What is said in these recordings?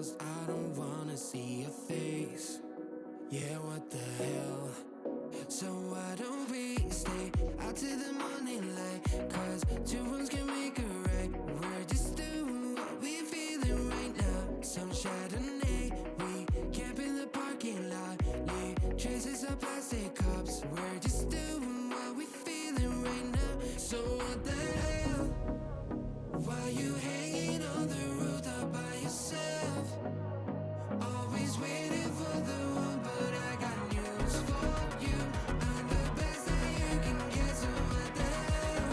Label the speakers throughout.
Speaker 1: closed, I don't wanna see your face. Yeah, what the hell? So why don't we stay out till the morning light? Cause two wrongs can make a right. We're just doing what we feeling right now. Some Chardonnay, we camp in the parking lot. Leave traces of plastic cups. We're just doing what we feeling right now. So what the hell? Why you hanging on the rooftop by yourself? Always waiting for the one, but I got news for you. I'm the best that you can get, so what the hell?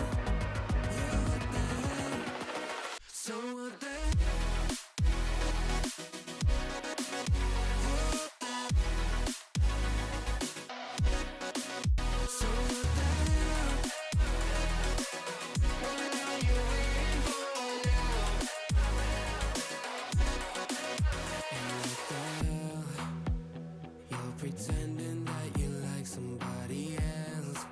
Speaker 1: Yeah, what the hell? So what the hell? So what the hell? What are you waiting for now? And what the hell? You're pretending that you like somebody else,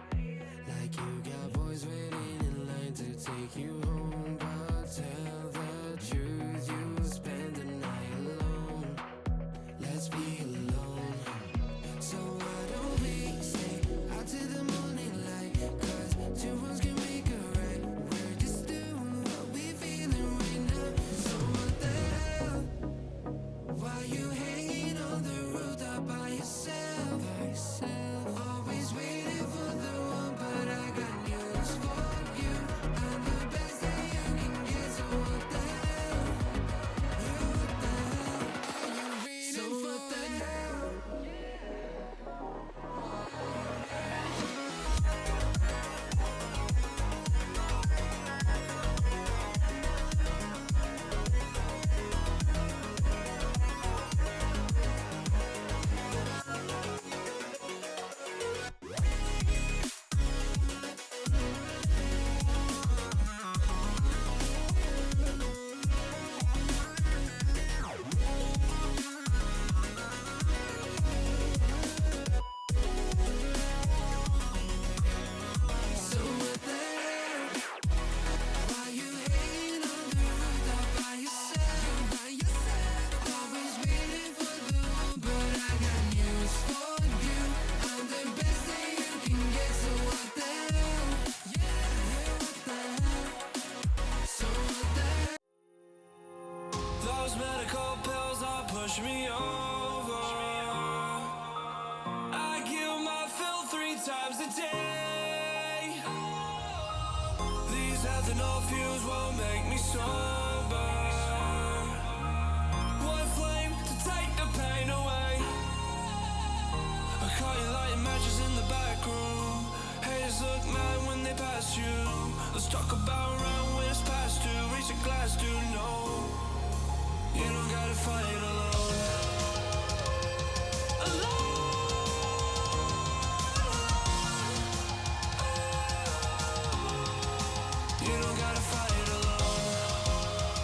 Speaker 1: like you got boys waiting in line to take you home. But tell the truth, you'll spend the night alone. Let's be alone. So why don't we stay out till the morning light? Cause two wrongs can make a right. We're just doing what we feeling right now. So what the hell? Why you hanging on the rooftop by yourself? Always waiting for the one, but I got news for you. I'm the best that you can get, so what the hell? Yeah, what the hell? Are you waiting so for what the hell? So what the hell? Why you hanging on the rooftop by yourself? Always waiting for the one, but I got news for you. I'm the best that you can get, so what the hell? Yeah, what the hell? So what the hell?
Speaker 2: Those medical pills are pushing me over. I kill my fill 3 times a day. These ethanol fumes won't make me sober. One flame to take the pain away. I caught you lighting matches in the back room. Haters look mad when they pass you. Let's talk about round when it's past 2. Reach a glass, do no. You don't gotta fight alone. You don't gotta fight alone.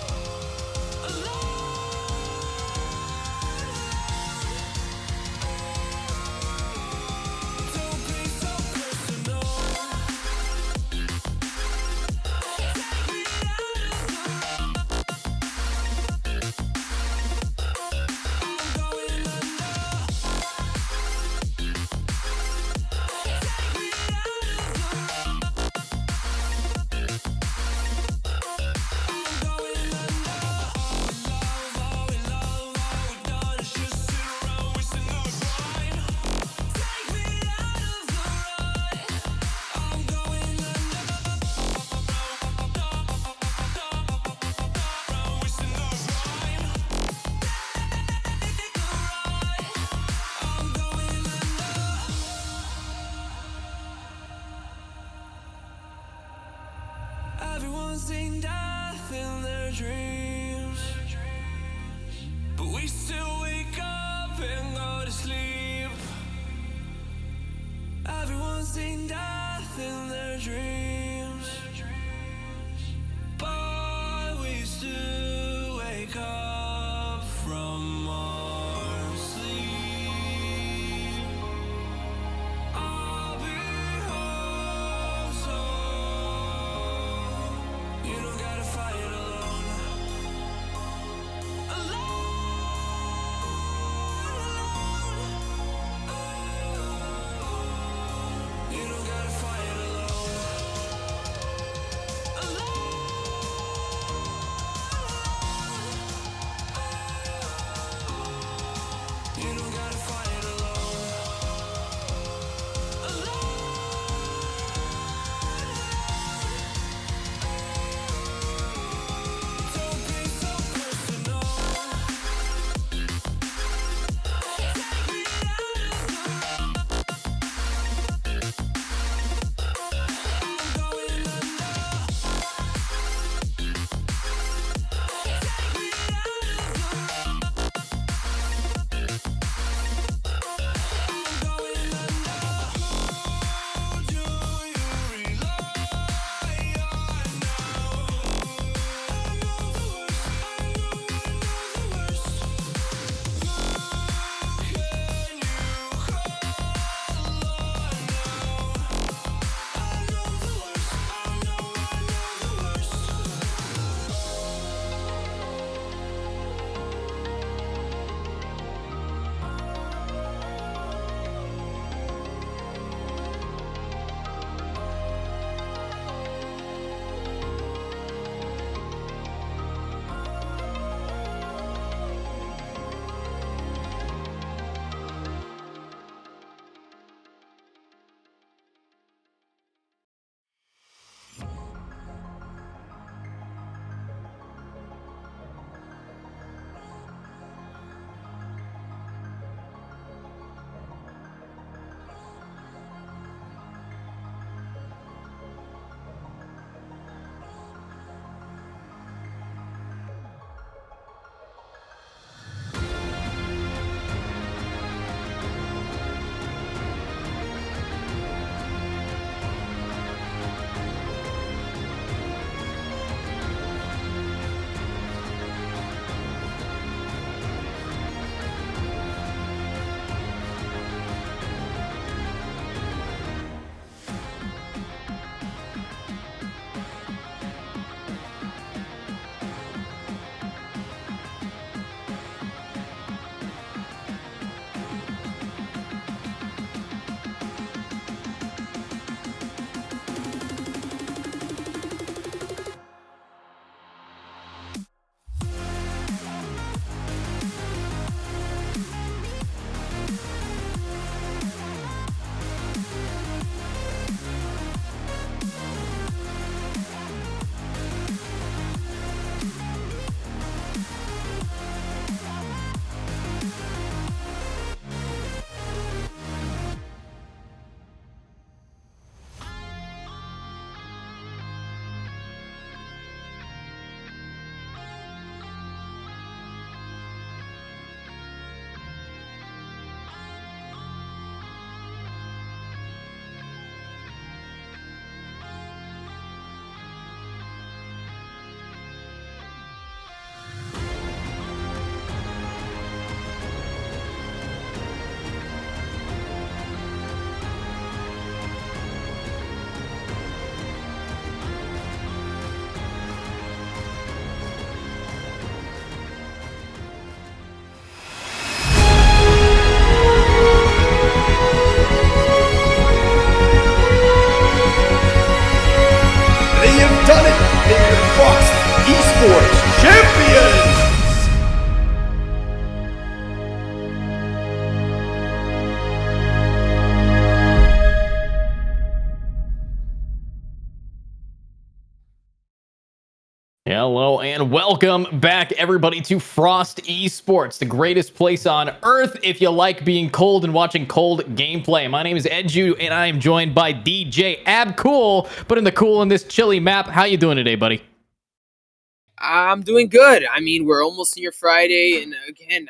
Speaker 3: And welcome back, everybody, to Frost Esports, the greatest place on earth if you like being cold and watching cold gameplay. My name is Edju, and I am joined by DJ Abcool, but in the cool in this chilly map. How you doing today, buddy?
Speaker 4: I'm doing good. I mean, we're almost near Friday, and again,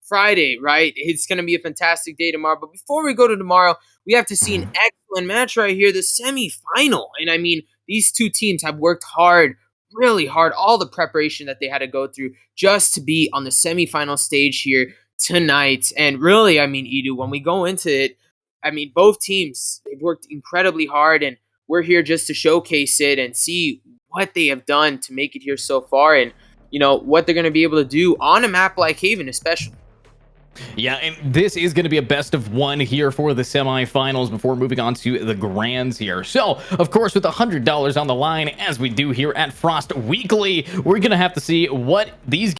Speaker 4: Friday, right? It's going to be a fantastic day tomorrow. But before we go to tomorrow, we have to see an excellent match right here, the semifinal. And I mean, these two teams have worked hard, really hard, all the preparation that they had to go through just to be on the semifinal stage here tonight. And really, I mean, Edu, when we go into it, I mean, both teams, they've worked incredibly hard, and we're here just to showcase it and see what they have done to make it here so far, and what they're going to be able to do on a map like Haven especially.
Speaker 3: Yeah, and this is going to be a best of one here for the semifinals before moving on to the grands here. So, of course, with $100 on the line, as we do here at Frost Weekly, we're going to have to see what these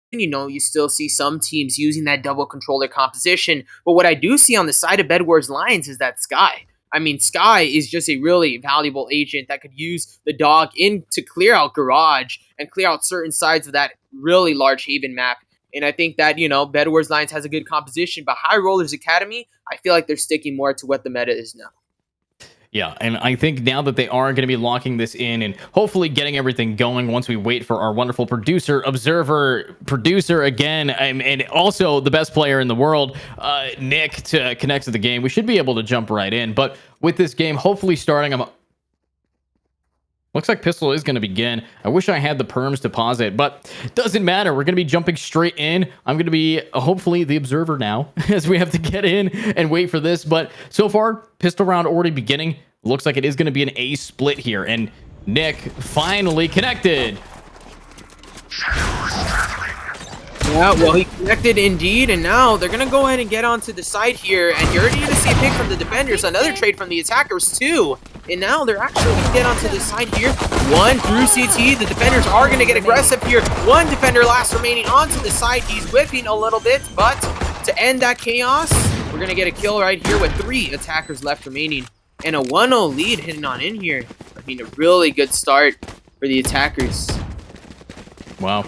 Speaker 4: You still see some teams using that double controller composition. But what I do see on the side of Bedwars lines is that Sky. I mean, Sky is just a really valuable agent that could use the dog in to clear out Garage and clear out certain sides of that really large Haven map. And I think that, Bedwars Lines has a good composition, but High Rollers Academy, I feel like they're sticking more to what the meta is now.
Speaker 3: Yeah, and I think now that they are going to be locking this in and hopefully getting everything going once we wait for our wonderful producer again, and also the best player in the world, Nick, to connect to the game, we should be able to jump right in. But with this game hopefully starting, looks like Pistol is going to begin. I wish I had the perms to pause it, but doesn't matter. We're going to be jumping straight in. I'm going to be hopefully the observer now as we have to get in and wait for this. But so far, pistol round already beginning. Looks like it is going to be an A split here. And Nick finally connected.
Speaker 4: Yeah, well, he connected indeed, and now they're going to go ahead and get onto the side here, and you're already going to see a pick from the defenders, another trade from the attackers too, and now they're actually going to get onto the side here. One through CT, the defenders are going to get aggressive here. One defender last remaining onto the side, he's whipping a little bit, but to end that chaos, we're going to get a kill right here with 3 attackers left remaining, and a 1-0 lead hitting on in here. I mean, a really good start for the attackers.
Speaker 3: Wow.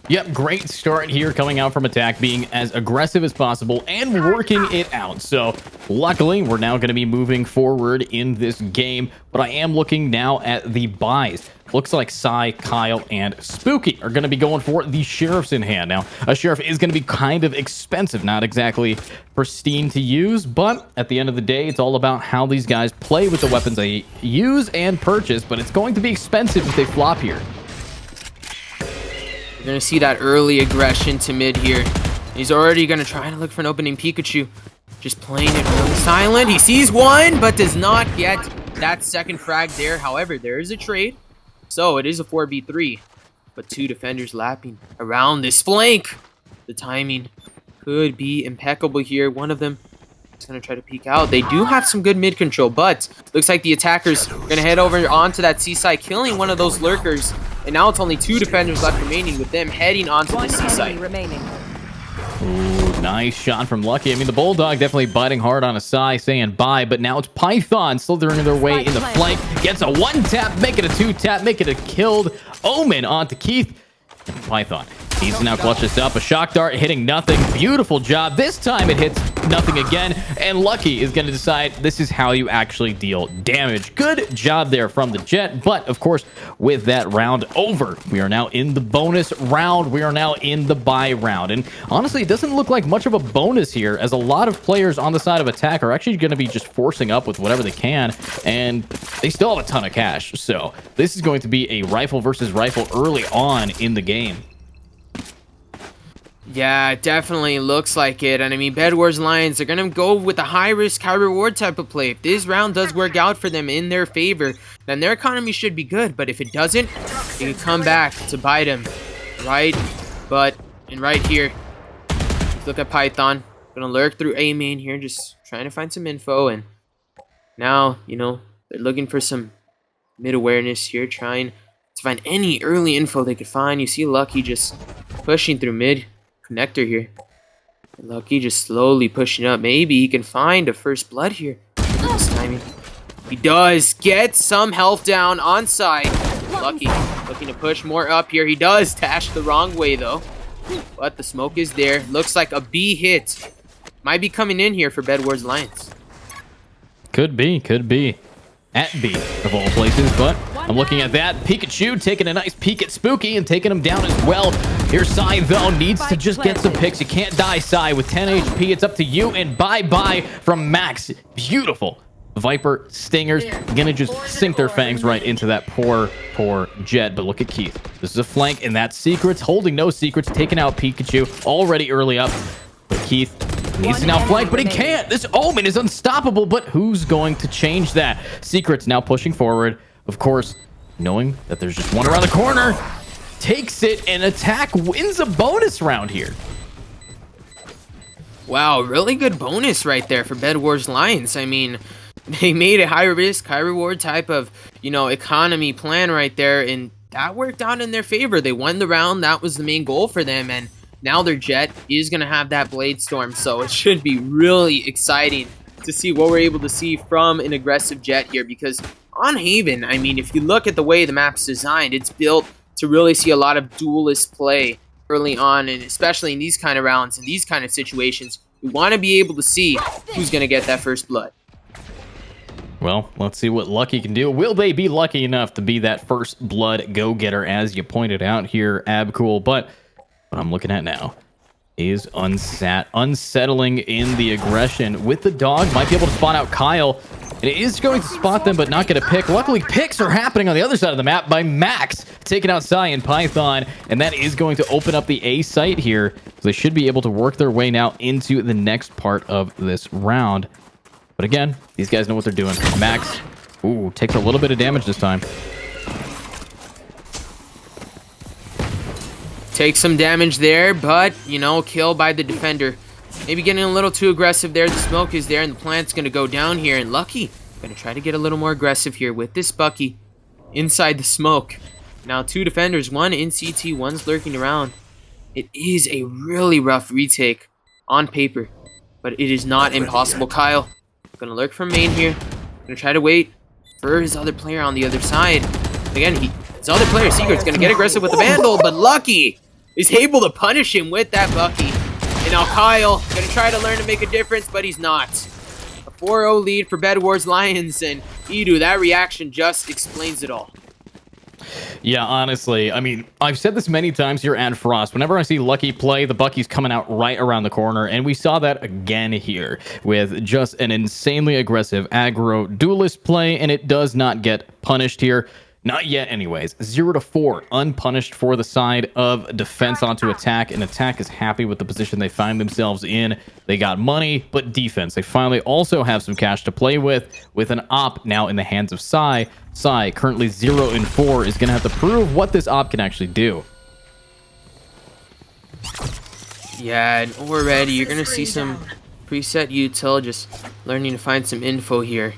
Speaker 3: Yep, great start here coming out from attack, being as aggressive as possible and working it out. So luckily, we're now going to be moving forward in this game, but I am looking now at the buys. Looks like Sai, Kyle, and Spooky are going to be going for the Sheriffs in hand. Now, a Sheriff is going to be kind of expensive, not exactly pristine to use, but at the end of the day, it's all about how these guys play with the weapons they use and purchase, but it's going to be expensive if they flop here.
Speaker 4: You're going to see that early aggression to mid here. He's already going to try to look for an opening Pikachu. Just playing it really silent. He sees one, but does not get that second frag there. However, there is a trade. So it is a 4v3. But 2 defenders lapping around this flank. The timing could be impeccable here. One of them is going to try to peek out. They do have some good mid control, but looks like the attackers are going to head over onto that seaside, killing one of those lurkers. And now it's only 2 defenders left remaining, with them heading onto the seaside.
Speaker 3: Ooh, nice shot from Lucky. I mean, the Bulldog definitely biting hard on a Sai, saying bye, but now it's Python slithering their way in the flank. Gets a 1-tap, make it a 2-tap, make it a killed Omen onto Keith. Python needs to now clutch this up. A shock dart hitting nothing. Beautiful job. This time it hits nothing again. And Lucky is going to decide this is how you actually deal damage. Good job there from the Jet. But, of course, with that round over, we are now in the bonus round. We are now in the buy round. And honestly, it doesn't look like much of a bonus here, as a lot of players on the side of attack are actually going to be just forcing up with whatever they can. And they still have a ton of cash. So this is going to be a rifle versus rifle early on in the game.
Speaker 4: Yeah, it definitely looks like it. And I mean, Bedwars Lions are going to go with a high risk, high reward type of play. If this round does work out for them in their favor, then their economy should be good. But if it doesn't, they can come back to bite them. Right? But, and right here, let's look at Python. Gonna lurk through A main here, just trying to find some info. And now, you know, they're looking for some mid awareness here, trying to find any early info they could find. You see Lucky just pushing through mid connector here. Lucky just slowly pushing up. Maybe he can find a first blood here. This timing. He does get some health down on side. Lucky looking to push more up here. He does dash the wrong way though. But the smoke is there. Looks like a B hit. Might be coming in here for Bedwars Lions.
Speaker 3: Could be. At B of all places, but I'm looking at that. Pikachu taking a nice peek at Spooky and taking him down as well. Here's Sai, though, needs to just get some picks. You can't die, Sai, with 10 HP. It's up to you, and bye-bye from Max. Beautiful. Viper Stingers gonna just sink their fangs right into that poor Jet. But look at Keith. This is a flank, and that's Secrets, holding no secrets, taking out Pikachu already early up. But Keith needs to now flank, but he can't. This Omen is unstoppable, but who's going to change that? Secrets now pushing forward. Of course, knowing that there's just one around the corner, takes it, and Attack wins a bonus round here.
Speaker 4: Wow, really good bonus right there for Bedwars Lions. I mean, they made a high risk, high reward type of, you know, economy plan right there, and that worked out in their favor. They won the round. That was the main goal for them, and now their Jet is going to have that Blade Storm, so it should be really exciting to see what we're able to see from an aggressive Jet here, because on Haven, I mean, if you look at the way the map's designed, it's built to really see a lot of duelist play early on, and especially in these kind of rounds, in these kind of situations, we want to be able to see who's going to get that first blood.
Speaker 3: Well, let's see what Lucky can do. Will they be lucky enough to be that first blood go-getter, as you pointed out here, Abcool? But what I'm looking at now is unsettling in the aggression with the dog. Might be able to spot out Kyle. And it is going to spot them, but not get a pick. Luckily, picks are happening on the other side of the map by Max, taking out Sai and Python. And that is going to open up the A site here. So they should be able to work their way now into the next part of this round. But again, these guys know what they're doing. Max, ooh, takes a little bit of damage this time.
Speaker 4: Take some damage there, but, you know, kill by the defender. Maybe getting a little too aggressive there. The smoke is there, and the plant's going to go down here. And Lucky going to try to get a little more aggressive here with this Bucky inside the smoke. Now, two defenders, one in CT, one's lurking around. It is a really rough retake on paper, but it is not impossible. Kyle going to lurk from main here. Going to try to wait for his other player on the other side. Again, his other player, Secret's going to get aggressive with the Vandal, but Lucky is able to punish him with that Bucky. And now Kyle going to try to learn to make a difference, but he's not. A 4-0 lead for Bedwars Lions, and Edu, that reaction just explains it all.
Speaker 3: Yeah, honestly, I mean, I've said this many times here at Frost. Whenever I see Lucky play, the Bucky's coming out right around the corner, and we saw that again here with just an insanely aggressive aggro duelist play, and it does not get punished here. Not yet anyways. 0-4 unpunished for the side of defense onto Attack, and Attack is happy with the position they find themselves in. They got money, but defense. They finally also have some cash to play with an op now in the hands of Sai. Sai, currently 0-4, is going to have to prove what this op can actually do.
Speaker 4: Yeah, and already you're going to see some preset util just learning to find some info here.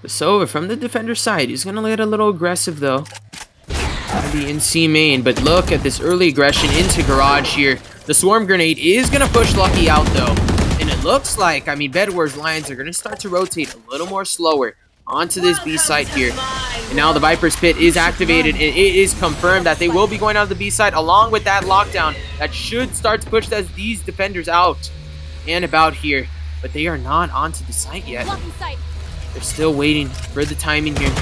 Speaker 4: So from the defender side, he's gonna get a little aggressive though. Maybe in C main, but look at this early aggression into garage here. The swarm grenade is gonna push Lucky out though, and it looks like, I mean, Bedwars Lions are gonna start to rotate a little more slower onto this B site here. And now the Viper's Pit is activated, and it is confirmed that they will be going out of the B site along with that lockdown that should start to push these defenders out and about here. But they are not onto the site yet. They're still waiting for the timing here.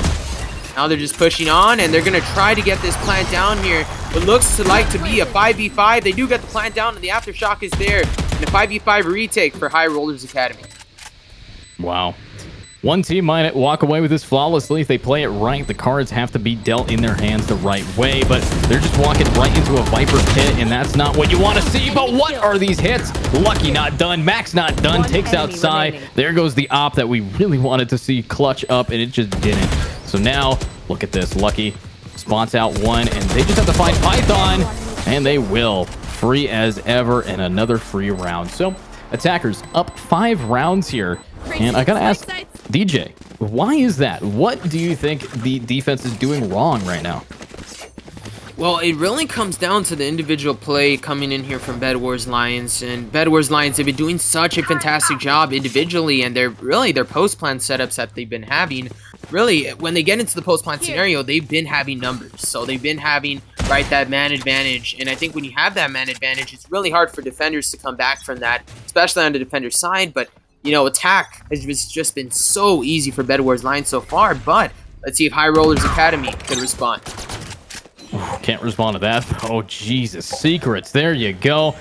Speaker 4: Now they're just pushing on, and they're going to try to get this plant down here. It looks like to be a 5v5. They do get the plant down, and the Aftershock is there. And a 5v5 retake for High Rollers Academy.
Speaker 3: Wow. One team might walk away with this flawlessly if they play it right. The cards have to be dealt in their hands the right way, but they're just walking right into a Viper pit, and that's not what you want to see. But what are these hits? Lucky not done. Max not done. Takes out Psy. There goes the op that we really wanted to see clutch up, and it just didn't. So now, look at this. Lucky spots out one, and they just have to find Python, and they will. Free as ever, and another free round. So attackers up 5 rounds here. And I gotta ask, DJ, why is that? What do you think the defense is doing wrong right now?
Speaker 4: Well, it really comes down to the individual play coming in here from Bedwars Lions. And Bedwars Lions have been doing such a fantastic job individually, and their post-plan setups that they've been having, really, when they get into the post-plan scenario, they've been having numbers. So they've been having, right, that man advantage. And I think when you have that man advantage, it's really hard for defenders to come back from that, especially on the defender's side. But you know, attack has just been so easy for Bedwars Lions so far, but let's see if High Rollers Academy can respond.
Speaker 3: Can't respond to that. Oh, Jesus. Secrets. There you go.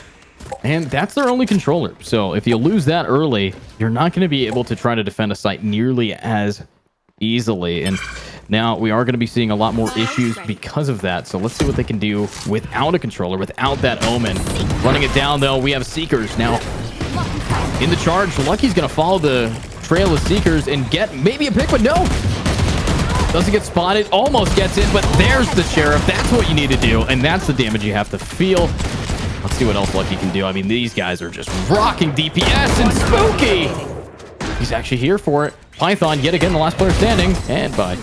Speaker 3: And that's their only controller. So if you lose that early, you're not going to be able to try to defend a site nearly as easily. And now we are going to be seeing a lot more issues because of that. So let's see what they can do without a controller, without that Omen. Running it down, though, we have Seekers now. In the charge, Lucky's going to follow the trail of Seekers and get maybe a pick, but no. Doesn't get spotted. Almost gets in, but there's the Sheriff. That's what you need to do, and that's the damage you have to feel. Let's see what else Lucky can do. I mean, these guys are just rocking DPS, and Spooky! He's actually here for it. Python, yet again, the last player standing, and bye.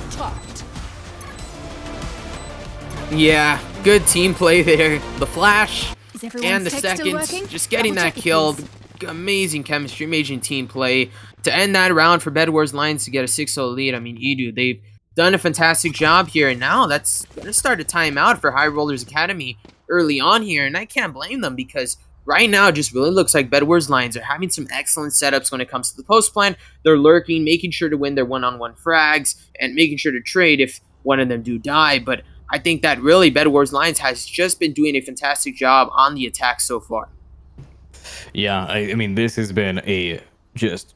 Speaker 4: Yeah, good team play there. The flash and the seconds, just getting that kill. Amazing chemistry, amazing team play to end that round for Bedwars Lions to get a 6-0 lead. I mean, Edu, they've done a fantastic job here, and now that's going to start a timeout for High Rollers Academy early on here, and I can't blame them because right now it just really looks like Bedwars Lions are having some excellent setups when it comes to the post plan. They're lurking, making sure to win their one-on-one frags, and making sure to trade if one of them do die, but I think that really Bedwars Lions has just been doing a fantastic job on the attack so far.
Speaker 3: Yeah, I mean, this has been a just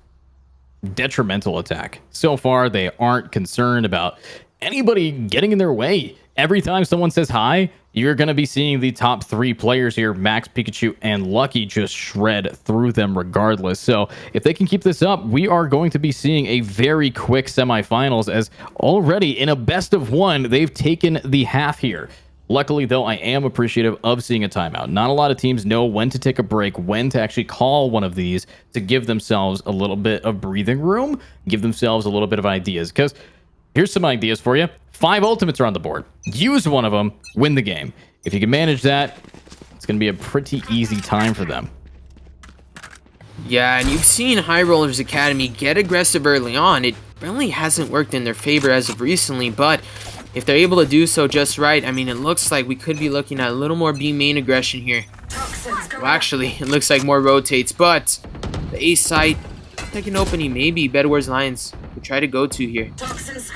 Speaker 3: detrimental attack. So far, they aren't concerned about anybody getting in their way. Every time someone says hi, you're going to be seeing the top 3 players here, Max, Pikachu, and Lucky, just shred through them regardless. So if they can keep this up, we are going to be seeing a very quick semifinals, as already in a best of 1, they've taken the half here. Luckily, though, I am appreciative of seeing a timeout. Not a lot of teams know when to take a break, when to actually call one of these to give themselves a little bit of breathing room, give themselves a little bit of ideas. Because here's some ideas for you. 5 ultimates are on the board. Use one of them, win the game. If you can manage that, it's going to be a pretty easy time for them.
Speaker 4: Yeah, and you've seen High Rollers Academy get aggressive early on. It really hasn't worked in their favor as of recently, but if they're able to do so just right, I mean, it looks like we could be looking at a little more B main aggression here. Well, actually, it looks like more rotates, but the A site, second opening, maybe Bedwars Lions would try to go to here.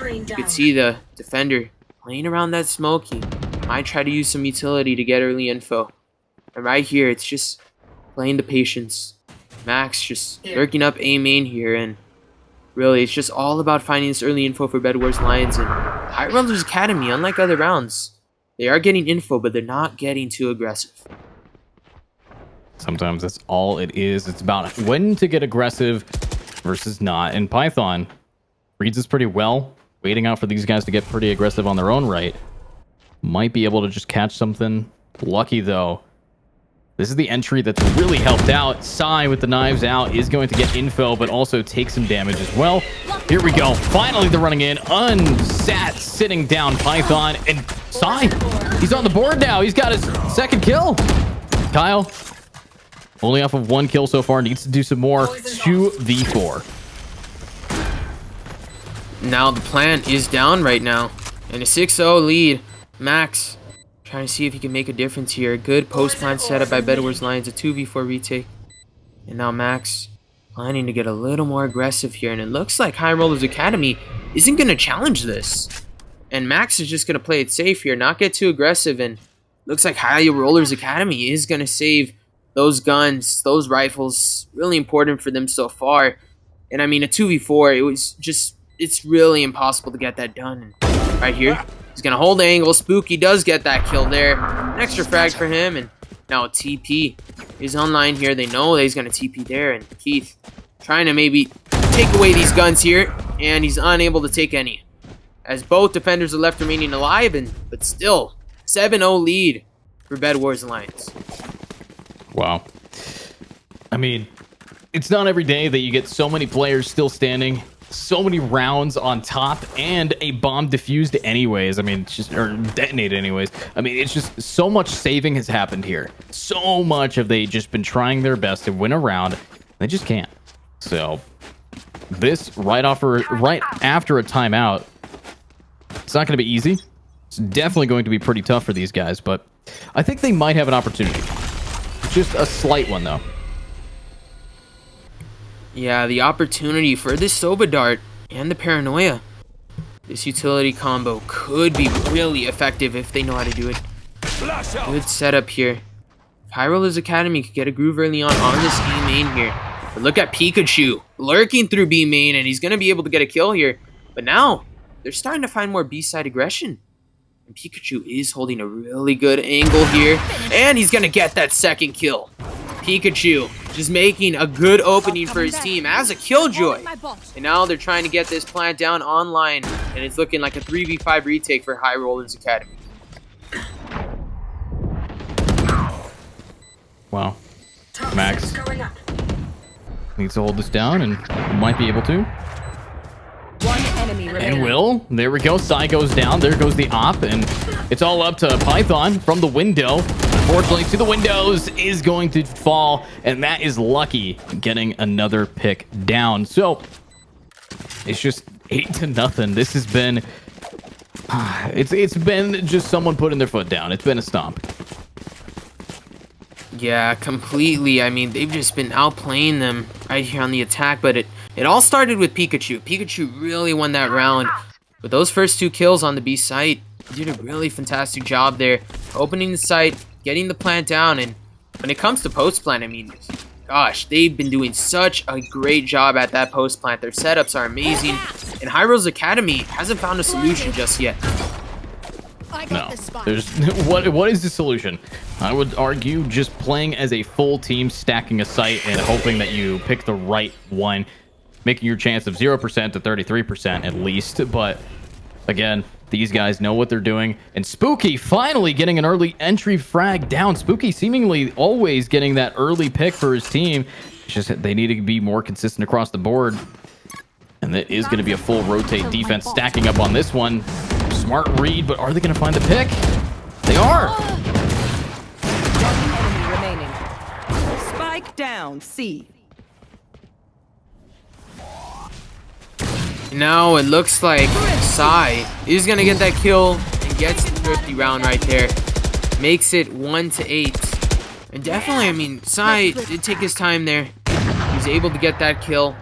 Speaker 4: You could see the defender playing around that smoky. Might try to use some utility to get early info. And right here, it's just playing the patience. Max just lurking up A main here, and really, it's just all about finding this early info for Bedwars Lions. And High Rollers Academy, unlike other rounds, they are getting info, but they're not getting too aggressive.
Speaker 3: Sometimes that's all it is. It's about when to get aggressive versus not. And Python reads this pretty well, waiting out for these guys to get pretty aggressive on their own right. Might be able to just catch something. Lucky, though. This is the entry that's really helped out. Psy with the knives out is going to get info, but also take some damage as well. Here we go. Finally, they're running in. Unsat, sitting down Python. And Psy, he's on the board now. He's got his second kill. Kyle, only off of 1 kill so far. Needs to do some more. 2v4.
Speaker 4: Now the plan is down right now. And a 6-0 lead. Max trying to see if he can make a difference here. Good post-plan setup by Bedwars Lions. A 2v4 retake. And now Max planning to get a little more aggressive here. And it looks like High Rollers Academy isn't going to challenge this. And Max is just going to play it safe here. Not get too aggressive. And looks like High Rollers Academy is going to save those guns, those rifles. Really important for them so far. And I mean, a 2v4, it's really impossible to get that done. And right here, he's going to hold the angle. Spooky does get that kill there. An extra frag for him, and now a TP is online here. They know that he's going to TP there, and Keith trying to maybe take away these guns here, and he's unable to take any. As both defenders are left remaining alive, but still, 7-0 lead for Bedwars Alliance.
Speaker 3: Wow. I mean, it's not every day that you get so many players still standing, so many rounds on top, and a bomb defused anyways. I mean, it's just, or detonated anyways. I mean, it's just so much saving has happened here. So much have they just been trying their best to win a round. They just can't. So this right after a timeout, it's not going to be easy. It's definitely going to be pretty tough for these guys, but I think they might have an opportunity. Just a slight one, though.
Speaker 4: Yeah, the opportunity for this Sova Dart and the Paranoia. This utility combo could be really effective if they know how to do it. Good setup here. Hyrule Academy could get a groove early on this B main here. But look at Pikachu lurking through B main, and he's going to be able to get a kill here. But now, they're starting to find more B-side aggression. And Pikachu is holding a really good angle here. And he's going to get that second kill. Pikachu just making a good opening for his team as a Killjoy. And now they're trying to get this plant down online. And it's looking like a 3v5 retake for High Rollers Academy.
Speaker 3: Wow. Max needs to hold this down and might be able to.
Speaker 5: One enemy remaining.
Speaker 3: And will. There we go. Sai goes down. There goes the op. And it's all up to Python from the window. Unfortunately, to the windows is going to fall. And that is Lucky getting another pick down. So it's just 8-0. This has been... It's been just someone putting their foot down. It's been a stomp.
Speaker 4: Yeah, completely. I mean, they've just been outplaying them right here on the attack, but it all started with Pikachu. Pikachu really won that round. But those first two kills on the B site, he did a really fantastic job there. Opening the site, getting the plant down, and when it comes to post plant, I mean, gosh, they've been doing such a great job at that post plant. Their setups are amazing, and Hyro's Academy hasn't found a solution just yet.
Speaker 3: No, there's what is the solution? I would argue just playing as a full team, stacking a site, and hoping that you pick the right one, making your chance of 0% to 33% at least. But again, these guys know what they're doing. And Spooky finally getting an early entry frag down. Spooky seemingly always getting that early pick for his team. It's just that they need to be more consistent across the board. And that is going to be a full rotate defense stacking up on this one. Smart read, but are they going to find the pick? They are.
Speaker 5: One enemy remaining. Spike down, C.
Speaker 4: Now it looks like Sai is going to get that kill and gets the thrifty round right there. Makes it 1-8. And definitely, I mean, Sai did take his time there. He was able to get that kill,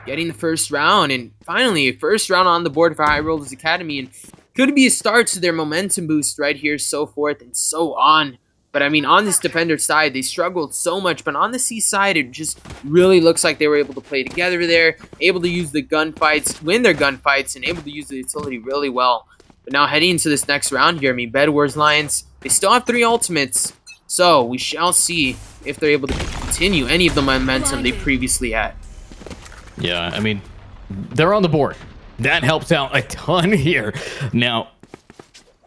Speaker 4: getting the first round. And finally, first round on the board for High Rollers Academy. And could be a start to their momentum boost right here, so forth and so on. But I mean, on this defender side, they struggled so much. But on the C side, it just really looks like they were able to play together there, able to use the gunfights, win their gunfights, and able to use the utility really well. But now heading into this next round here, I mean, Bedwars Lions, they still have 3 ultimates. So we shall see if they're able to continue any of the momentum they previously had.
Speaker 3: Yeah, I mean, they're on the board. That helps out a ton here. Now,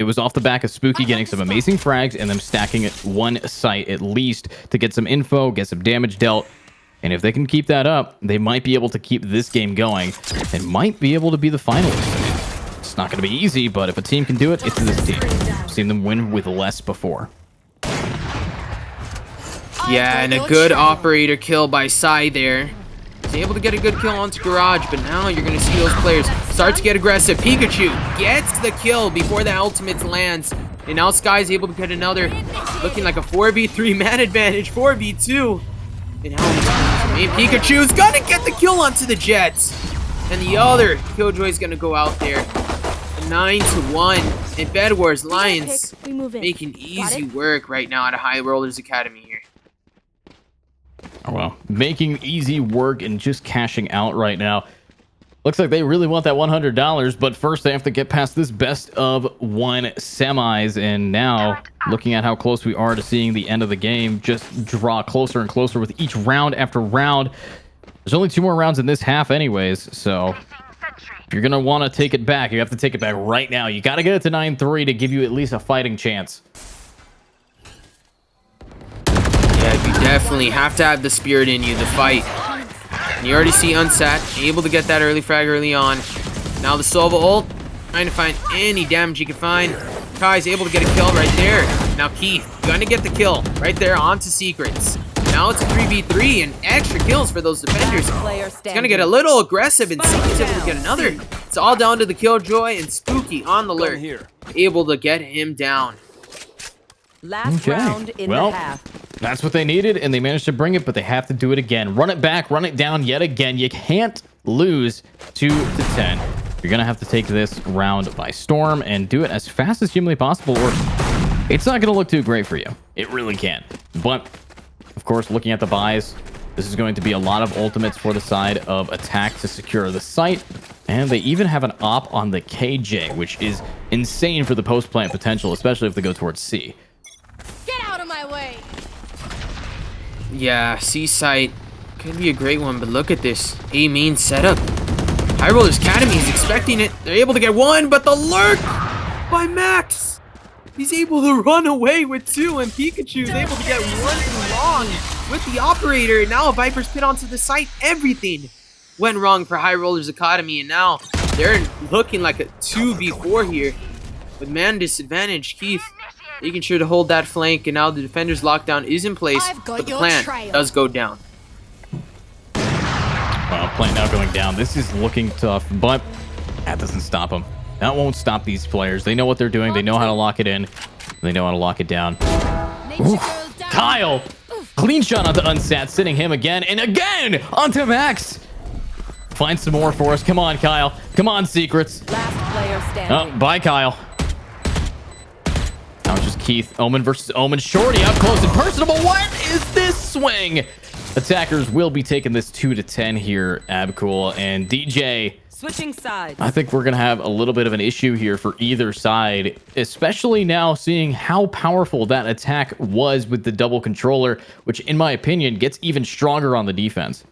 Speaker 3: it was off the back of Spooky getting some amazing frags and them stacking at one site at least to get some info, get some damage dealt. And if they can keep that up, they might be able to keep this game going and might be able to be the finalists. I mean, it's not going to be easy, but if a team can do it, it's this team. I've seen them win with less before.
Speaker 4: Yeah, and a good operator kill by Sai there. He's able to get a good kill onto Garage, but now you're going to see those players start to get aggressive. Pikachu gets the kill before the ultimate lands. And now Sky's able to get another, looking like a 4v3 man advantage, 4v2. And now Pikachu's going to get the kill onto the Jets. And the other Killjoy's going to go out there. 9-1. And Bedwars Lions making easy work right now at a High Rollers Academy here.
Speaker 3: Oh, well, making easy work and just cashing out right now. Looks like they really want that $100, but first they have to get past this best of 1 semis. And now, looking at how close we are to seeing the end of the game, just draw closer and closer with each round after round. There's only 2 more rounds in this half anyways, so if you're going to want to take it back, you have to take it back right now. You got to get it to 9-3 to give you at least a fighting chance.
Speaker 4: Yeah, you definitely have to have the spirit in you, the fight. And you already see Unsat, able to get that early frag early on. Now the Sova ult, trying to find any damage he can find. Kai's able to get a kill right there. Now Keith, gonna get the kill right there onto Secrets. Now it's a 3v3 and extra kills for those defenders. It's gonna get a little aggressive and Secret's able to get another. It's all down to the Killjoy and Spooky on the alert. Able to get him down.
Speaker 5: Last round in the half.
Speaker 3: That's what they needed, and they managed to bring it, but they have to do it again. Run it back, run it down yet again. You can't lose 2-10. You're going to have to take this round by storm and do it as fast as humanly possible, or it's not going to look too great for you. It really can. But, of course, looking at the buys, this is going to be a lot of ultimates for the side of attack to secure the site. And they even have an op on the KJ, which is insane for the post-plant potential, especially if they go towards C.
Speaker 6: Get out of my way!
Speaker 4: Yeah, C site could be a great one, but look at this A main setup. High Rollers Academy is expecting it. They're able to get 1, but the lurk by Max. He's able to run away with 2, and Pikachu is able to get 1 wrong with the operator. Now a Viper's pit onto the site. Everything went wrong for High Rollers Academy, and now they're looking like a 2v4 here with man disadvantage. Keith making sure to hold that flank, and now the defender's lockdown is in place, but the plant does go down.
Speaker 3: Well, plant now going down. This is looking tough, but that doesn't stop them. That won't stop these players. They know what they're doing. They know how to lock it in. They know how to lock it down. Kyle! Clean shot onto Unsat, sitting him again and again onto Max. Find some more for us. Come on, Kyle. Come on, Secrets.
Speaker 5: Last player standing.
Speaker 3: Oh, bye, Kyle. Now it's just Keith. Omen versus Omen. Shorty up close and personable. What is this swing? Attackers will be taking this 2-10 here, Abcool and DJ.
Speaker 5: Switching sides.
Speaker 3: I think we're going to have a little bit of an issue here for either side, especially now seeing how powerful that attack was with the double controller, which in my opinion gets even stronger on the defense.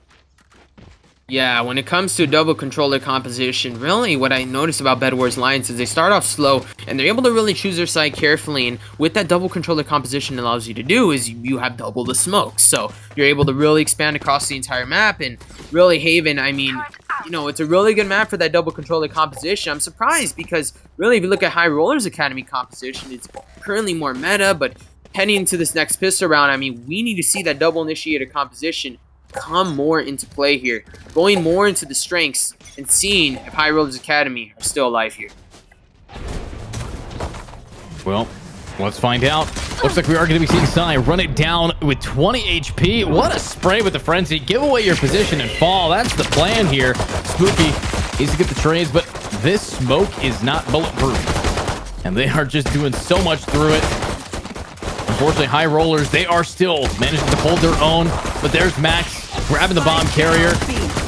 Speaker 4: Yeah, when it comes to double controller composition, really what I noticed about Bedwars lines is they start off slow and they're able to really choose their side carefully, and what that double controller composition allows you to do is you have double the smoke, so you're able to really expand across the entire map. And really Haven, I mean, you know, it's a really good map for that double controller composition. I'm surprised because really if you look at High Rollers Academy composition, it's currently more meta, but heading into this next pistol round, I mean, we need to see that double initiator composition come more into play here, going more into the strengths and seeing if High Rollers Academy are still alive here.
Speaker 3: Well, let's find out. Looks like we are going to be seeing Sai run it down with 20 HP. What a spray with the frenzy. Give away your position and fall. That's the plan here. Spooky needs to get the trades, but this smoke is not bulletproof, and they are just doing so much through it. Unfortunately, High Rollers, they are still managing to hold their own, but there's Max grabbing the bomb carrier.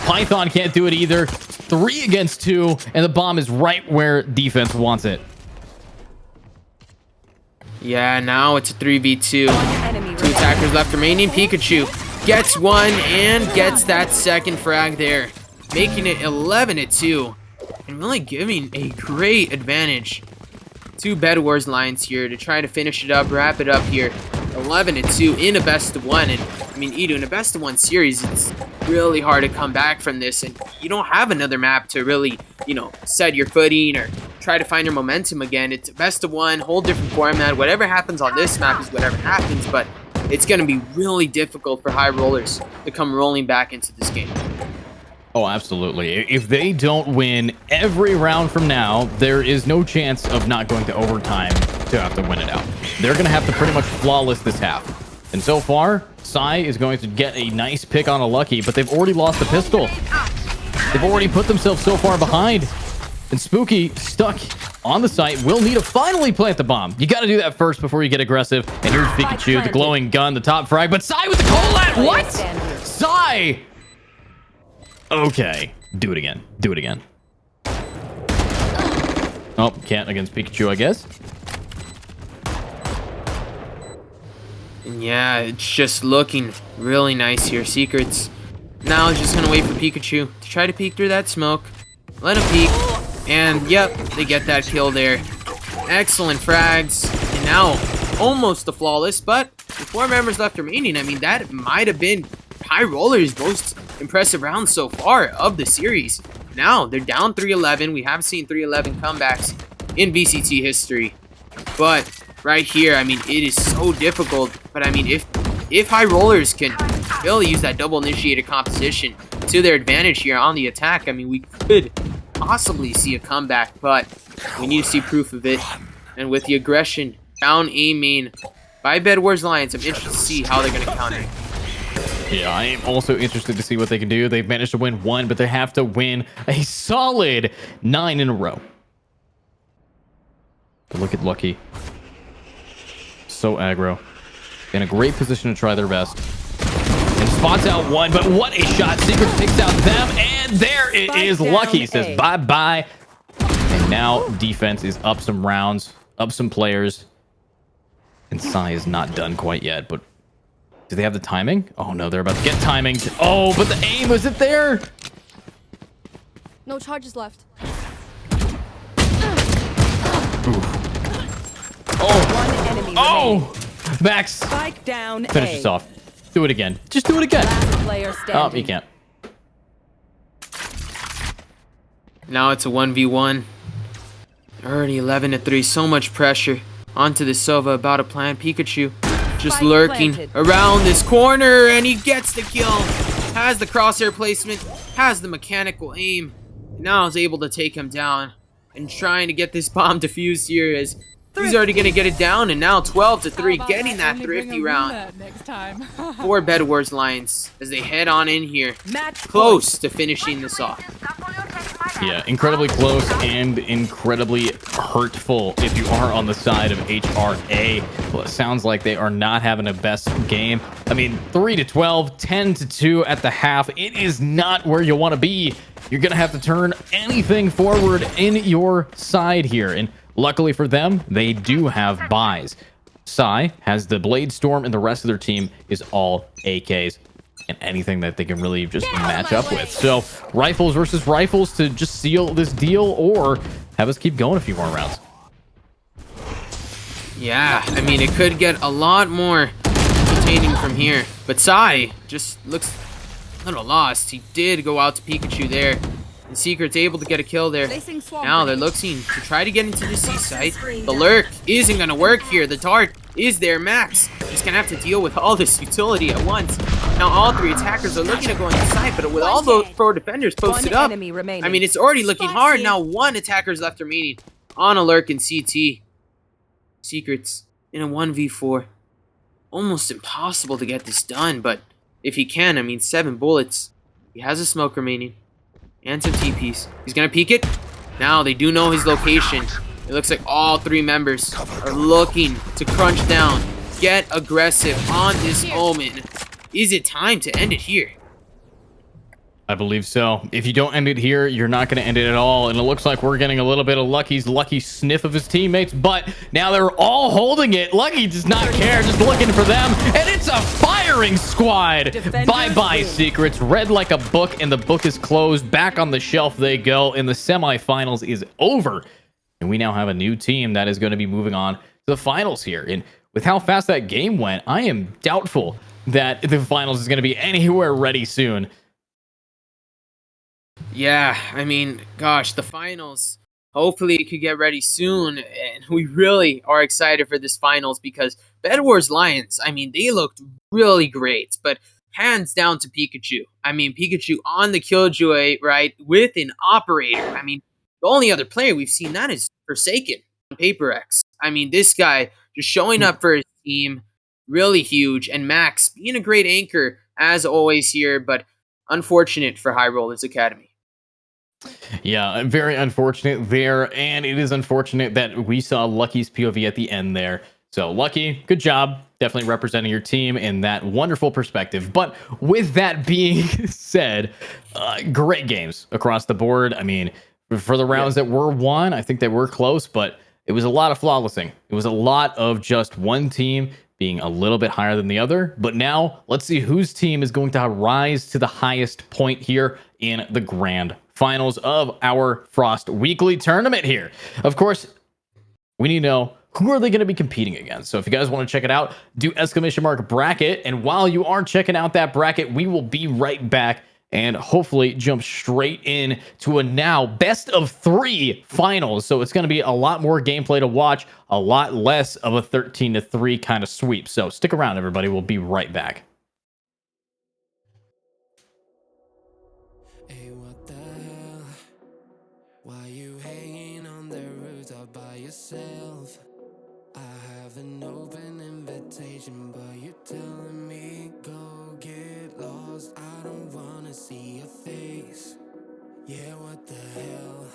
Speaker 3: Python can't do it either. 3 against 2, and the bomb is right where defense wants it.
Speaker 4: Yeah, now it's a 3v2. 2 attackers left remaining. Pikachu gets 1 and gets that second frag there, making it 11-2, and really giving a great advantage to Bedwars lines here to try to finish it up, wrap it up here. 11-2 in a best of 1, and I mean, Edo, in a best of 1 series, it's really hard to come back from this, and you don't have another map to really, you know, set your footing or try to find your momentum again. It's a best of 1, whole different format. Whatever happens on this map is whatever happens, but it's going to be really difficult for High Rollers to come rolling back into this game.
Speaker 3: Oh, absolutely. If they don't win every round from now, there is no chance of not going to overtime to have to win it out. They're going to have to pretty much flawless this half. And so far, Sai is going to get a nice pick on a Lucky, but they've already lost the pistol. They've already put themselves so far behind. And Spooky, stuck on the site, will need to finally plant the bomb. You got to do that first before you get aggressive. And here's Pikachu, the glowing gun, the top frag. But Sai with the Colette! What? Sai Why? Okay. Do it again. Do it again. Oh, can't against Pikachu, I guess.
Speaker 4: Yeah, it's just looking really nice here. Secrets. Now just gonna wait for Pikachu to try to peek through that smoke. Let him peek. And yep, they get that kill there. Excellent frags. And now almost a flawless, but with 4 members left remaining, I mean, that might have been High Roller's most impressive round so far of the series. Now they're down 3-11. We have seen 3-11 comebacks in VCT history. But right here, I mean, it is so difficult. But I mean, if High Rollers can really use that double initiated composition to their advantage here on the attack, I mean, we could possibly see a comeback, but we need to see proof of it. And with the aggression down A main by Bedwars Lions, I'm interested to see how they're going to counter.
Speaker 3: Yeah, I am also interested to see what they can do. They've managed to win 1, but they have to win a solid 9 in a row. But look at Lucky. So aggro. In a great position to try their best. And spots out 1, but what a shot. Secrets picks out them, and there it is. Lucky says bye-bye. And now defense is up some rounds, up some players. And Sai is not done quite yet, but do they have the timing? Oh no, they're about to get timing. Oh, but the aim, is it there?
Speaker 6: No charges left.
Speaker 5: One enemy remaining.
Speaker 3: Oh, Max,
Speaker 5: Spike down
Speaker 3: finish
Speaker 5: A.
Speaker 3: this off. Do it again. Just do it again.
Speaker 5: Last player
Speaker 3: Oh,
Speaker 5: standing.
Speaker 3: you can't.
Speaker 4: Now it's a 1v1. Already 11-3. So much pressure onto the Sova about to plant. Pikachu just
Speaker 5: Spike
Speaker 4: lurking
Speaker 5: planted.
Speaker 4: around this corner, and he gets the kill. Has the crosshair placement, has the mechanical aim. Now is able to take him down and trying to get this bomb defused here as he's already going to get it down. And now 12-3, getting that thrifty round
Speaker 6: next time.
Speaker 4: for Bedwars Lions as they head on in here.
Speaker 5: Match
Speaker 4: Close to finishing this off.
Speaker 3: Yeah, incredibly close and incredibly hurtful if you are on the side of HRA. Well, it sounds like they are not having a best game. I mean, 3-12, 10-2 at the half. It is not where you want to be. You're going to have to turn anything forward in your side here. And luckily for them, they do have buys. Sai has the Blade Storm, and the rest of their team is all AKs. And anything that they can really just match up with. So rifles versus rifles to just seal this deal, or have us keep going a few more rounds.
Speaker 4: Yeah, I mean, it could get a lot more entertaining from here. But Sai just looks a little lost. He did go out to Pikachu there. And Secret's able to get a kill there. Now they're looking to try to get into the C site. The lurk isn't going to work here. The dart is there. Max is going to have to deal with all this utility at once. Now all 3 attackers are looking to go inside, but with all those pro defenders posted up,
Speaker 5: enemy remaining.
Speaker 4: I mean, it's already looking hard. Now 1 attacker's left remaining on a lurk in CT. Secrets in a 1v4. Almost impossible to get this done, but if he can, I mean, 7 bullets. He has a smoke remaining. And some TPs. He's gonna peek it. Now they do know his location. It looks like all 3 members are looking to crunch down, get aggressive on this Omen. Is it time to end it here?
Speaker 3: I believe so. If you don't end it here, you're not going to end it at all. And it looks like we're getting a little bit of Lucky's lucky sniff of his teammates, but now they're all holding it. Lucky does not care, just looking for them. And it's a firing squad. Bye-bye, Secrets. Read like a book, and the book is closed. Back on the shelf they go, and the semifinals is over. And we now have a new team that is going to be moving on to the finals here. And with how fast that game went, I am doubtful that the finals is going to be anywhere ready soon.
Speaker 4: Yeah, I mean, gosh, the finals. Hopefully it could get ready soon, and we really are excited for this finals because Bedwars Lions, I mean, they looked really great, but hands down to Pikachu. I mean, Pikachu on the Killjoy, right, with an operator. I mean, the only other player we've seen that is Forsaken on Paper X. I mean, this guy just showing up for his team, really huge, and Max being a great anchor as always here, but unfortunate for High Rollers Academy.
Speaker 3: Yeah, very unfortunate there, and it is unfortunate that we saw Lucky's POV at the end there. So Lucky, good job. Definitely representing your team in that wonderful perspective. But with that being said, great games across the board. I mean, for the rounds that were won, I think they were close, but it was a lot of flawlessing. It was a lot of just one team being a little bit higher than the other. But now let's see whose team is going to rise to the highest point here in the grand finals of our Frost Weekly tournament here. Of course, we need to know who are they going to be competing against. So if you guys want to check it out, do !bracket. And while you are checking out that bracket, we will be right back and hopefully jump straight in to a now best of 3 finals. So it's going to be a lot more gameplay to watch, a lot less of a 13-3 kind of sweep. So stick around, everybody. We'll be right back.
Speaker 1: Hey, what the hell? Why you hanging on the rooftop by yourself? I have an open invitation, but you're telling me go get lost. I don't wanna see your face. Yeah, what the hell?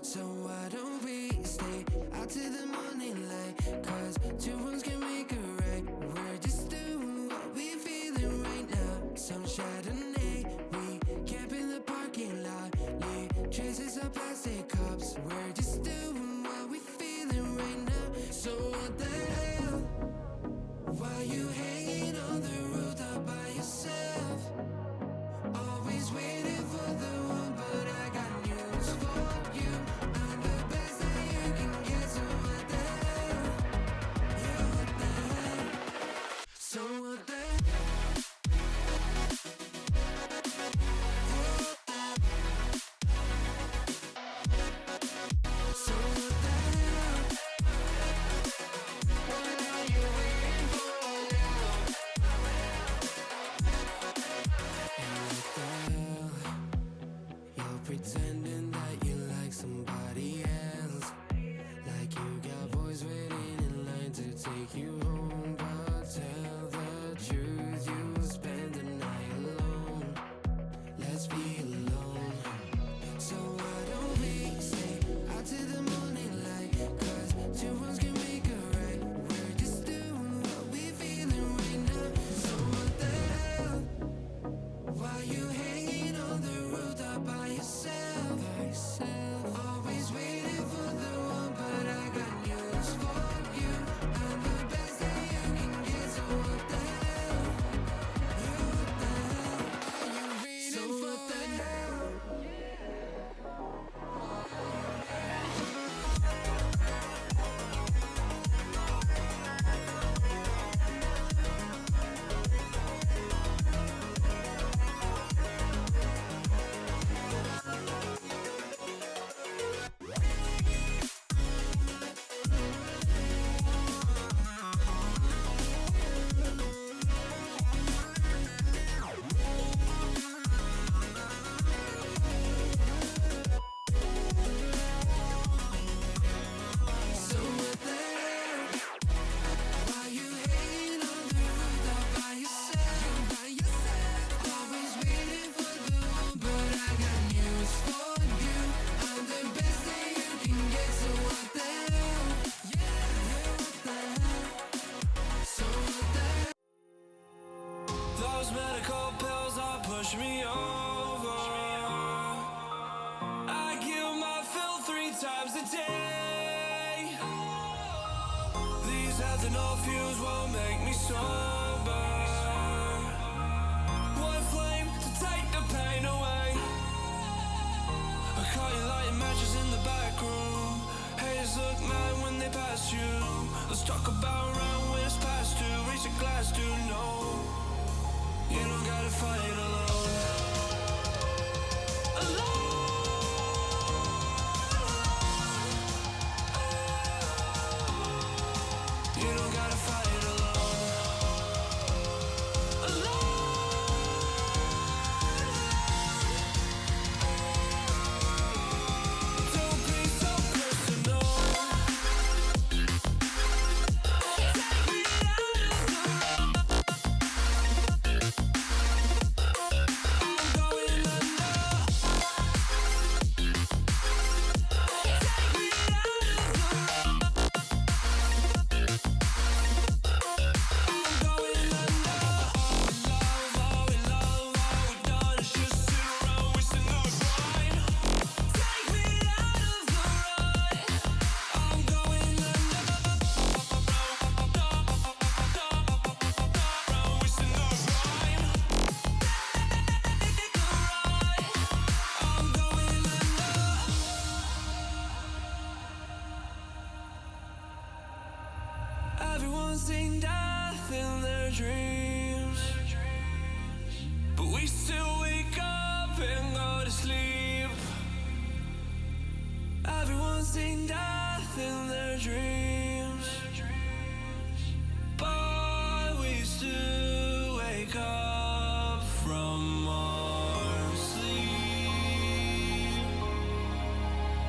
Speaker 1: So why don't we stay out to the morning light? Cause 2 rooms can make a right. We're just doing what we feeling right now. Some Chardonnay, we camp in the parking lot. Leave traces of plastic cups. We're just doing what we feeling right now. So what the hell? Why you hanging on the rooftop by yourself? Always waiting for the one, but I got news for you. I'm the best that you can get, so what the hell? Yeah, what the hell? So what the hell? So what the hell? What are you waiting for now? And what the hell? You're pretending that you like somebody else. Like you got boys waiting in line to take you home. But tell the truth, you'll spend the night alone. Let's be alone. So why don't we stay out to the morning light? Cause 2 rooms can make a right. We're just doing what we feeling right now. So what the hell? Why you hanging on the rooftop by yourself? Always waiting for the one, but I got news for you. I'm the best that you can get, so what the hell? Yeah, what the hell? Are you ready? So what the hell? So what the hell? Why you hanging on the rooftop by yourself? Always waiting for the one, but I got news for you. I'm the best that you can get, so what the hell? Yeah, what the hell? So what the hell?
Speaker 2: Those medical pills are pushing me over. I kill my fill 3 times a day. These ethanol fumes won't make me sober. One flame to take the pain away. I caught you lighting matches in the back room. Haters look mad when they pass you. Let's talk about around when it's past due. Reach a glass, do no. You don't gotta fight alone. You don't gotta fight alone. Don't be so personal. Take me out of the road. I'm going under. dreams. But we still wake up and go to sleep. Everyone's seen death in their dreams, but we still wake up from our sleep.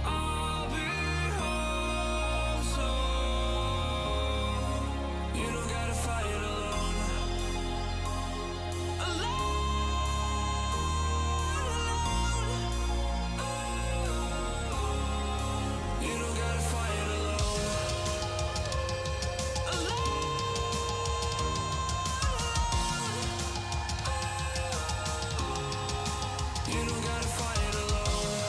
Speaker 2: I'll be home soon. You don't gotta fight alone. You don't gotta fight alone. You don't gotta fight alone.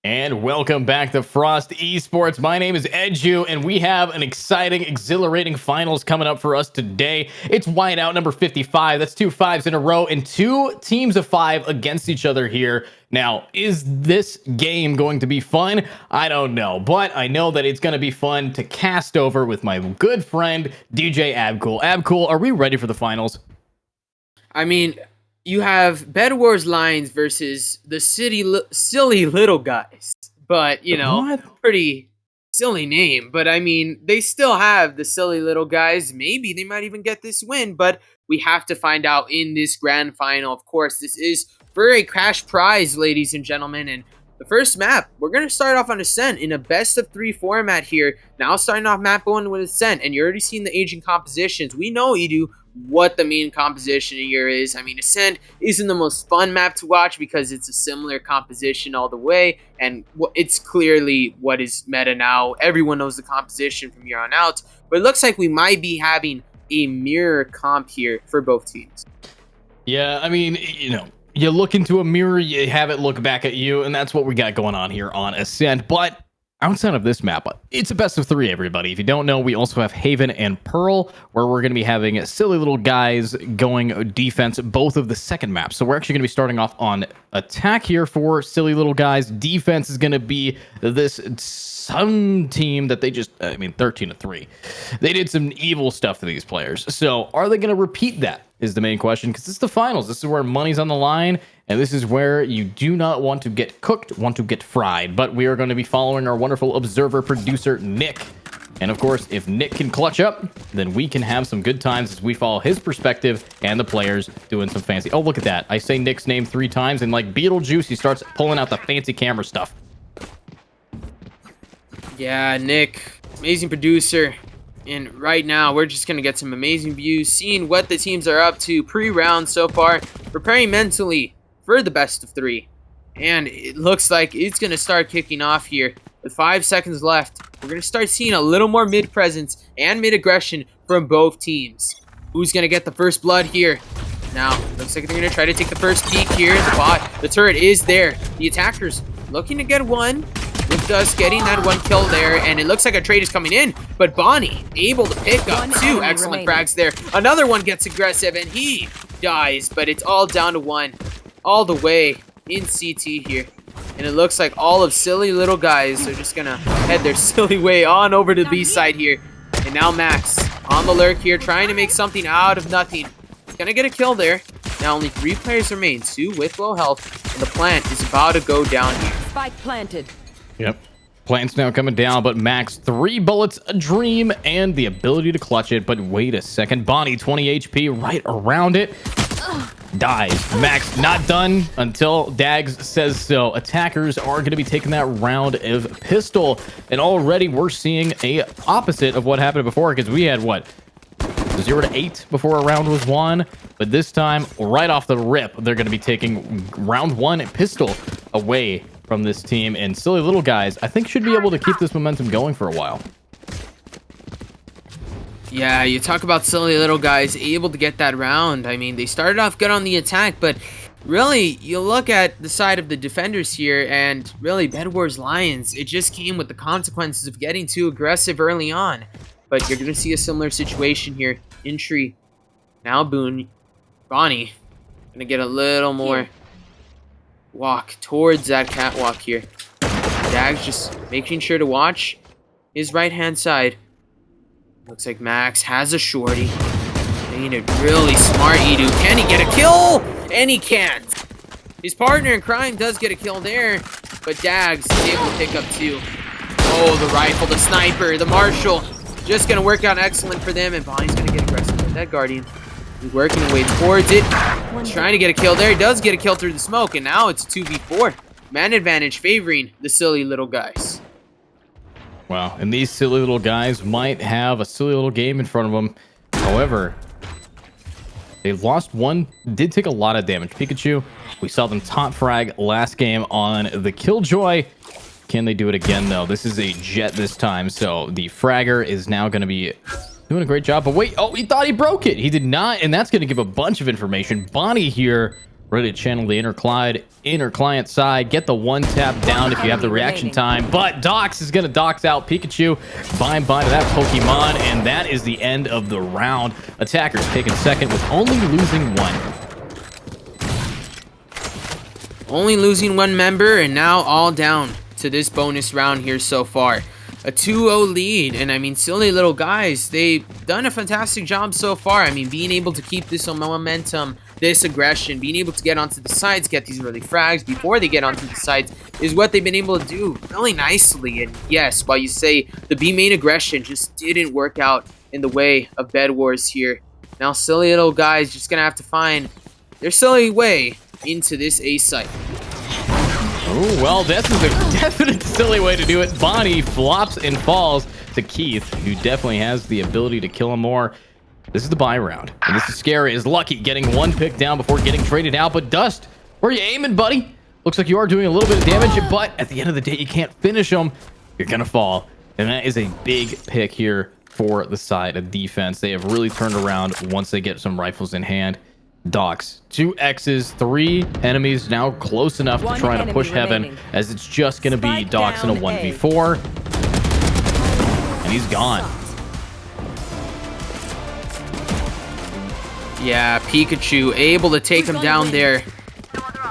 Speaker 3: And welcome back to Frost Esports. My name is Edu, and we have an exciting, exhilarating finals coming up for us today. It's Whiteout number 55. That's 2 5s in a row, and 2 teams of 5 against each other here. Now, is this game going to be fun? I don't know, but I know that it's going to be fun to cast over with my good friend, DJ Abcool. Abcool, are we ready for the finals?
Speaker 4: I mean, you have Bedwars Lions versus the silly little guys. But, you know,
Speaker 3: What?
Speaker 4: pretty silly name. But, I mean, they still have the silly little guys. Maybe they might even get this win. But we have to find out in this grand final. Of course, this is for a cash prize, ladies and gentlemen. And the first map, we're going to start off on Ascent in a best-of-3 format here. Now starting off map 1 with Ascent. And you're already seeing the aging compositions. We know, Edu, what the main composition here is. I mean, Ascent isn't the most fun map to watch because it's a similar composition all the way, and it's clearly what is meta now. Everyone knows the composition from here on out, but it looks like we might be having a mirror comp here for both teams.
Speaker 3: Yeah, I mean, you know, you look into a mirror, you have it look back at you, and that's what we got going on here on Ascent. But outside of this map, it's a best of 3, everybody. If you don't know, we also have Haven and Pearl, where we're going to be having silly little guys going defense, both of the second map. So we're actually going to be starting off on attack here for silly little guys. Defense is going to be this some team that they just, I mean, 13-3. They did some evil stuff to these players. So are they going to repeat that is the main question, because it's the finals. This is where money's on the line, and this is where you do not want to get cooked, want to get fried. But we are going to be following our wonderful observer producer, Nick. And of course, if Nick can clutch up, then we can have some good times as we follow his perspective and the players doing some fancy. Oh, look at that. I say Nick's name 3 times, and like Beetlejuice, he starts pulling out the fancy camera stuff.
Speaker 4: Yeah, Nick, amazing producer. And right now, we're just going to get some amazing views, seeing what the teams are up to pre-round so far, preparing mentally for the best of 3. And it looks like it's going to start kicking off here. With 5 seconds left, we're going to start seeing a little more mid-presence and mid-aggression from both teams. Who's going to get the first blood here? Now, looks like they're going to try to take the first peek here. The turret is there. The attackers looking to get one. With us getting that 1 kill there, and it looks like a trade is coming in, but Bonnie able to pick up 2 excellent frags there. Another one gets aggressive, and he dies, but it's all down to 1, all the way in CT here. And it looks like all of silly little guys are just gonna head their silly way on over to the B side here. And now Max on the lurk here, trying to make something out of nothing. He's gonna get a kill there. Now only 3 players remain, 2 with low health, and the plant is about to go down here.
Speaker 5: Spike planted.
Speaker 3: Yep. Plant's now coming down, but Max, 3 bullets, a dream, and the ability to clutch it. But wait a second. Bonnie, 20 HP right around it. Dies. Max not done until Dags says so. Attackers are going to be taking that round of pistol. And already we're seeing a opposite of what happened before, because we had, what, 0 to 8 before a round was won. But this time, right off the rip, they're going to be taking round 1 pistol away from this team, and silly little guys, I think, should be able to keep this momentum going for a while.
Speaker 4: Yeah, you talk about silly little guys able to get that round. I mean, they started off good on the attack, but really, you look at the side of the defenders here, and really, Bedwars Lions, it just came with the consequences of getting too aggressive early on. But you're going to see a similar situation here. Entry, now Bonnie, going to get a little more walk towards that catwalk here. Dag's just making sure to watch his right-hand side. Looks like Max has a shorty. Playing it really smart, Edu. Can he get a kill? And he can't. His partner in crime does get a kill there, but Dags is able to pick up 2. Oh, the rifle, the sniper, the marshal. Just going to work out excellent for them, and Bonnie's going to get aggressive with that Guardian. He's working his way towards it. He's trying to get a kill there. He does get a kill through the smoke, and now it's 2v4. Man advantage favoring the silly little guys.
Speaker 3: Wow, and these silly little guys might have a silly little game in front of them. However, they lost one, did take a lot of damage. Pikachu, we saw them top frag last game on the Killjoy. Can they do it again, though? This is a Jet this time, so the fragger is now going to be doing a great job. But wait, oh, he thought he broke it. He did not, and that's going to give a bunch of information. Bonnie here Ready to channel the inner client side. Get the one tap down if you have the reaction time. But Dox is going to Dox out Pikachu. Bye to that Pokemon. And that is the end of the round. Attackers taking second with only losing one.
Speaker 4: Only losing one member, and now all down to this bonus round here so far. A 2-0 lead, and I mean, silly little guys, they've done a fantastic job so far. I mean, being able to keep this momentum, this aggression, being able to get onto the sides, get these early frags before they get onto the sides is what they've been able to do really nicely. And yes, while you say the B main aggression just didn't work out in the way of Bedwars here, now silly little guys just gonna have to find their silly way into this A site.
Speaker 3: Oh, well, this is a definite silly way to do it. Bonnie flops and falls to Keith, who definitely has the ability to kill him more. This is the buy round, and this is scary. Is Lucky getting one pick down before getting traded out, but Dust, where are you aiming, buddy? Looks like you are doing a little bit of damage, but at the end of the day, you can't finish them. You're gonna fall, and that is a big pick here for the side of defense. They have really turned around once they get some rifles in hand. Dox, 2 X's, 3 enemies now close enough to try to push heaven, as it's just gonna be Dox in a 1v4, and he's gone.
Speaker 4: Yeah, Pikachu able to take him down there.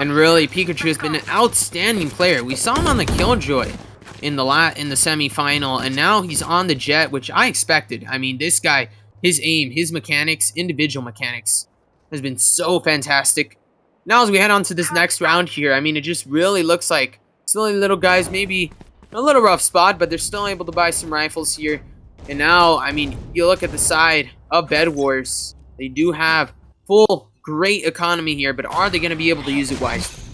Speaker 4: And really, Pikachu has been an outstanding player. We saw him on the Killjoy in the semi-final, and now he's on the Jet, which I expected. I mean, this guy, his aim, his mechanics, individual mechanics, has been so fantastic. Now as we head on to this next round here, I mean, it just really looks like silly little guys, maybe a little rough spot, but they're still able to buy some rifles here. And now, I mean, you look at the side of Bedwars. They do have full, great economy here, but are they going to be able to use it wisely?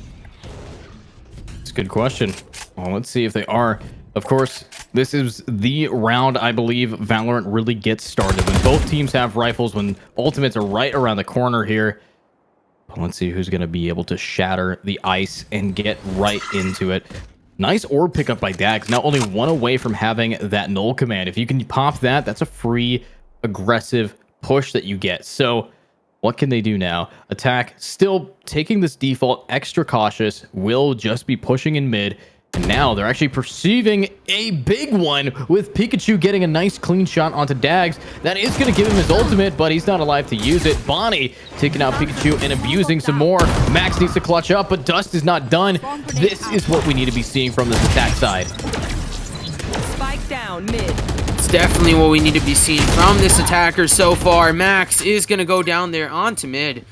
Speaker 3: It's a good question. Well, let's see if they are. Of course, this is the round I believe Valorant really gets started. When both teams have rifles, when ultimates are right around the corner here. Well, let's see who's going to be able to shatter the ice and get right into it. Nice orb pickup by Dax. Now only one away from having that null command. If you can pop that, that's a free, aggressive push that you get. So what can they do now? Attack still taking this default extra cautious, will just be pushing in mid, and now they're actually perceiving a big one with Pikachu getting a nice clean shot onto Dags. That is going to give him his ultimate, but he's not alive to use it. Bonnie taking out Pikachu and abusing some more. Max needs to clutch up, but Dust is not done. This is what we need to be seeing from this attack side.
Speaker 5: Spike down mid.
Speaker 4: It's definitely what we need to be seeing from this attacker so far. Max is going to go down there onto mid.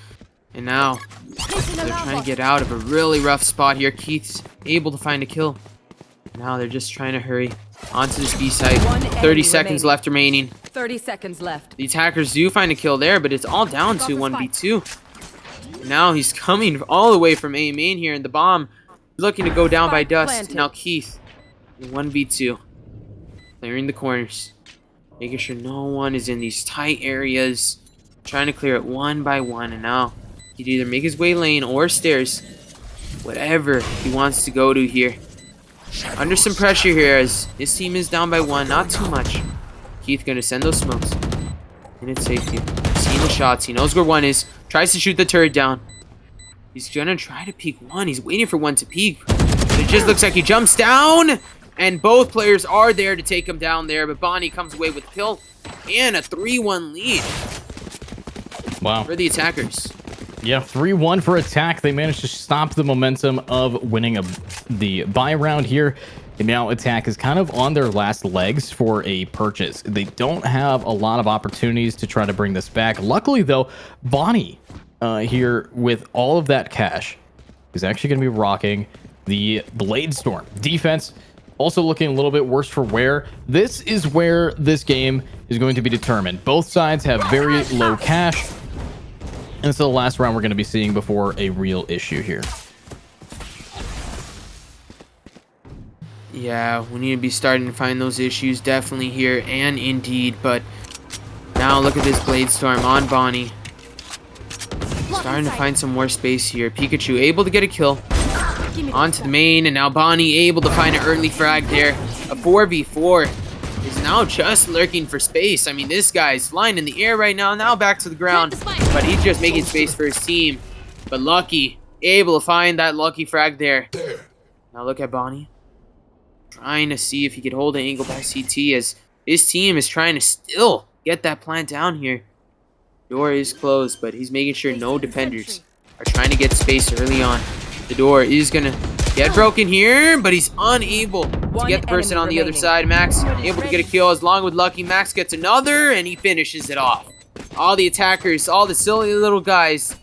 Speaker 4: And now they're trying to get out of a really rough spot here. Keith's able to find a kill. Now they're just trying to hurry onto this B site. 30 seconds left remaining.
Speaker 5: 30 seconds left.
Speaker 4: The attackers do find a kill there, but it's all down to 1v2. Now he's coming all the way from A main here, and the bomb looking to go down by Dust. Now Keith, 1v2. Clearing the corners. Making sure no one is in these tight areas. Trying to clear it one by one, and now he'd either make his way lane or stairs. Whatever he wants to go to here. Under some pressure here as his team is down by 1. Not too much. Keith gonna send those smokes. In its safety. Seeing the shots. He knows where 1 is. Tries to shoot the turret down. He's gonna try to peek 1. He's waiting for 1 to peek. But it just looks like he jumps down. And both players are there to take him down there. But Bonnie comes away with a kill. And a 3-1 lead.
Speaker 3: Wow.
Speaker 4: For the attackers.
Speaker 3: Yeah, 3-1 for attack. They managed to stop the momentum of winning the buy round here. And now attack is kind of on their last legs for a purchase. They don't have a lot of opportunities to try to bring this back. Luckily, though, Bonnie here with all of that cash is actually going to be rocking the Blade Storm. Defense also looking a little bit worse for wear. This is where this game is going to be determined. Both sides have very low cash. And it's the last round we're going to be seeing before a real issue here.
Speaker 4: Yeah, we need to be starting to find those issues definitely here and indeed. But now look at this Blade Storm on Bonnie. Starting to find some more space here. Pikachu able to get a kill onto the main, and now Bonnie able to find an early frag there. A 4v4 is now just lurking for space. I mean, this guy's flying in the air right now. Now back to the ground, but he's just making space for his team. But Lucky able to find that lucky frag there. Now look at Bonnie. Trying to see if he could hold an angle by CT as his team is trying to still get that plant down here. Door is closed, but he's making sure no defenders are trying to get space early on. The door is going to get broken here, but he's unable to get the person on the other side. Max able to get a kill as long with Lucky. Max gets another, and he finishes it off. All the attackers, all the silly little guys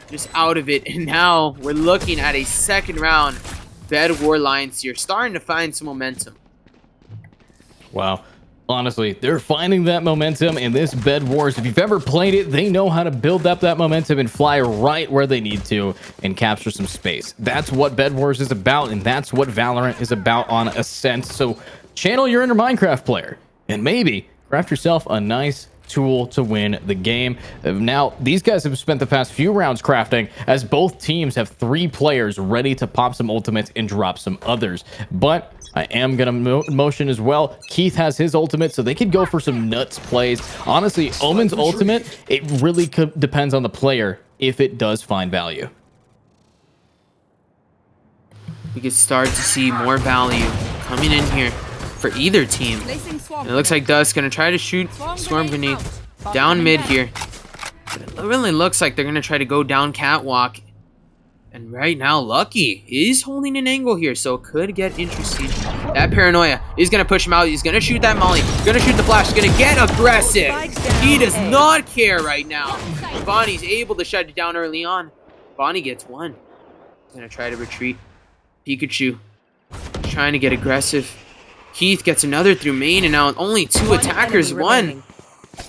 Speaker 4: just out of it. And now we're looking at a second round. Bedwars Lions here, starting to find some momentum.
Speaker 3: Wow. Honestly, they're finding that momentum in this Bedwars. If you've ever played it, they know how to build up that momentum and fly right where they need to and capture some space. That's what Bedwars is about, and that's what Valorant is about on Ascent. So channel your inner Minecraft player and maybe craft yourself a nice tool to win the game. Now, these guys have spent the past few rounds crafting, as both teams have 3 players ready to pop some ultimates and drop some others. But I am gonna motion as well. Keith has his ultimate, so they could go for some nuts plays. Honestly, Omen's ultimate, it really depends on the player if it does find value.
Speaker 4: We could start to see more value coming in here for either team. And it looks like Dusk gonna try to shoot Swarm Grenade down mid here. But it really looks like they're gonna try to go down Catwalk. And right now, Lucky is holding an angle here, so it could get interesting. That Paranoia is going to push him out. He's going to shoot that Molly. Going to shoot the flash. He's going to get aggressive. He does not care right now. Bonnie's able to shut it down early on. Bonnie gets one. He's going to try to retreat. Pikachu trying to get aggressive. Keith gets another through main, and now only 2 attackers. One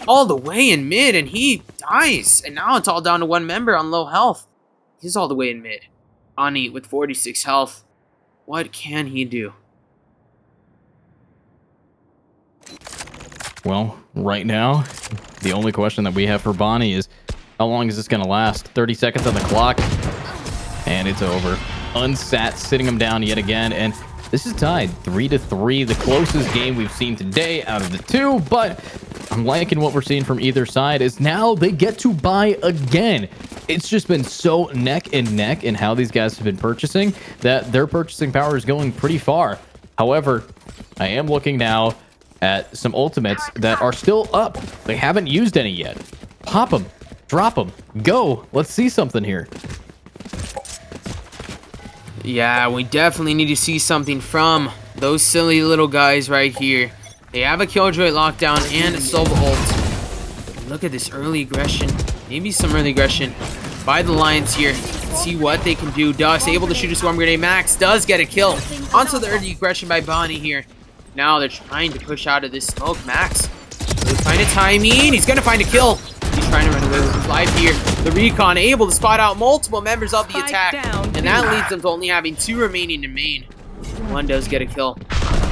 Speaker 4: all the way in mid, and he dies. And now it's all down to 1 member on low health. He's all the way in mid. Ani with 46 health. What can he do?
Speaker 3: Well, right now, the only question that we have for Bonnie is, how long is this going to last? 30 seconds on the clock, and it's over. Unsat, sitting him down yet again, and this is tied 3-3, the closest game we've seen today out of the 2, but I'm liking what we're seeing from either side is now they get to buy again. It's just been so neck and neck in how these guys have been purchasing that their purchasing power is going pretty far. However, I am looking now at some ultimates that are still up. They haven't used any yet. Pop them, drop them, go. Let's see something here.
Speaker 4: Yeah, we definitely need to see something from those silly little guys right here. They have a Killjoy lockdown and a Silva ult. Look at this early aggression. Maybe some early aggression by the Lions here. See what they can do. Dusk able to shoot a Swarm Grenade. Max does get a kill. Onto the early aggression by Bonnie here. Now they're trying to push out of this smoke. Max will find a timing. He's going to find a kill. He's trying to run away with his life here. The Recon able to spot out multiple members of the attack. And that leads them to only having 2 remaining in main. One does get a kill.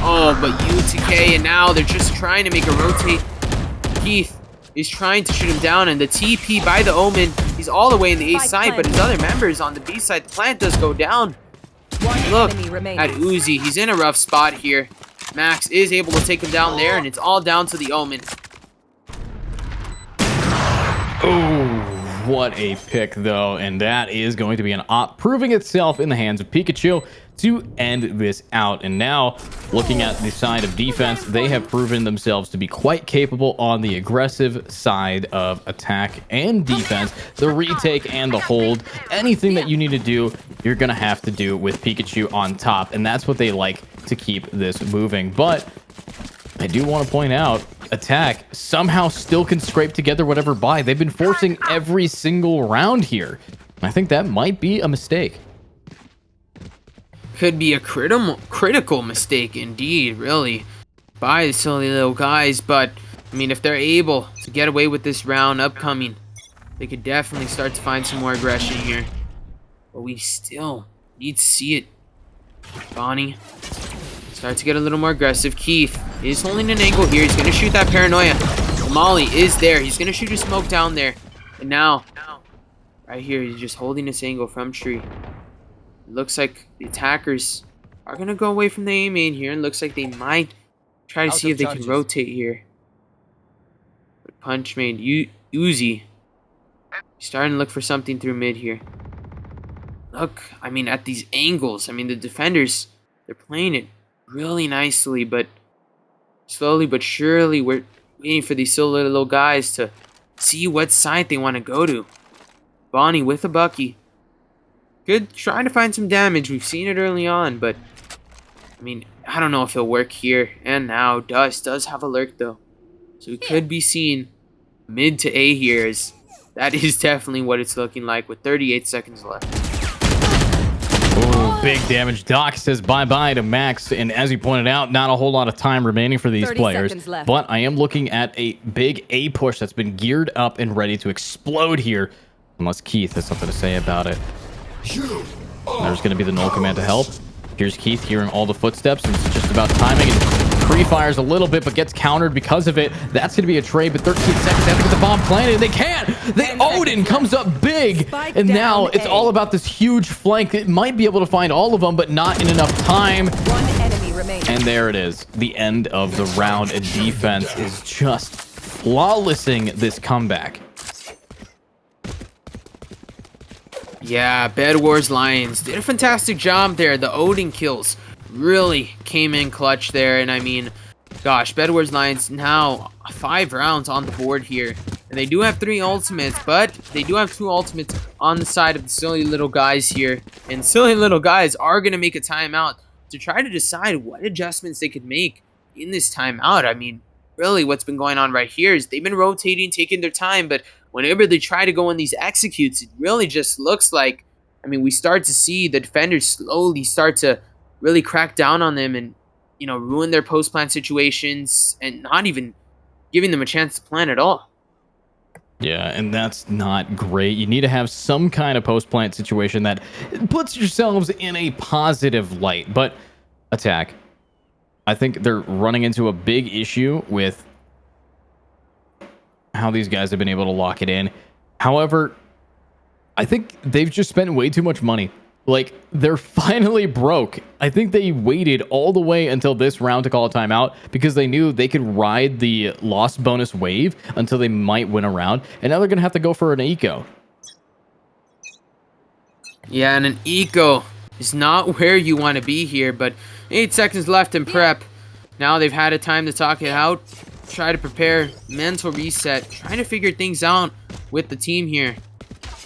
Speaker 4: Oh, but UTK, and now they're just trying to make a rotate. Keith is trying to shoot him down, and the TP by the Omen, he's all the way in the A side, but his other members on the B side, the plant does go down. Look at Uzi, he's in a rough spot here. Max is able to take him down there, and it's all down to the Omen.
Speaker 3: Oh, what a pick, though, and that is going to be an op, proving itself in the hands of Pikachu to end this out. And now, looking at the side of defense, they have proven themselves to be quite capable on the aggressive side of attack and defense. The retake and the hold, anything that you need to do, you're going to have to do with Pikachu on top, and that's what they like to keep this moving. But I do want to point out, attack somehow still can scrape together whatever buy. They've been forcing every single round here. I think that might be a mistake.
Speaker 4: Could be a critical mistake indeed, really, by the silly little guys. But, I mean, if they're able to get away with this round upcoming, they could definitely start to find some more aggression here. But we still need to see it. Bonnie starts to get a little more aggressive. Keith is holding an angle here. He's going to shoot that Paranoia. Molly is there. He's going to shoot a smoke down there. And now, right here, he's just holding this angle from tree. It looks like the attackers are going to go away from the A main here. And looks like they might try to see if they can rotate here. But Punch main, Uzi, starting to look for something through mid here. look, I mean, at these angles. I mean, the defenders, they're playing it really nicely, but slowly but surely, we're waiting for these silly little guys to see what side they want to go to. Bonnie with a Bucky. Good, trying to find some damage. We've seen it early on, but I mean, I don't know if it'll work here. And now Dust does have a lurk, though. So we could be seeing mid to A here. That is definitely what it's looking like with 38 seconds left.
Speaker 3: Ooh, big damage. Doc says bye-bye to Max. And as he pointed out, not a whole lot of time remaining for these
Speaker 5: 30
Speaker 3: players.
Speaker 5: seconds left. But
Speaker 3: I am looking at a big A push that's been geared up and ready to explode here. Unless Keith has something to say about it. There's going to be the null command to help. Here's Keith hearing all the footsteps, and it's just about timing. And pre-fires a little bit, but gets countered because of it. That's going to be a trade, but 13 seconds. They have to get the bomb planted. They can't. Odin comes up big, and now it's all about this huge flank. It might be able to find all of them, but not in enough time.
Speaker 5: One enemy remaining.
Speaker 3: And there it is. The end of the round, and defense is just flawlessing this comeback.
Speaker 4: Yeah, Bedwars Lions did a fantastic job there. The Odin kills really came in clutch there. And I mean, gosh, Bedwars Lions now 5 rounds on the board here. And they do have 3 ultimates, but they do have 2 ultimates on the side of the silly little guys here. And silly little guys are going to make a timeout to try to decide what adjustments they could make in this timeout. I mean, really what's been going on right here is they've been rotating, taking their time, but whenever they try to go on these executes, it really just looks like, I mean, we start to see the defenders slowly start to really crack down on them and, you know, ruin their post-plant situations and not even giving them a chance to plan at all.
Speaker 3: Yeah, and that's not great. You need to have some kind of post-plant situation that puts yourselves in a positive light. But attack, I think they're running into a big issue with how these guys have been able to lock it in. However, I think they've just spent way too much money. Like, they're finally broke. I think they waited all the way until this round to call a timeout because they knew they could ride the loss bonus wave until they might win a round. And now they're going to have to go for an eco.
Speaker 4: Yeah, and an eco is not where you want to be here, but 8 seconds left in prep. Now they've had a time to talk it out, try to prepare, mental reset, trying to figure things out with the team here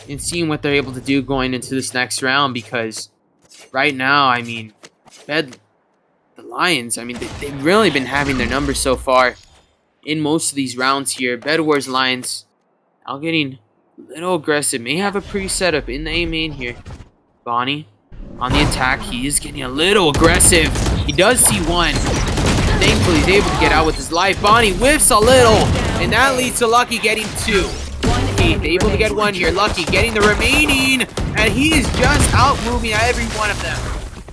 Speaker 4: and seeing what they're able to do going into this next round, because right now, I mean, the Lions, I mean, they've really been having their numbers so far in most of these rounds here. Bedwars Lions now getting a little aggressive, may have a pre-setup in the A main here. Bonnie on the attack, he is getting a little aggressive. He does see one. Thankfully, he's able to get out with his life. Bonnie whiffs a little, and that leads to Lucky getting 2. Keith able to get 1 here. Lucky getting the remaining, and he is just out moving every one of them.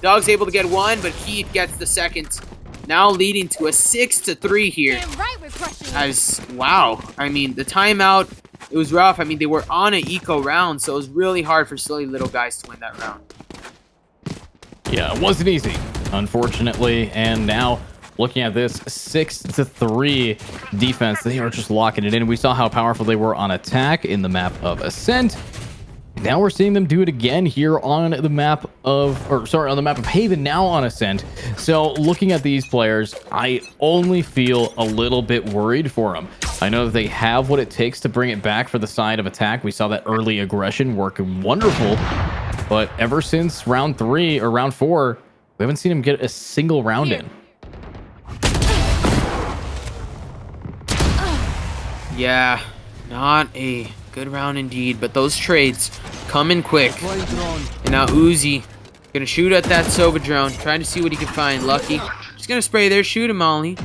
Speaker 4: Dog's able to get 1, but Keith gets the second. Now leading to a 6-3 here. Wow, I mean, the timeout, it was rough. I mean, they were on an eco round, so it was really hard for silly little guys to win that round.
Speaker 3: Yeah, it wasn't easy, unfortunately. And now, looking at this 6-3 defense, they are just locking it in. We saw how powerful they were on attack in the map of Ascent. Now we're seeing them do it again here on the map of, on the map of Haven, now on Ascent. So looking at these players, I only feel a little bit worried for them. I know that they have what it takes to bring it back for the side of attack. We saw that early aggression working wonderful, but ever since round 3 or round 4, we haven't seen them get a single round in.
Speaker 4: Yeah, not a good round indeed, but those trades come in quick. And now Uzi gonna shoot at that Sova drone, trying to see what he can find. Lucky just gonna spray there, shoot him, Molly.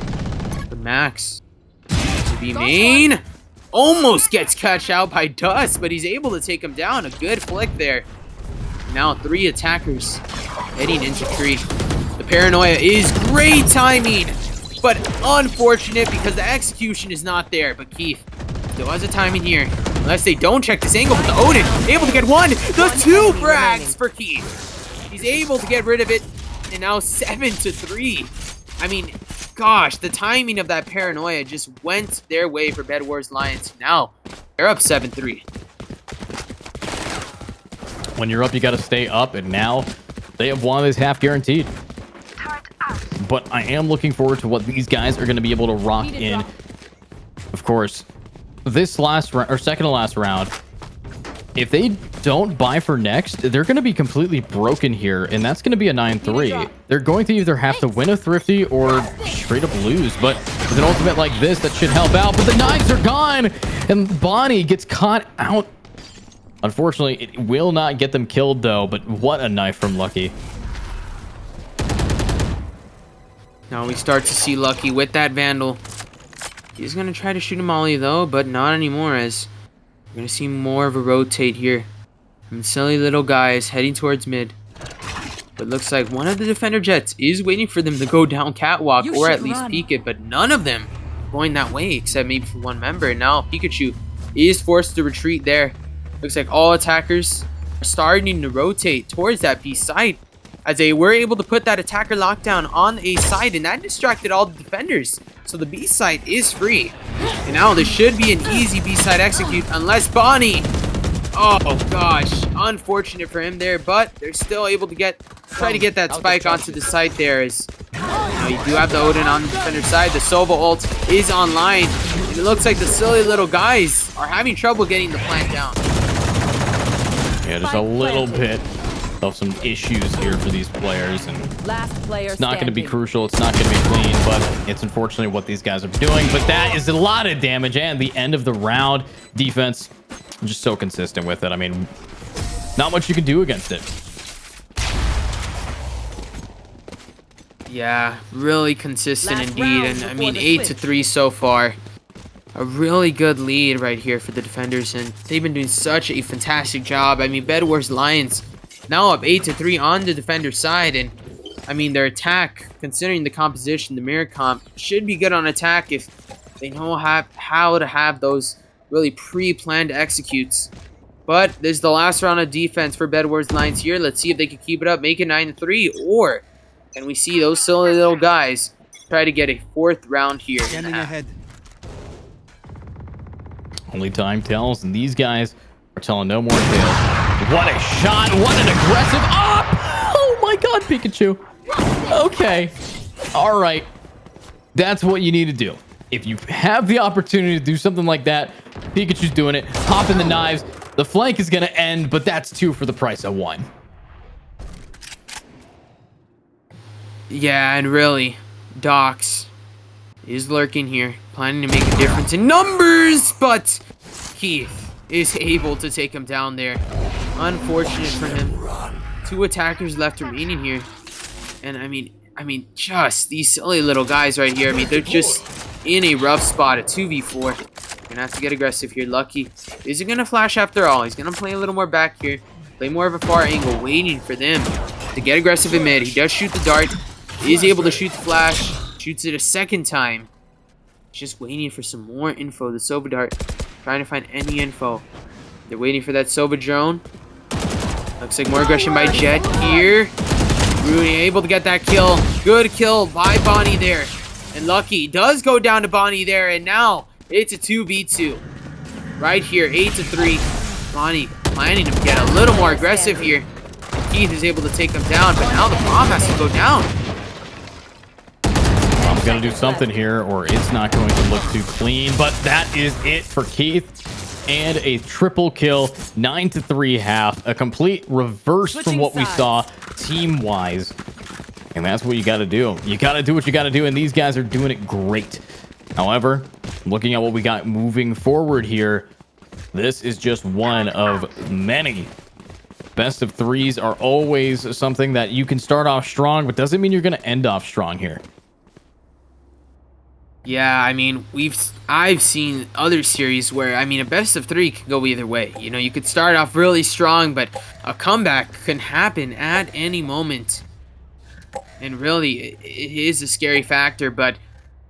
Speaker 4: But Max to be main almost gets catch out by Dust, but he's able to take him down. A good flick there. Now 3 attackers heading into tree. The paranoia is great timing, but unfortunate because the execution is not there. But Keith still has a timing here. Unless they don't check this angle, but the Odin able to get 1. The 2 frags for Keith. He's able to get rid of it. And now 7-3. I mean, gosh, the timing of that paranoia just went their way for Bedwars Lions. Now they're up 7-3.
Speaker 3: When you're up, you got to stay up, and now they have one is half guaranteed. But I am looking forward to what these guys are going to be able to rock in. Of course, this last round, or second to last round, if they don't buy for next, they're going to be completely broken here, and that's going to be a 9-3. They're going to either have to win a thrifty or straight up lose, but with an ultimate like this, that should help out. But the knives are gone, and Bonnie gets caught out. Unfortunately, it will not get them killed, though, but what a knife from Lucky.
Speaker 4: Now we start to see Lucky with that Vandal. He's going to try to shoot a molly, though, but not anymore, as we're going to see more of a rotate here. And silly little guys heading towards mid. But looks like one of the defender jets is waiting for them to go down catwalk or at least peek it, but none of them going that way except maybe for one member. And now Pikachu is forced to retreat there. Looks like all attackers are starting to rotate towards that B side, as they were able to put that attacker lockdown on A side, and that distracted all the defenders. So the B side is free. And now there should be an easy B side execute unless Bonnie. Oh gosh, unfortunate for him there, but they're still able to try to get that spike onto the site there. As you do have the Odin on the defender side. The Sova ult is online, and it looks like the silly little guys are having trouble getting the plant down.
Speaker 3: Yeah, just a little bit of some issues here for these players, and it's not going to be crucial. It's not going to be clean, but it's unfortunately what these guys are doing. But that is a lot of damage, and the end of the round defense just so consistent with it. I mean, not much you can do against it.
Speaker 4: Yeah, really consistent indeed, and I mean 8-3 so far. A really good lead right here for the defenders, and they've been doing such a fantastic job. I mean, Bedwars Lions now up 8-3 on the defender side, and I mean their attack, considering the composition, the mirror comp, should be good on attack if they know how to have those really pre-planned executes. But this is the last round of defense for Bedwars Lions here. Let's see if they can keep it up, make it 9-3, or can we see those silly little guys try to get a fourth round here.
Speaker 3: Only time tells, and these guys are telling no more tales. What a shot! What an aggressive up! Oh my God, Pikachu! Okay, all right, that's what you need to do. If you have the opportunity to do something like that, Pikachu's doing it. Hop in the knives. The flank is gonna end, but that's 2 for the price of 1.
Speaker 4: Yeah, and really, Dox is lurking here, planning to make a difference in numbers, but Keith is able to take him down there. Unfortunate for him. 2 attackers left remaining here, and I mean, just these silly little guys right here. I mean, they're just in a rough spot. A 2v4. Gonna have to get aggressive here. Lucky isn't gonna flash after all. He's gonna play a little more back here, play more of a far angle, waiting for them to get aggressive in mid. He does shoot the dart. He is able to shoot the flash. Shoots it a second time. Just waiting for some more info. The Sova dart, trying to find any info. They're waiting for that Sova drone. Looks like more aggression by Jet here. Rooney able to get that kill. Good kill by Bonnie there. And Lucky does go down to Bonnie there. And now it's a 2v2. Right here, 8-3. Bonnie planning to get a little more aggressive here. Keith is able to take them down, but now the bomb has to go down.
Speaker 3: I'm gonna do something here, or it's not going to look too clean. But that is it for Keith, and a triple kill, 9-3 half, a complete reverse from what we saw team-wise. And that's what you got to do. You got to do what you got to do, and these guys are doing it great. However, looking at what we got moving forward here, this is just one of many. Best of threes are always something that you can start off strong, but doesn't mean you're going to end off strong here.
Speaker 4: Yeah, I mean, I've seen other series where, I mean, a best of 3 can go either way. You know, you could start off really strong, but a comeback can happen at any moment. And really, it is a scary factor, but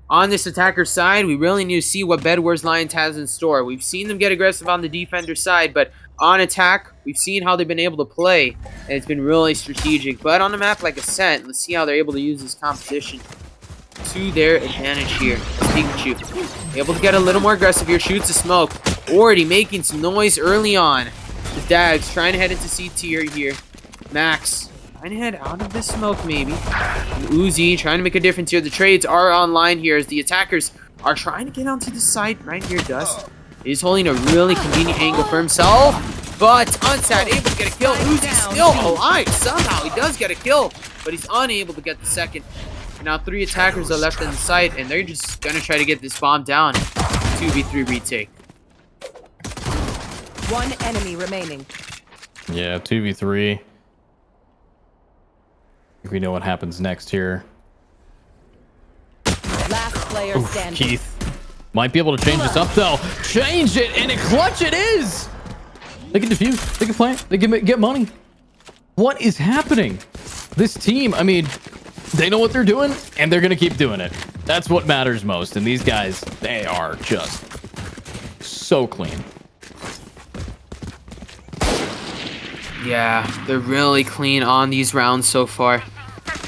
Speaker 4: on this attacker side, we really need to see what Bedwars Lions has in store. We've seen them get aggressive on the defender side, but on attack, we've seen how they've been able to play, and it's been really strategic. But on a map like Ascent, let's see how they're able to use this composition to their advantage here. Pikachu able to get a little more aggressive here, shoots the smoke, already making some noise early on. The Dags trying to head into CT right here. Max trying to head out of this smoke maybe. And Uzi trying to make a difference here. The trades are online here as the attackers are trying to get onto the site right here. Dust is holding a really convenient angle for himself. But Unsat able to get a kill. Uzi's still alive. Somehow he does get a kill. But he's unable to get the second. And now 3 attackers are left in the site. And they're just going to try to get this bomb down. 2v3 retake.
Speaker 5: 1 enemy remaining.
Speaker 3: Yeah, 2v3. We know what happens next here.
Speaker 5: Last player
Speaker 3: Oof,
Speaker 5: standing.
Speaker 3: Keith might be able to change this up though. Change it, and a clutch it is. They can defuse, they can plant, they can get money. What is happening? This team, I mean, they know what they're doing, and they're gonna keep doing it. That's what matters most. And these guys, they are just so clean.
Speaker 4: Yeah, they're really clean on these rounds so far.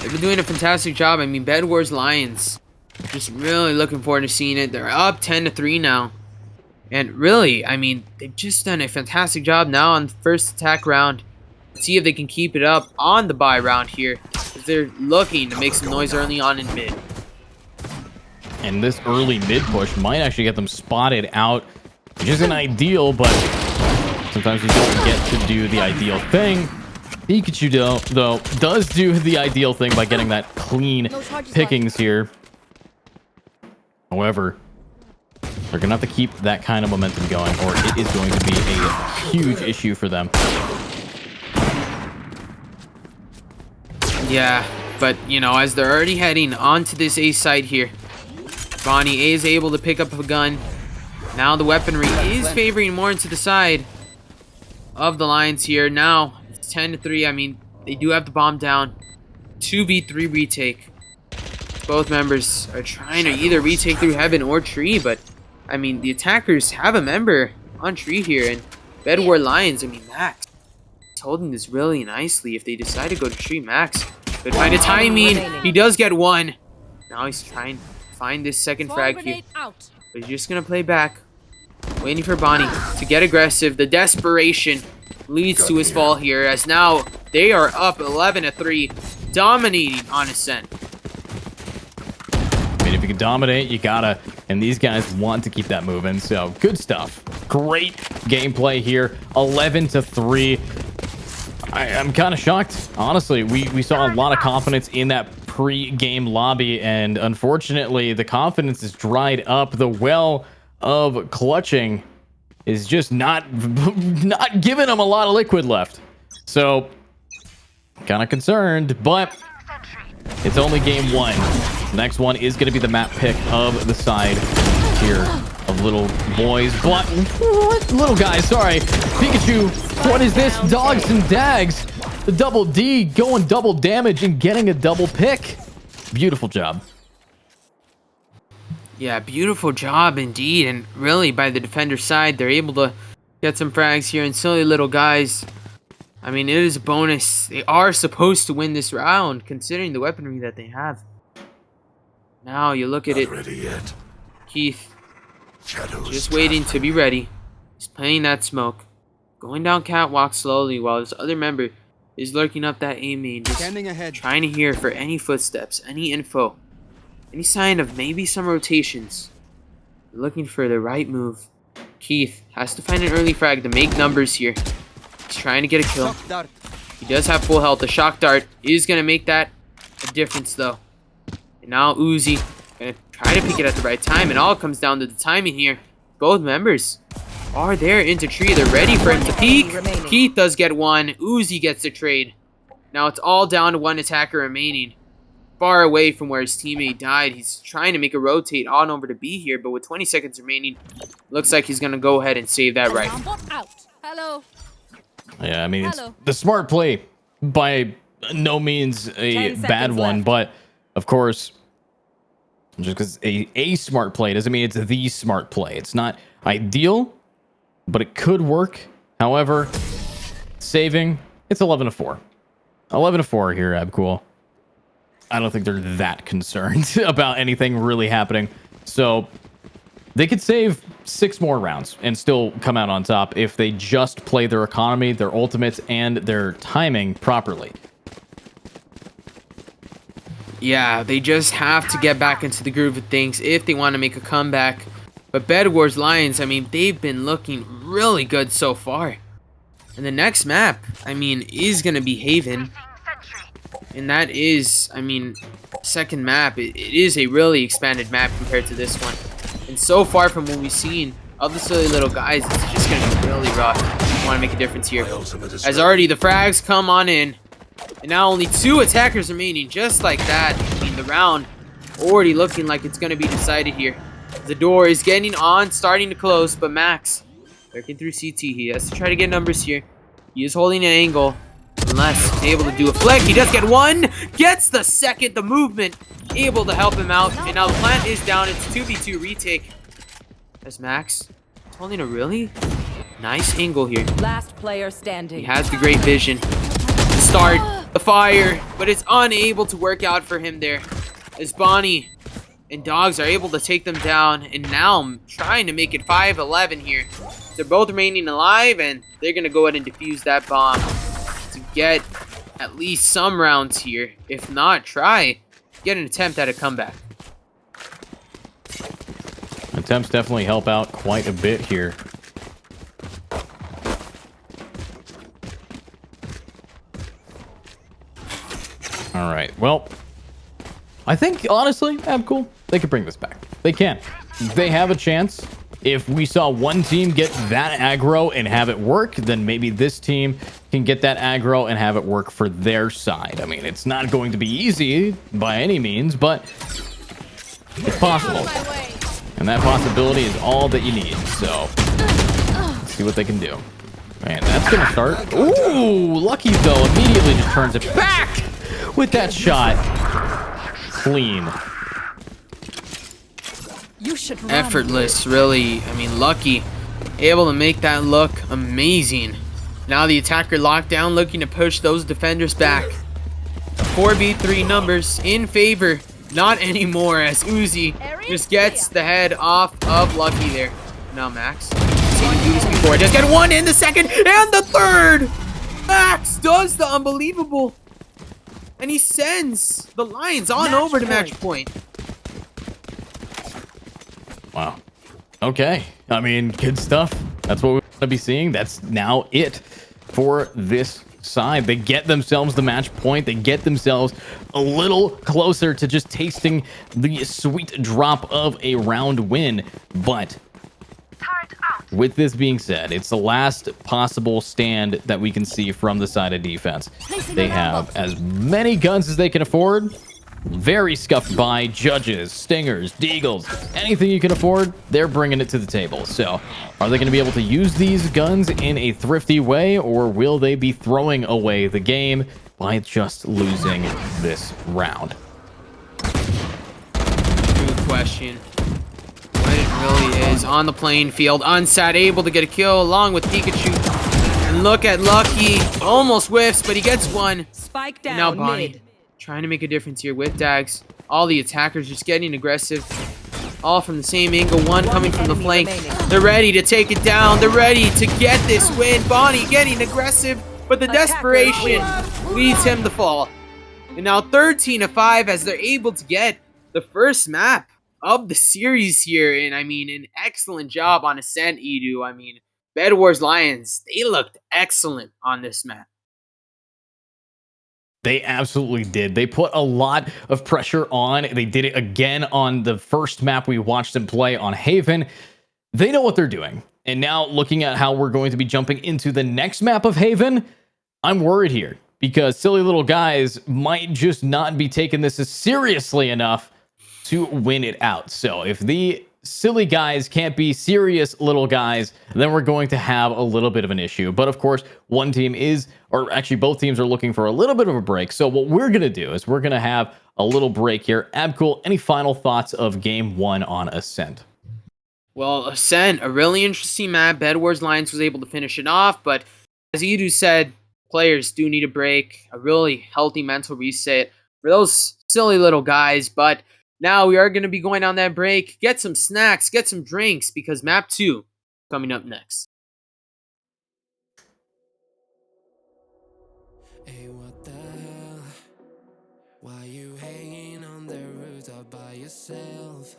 Speaker 4: They've been doing a fantastic job. I mean, Bedwars Lions, just really looking forward to seeing it. They're up 10-3 now. And really, I mean, they've just done a fantastic job now on the first attack round. Let's see if they can keep it up on the bye round here, because they're looking to make some noise early on in mid.
Speaker 3: And this early mid push might actually get them spotted out, which isn't ideal, but sometimes you don't get to do the ideal thing. Pikachu, though, does do the ideal thing by getting that clean pickings here. However, they're going to have to keep that kind of momentum going, or it is going to be a huge issue for them.
Speaker 4: Yeah, but, you know, as they're already heading onto this A site here, Bonnie is able to pick up a gun. Now the weaponry is favoring more into the side of the Lions here. Now, it's 10-3. I mean, they do have the bomb down. 2v3 retake. Both members are trying to either retake through heaven or tree, but, I mean, the attackers have a member on tree here, and Bedwars Lions, I mean, Max is holding this really nicely. If they decide to go to tree, Max could find a timing. He does get one. Now he's trying to find this second frag here. But he's just going to play back. Waiting for Bonnie to get aggressive. The desperation leads to his fall here, as now they are up 11-3, dominating on Ascent.
Speaker 3: I mean, if you can dominate, you gotta. And these guys want to keep that moving. So good stuff. Great gameplay here. 11-3. I'm kind of shocked. Honestly, we saw a lot of confidence in that pre-game lobby, and unfortunately, the confidence is dried up. The well of clutching is just not giving them a lot of liquid left. So kind of concerned, but it's only game 1. Next one is going to be the map pick of the side here of little boys. But what? Little guys, sorry. Pikachu, what is this? Dogs and Dags. The double D going double damage and getting a double pick. Beautiful job.
Speaker 4: Yeah, beautiful job indeed. And really, by the defender side, they're able to get some frags here. And silly little guys, I mean, it is a bonus. They are supposed to win this round, considering the weaponry that they have. Now you look at it.
Speaker 7: Ready yet?
Speaker 4: Keith,
Speaker 7: Shadows
Speaker 4: just waiting to be ready. He's playing that smoke. Going down catwalk slowly while his other member is lurking up that A main. Just trying to hear for any footsteps, any info. Any sign of maybe some rotations. Looking for the right move. Keith has to find an early frag to make numbers here. He's trying to get a kill. He does have full health. The shock dart is going to make that a difference, though. And now Uzi going to try to pick it at the right time. It all comes down to the timing here. Both members are there into tree. They're ready for him to peek. Keith does get one. Uzi gets the trade. Now it's all down to one attacker remaining. Far away from where his teammate died. He's trying to make a rotate on over to B here, but with 20 seconds remaining, looks like he's going to go ahead and save that right.
Speaker 6: Hello.
Speaker 3: Yeah, I mean, it's the smart play. By no means a bad one, but of course, just because a smart play doesn't mean it's the smart play. It's not ideal, but it could work. However, saving, it's 11-4. 11-4 here, Abcool. I don't think they're that concerned about anything really happening. So they could save 6 more rounds and still come out on top if they just play their economy, their ultimates, and their timing properly.
Speaker 4: Yeah, they just have to get back into the groove of things if they want to make a comeback. But Bedwars Lions, I mean, they've been looking really good so far. And the next map, I mean, is going to be Haven. And that is, I mean, second map. It is a really expanded map compared to this one. And so far from what we've seen of the silly little guys, it's just going to be really rough. I want to make a difference here. As already the frags come on in. And now only 2 attackers remaining, just like that. I mean, the round already looking like it's going to be decided here. The door is getting on, starting to close, but Max lurking through CT. He has to try to get numbers here. He is holding an angle. Unless he's able to do a flick. He does get one. Gets the second. The movement able to help him out. And now the plant is down. It's 2v2 retake. As Max is holding a really nice angle here.
Speaker 5: Last player standing.
Speaker 4: He has the great vision to start the fire, but it's unable to work out for him there. As Bonnie and Dogs are able to take them down, and now I'm trying to make it 5-11 here. They're both remaining alive, and they're going to go ahead and defuse that bomb to get at least some rounds here. If not, try get an attempt at a comeback.
Speaker 3: Attempts definitely help out quite a bit here. All right, well, I think, honestly, cool. They could bring this back. They can. They have a chance. If we saw one team get that aggro and have it work, then maybe this team can get that aggro and have it work for their side. I mean, it's not going to be easy by any means, but it's possible. And that possibility is all that you need. So, let's see what they can do. Man, that's going to start. Ooh, Lucky, though, immediately just turns it back with that shot. Clean.
Speaker 6: You should run.
Speaker 4: Effortless, really. I mean, Lucky able to make that look amazing. Now the attacker locked down, looking to push those defenders back. 4v3 numbers in favor. Not anymore, as Uzi just gets the head off of Lucky there. Now Max, seen him do this before. Just get one in the second and the third. Max does the unbelievable. And he sends the Lions on over to match point.
Speaker 3: Wow. Okay. I mean, good stuff. That's what we're going to be seeing. That's now it for this side. They get themselves the match point. They get themselves a little closer to just tasting the sweet drop of a round win. But with this being said, it's the last possible stand that we can see from the side of defense. They have as many guns as they can afford. Very scuffed by judges, stingers, deagles, anything you can afford, they're bringing it to the table. So, are they going to be able to use these guns in a thrifty way, or will they be throwing away the game by just losing this round?
Speaker 4: Good question. What it really is on the playing field. Unsat able to get a kill along with Pikachu. And look at Lucky. Almost whiffs, but he gets one.
Speaker 5: Spike
Speaker 4: And
Speaker 5: down.
Speaker 4: now Bonnie.
Speaker 5: Mid.
Speaker 4: Trying to make a difference here with Dags. All the attackers just getting aggressive. All from the same angle. One coming from the flank. They're ready to take it down. They're ready to get this win. Bonnie getting aggressive, but the desperation leads him to fall. And now 13-5 as they're able to get the first map of the series here. And I mean, an excellent job on Ascent, Edu. I mean, Bedwars Lions, they looked excellent on this map.
Speaker 3: They absolutely did. They put a lot of pressure on. They did it again on the first map we watched them play on Haven. They know what they're doing. And now looking at how we're going to be jumping into the next map of Haven, I'm worried here because silly little guys might just not be taking this as seriously enough to win it out. So if the silly guys can't be serious little guys, then we're going to have a little bit of an issue. But of course, one team is, or actually both teams are looking for a little bit of a break. So what we're going to do is we're going to have a little break here. Abcool, any final thoughts of game one on Ascent?
Speaker 4: Well, Ascent, a really interesting map. Bedwars Lions was able to finish it off, but as Edu said, players do need a break, a really healthy mental reset for those silly little guys. But Now we are going to be going on that break. Get some snacks, get some drinks, because map 2 coming up next.
Speaker 1: Hey, what the hell? Why you hanging on the rooftop by yourself?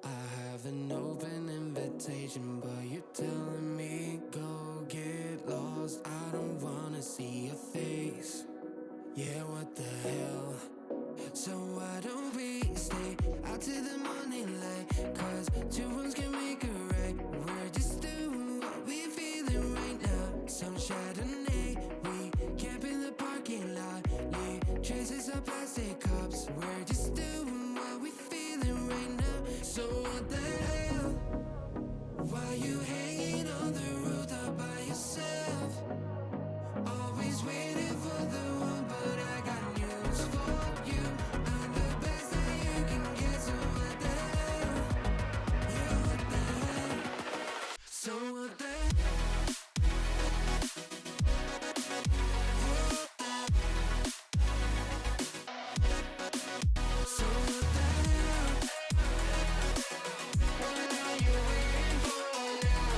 Speaker 1: I have an open invitation, but you're telling me go get lost. I don't wanna see your face. Yeah, what the hell? So why don't we stay out to the morning light? Cause two wrongs can make a right. We're just doing what we feeling right now. Some Chardonnay, we camp in the parking lot. Leave traces of plastic cups. We're just doing what we feeling right now. So what the hell? Why you hanging on the rooftop by yourself? Always waiting for the one, but I got news for you. I'm the best that you can get, so what the hell? Yeah, what the hell? So what the hell? So what the hell? What are you waiting for now?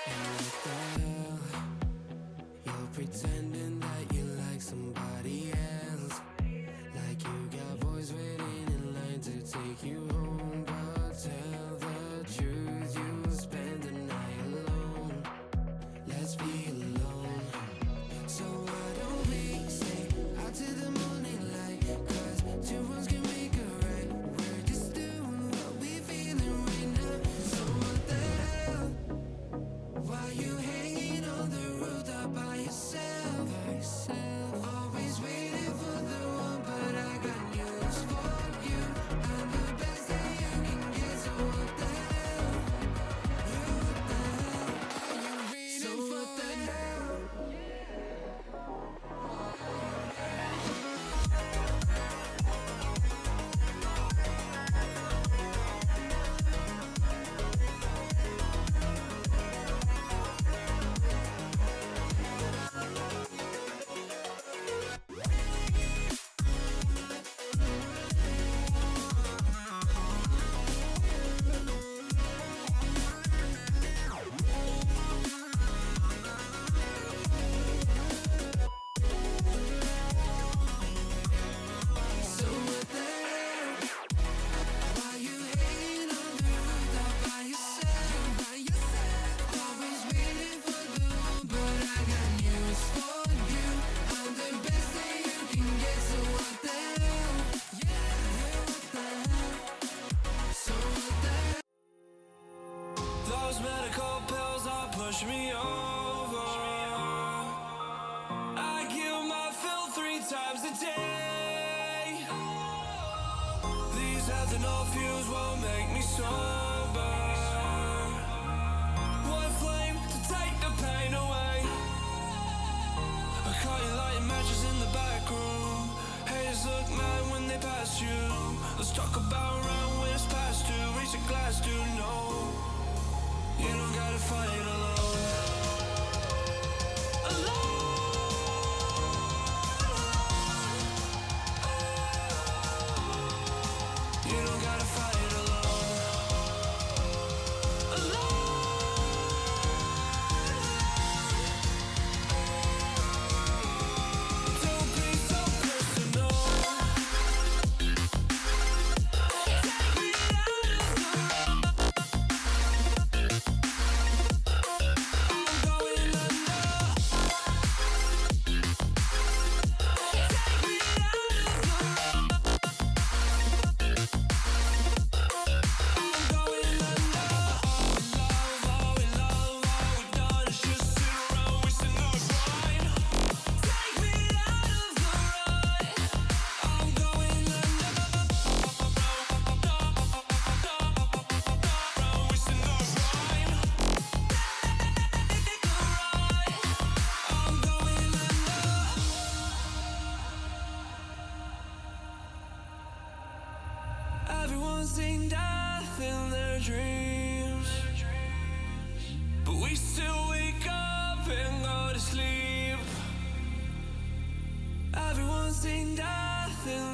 Speaker 1: And what the hell? You're pretending that you like somebody else. Like you got boys waiting in line to take you home. But tell the truth, you'll spend the night alone. Let's be alone. So why don't we stay out to the morning light? Cause two wrongs can make a right. We're just doing what we feeling right now. So what the hell? Why you hanging on the rooftop by yourself? Always waiting for the one, but I got news for you. I'm the best that you can get, so what the hell? Yeah, what the hell? Are you waiting so what the hell? So what the hell? Why you hanging on the rooftop by yourself? Always waiting for the one, but I got news for you. I'm the best that you can get, so what the hell? Yeah, what the hell? So what the hell?
Speaker 2: Those medical pills are pushing me over. I kill my fill 3 times a day. These ethanol fumes won't make me sober. One flame to take the pain away. I caught you lighting matches in the back room. Haters look mad when they pass you. Let's talk about around when it's past due. Raise a glass, do no. You don't gotta fight alone. You don't gotta fight alone. Don't be so personal. Take me out of the I'm going under. Take me out of the I'm going under. All we love, all we've done is just sit around wasting our time. Take me out of the rut. I'm going under. Wasting our time. I'm going under. Everyone's seen death in their dreams, but we still wake up and go to sleep. Everyone's seen death in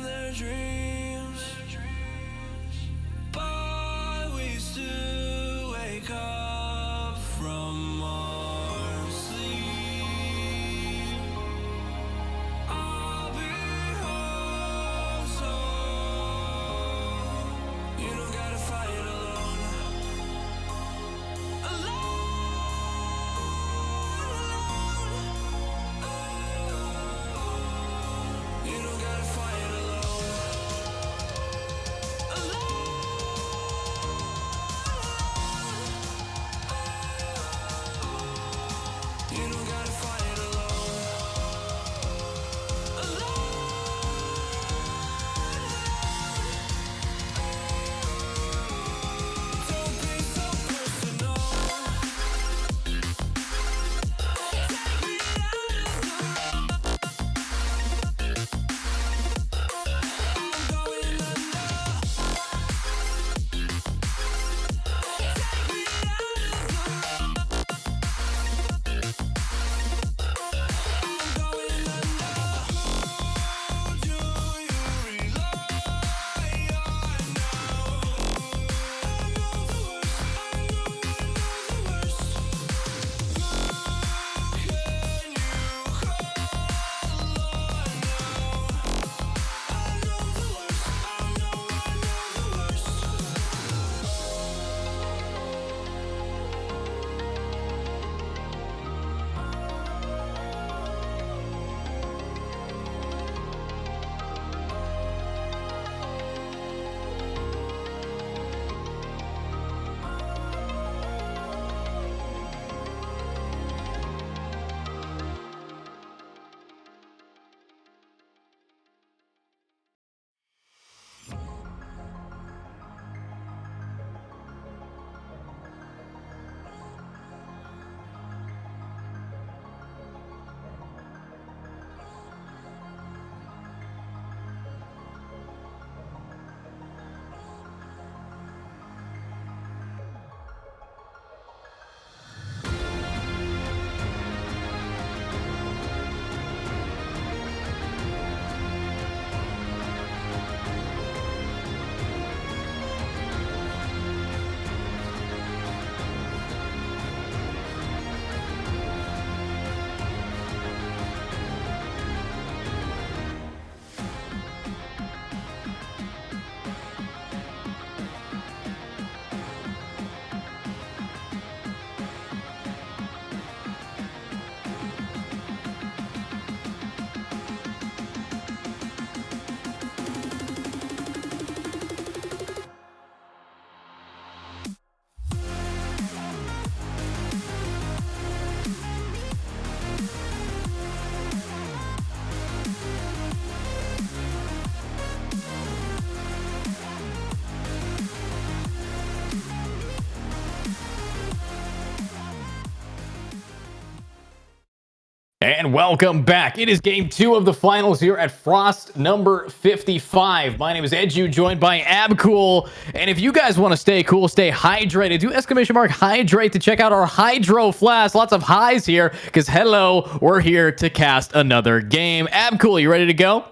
Speaker 3: And welcome back. It is game 2 of the finals here at Frost number 55. My name is Edu, joined by Abcool. And if you guys want to stay cool, stay hydrated, do ! hydrate to check out our Hydro Flask. Lots of highs here because hello, we're here to cast another game. Abcool, you ready to go?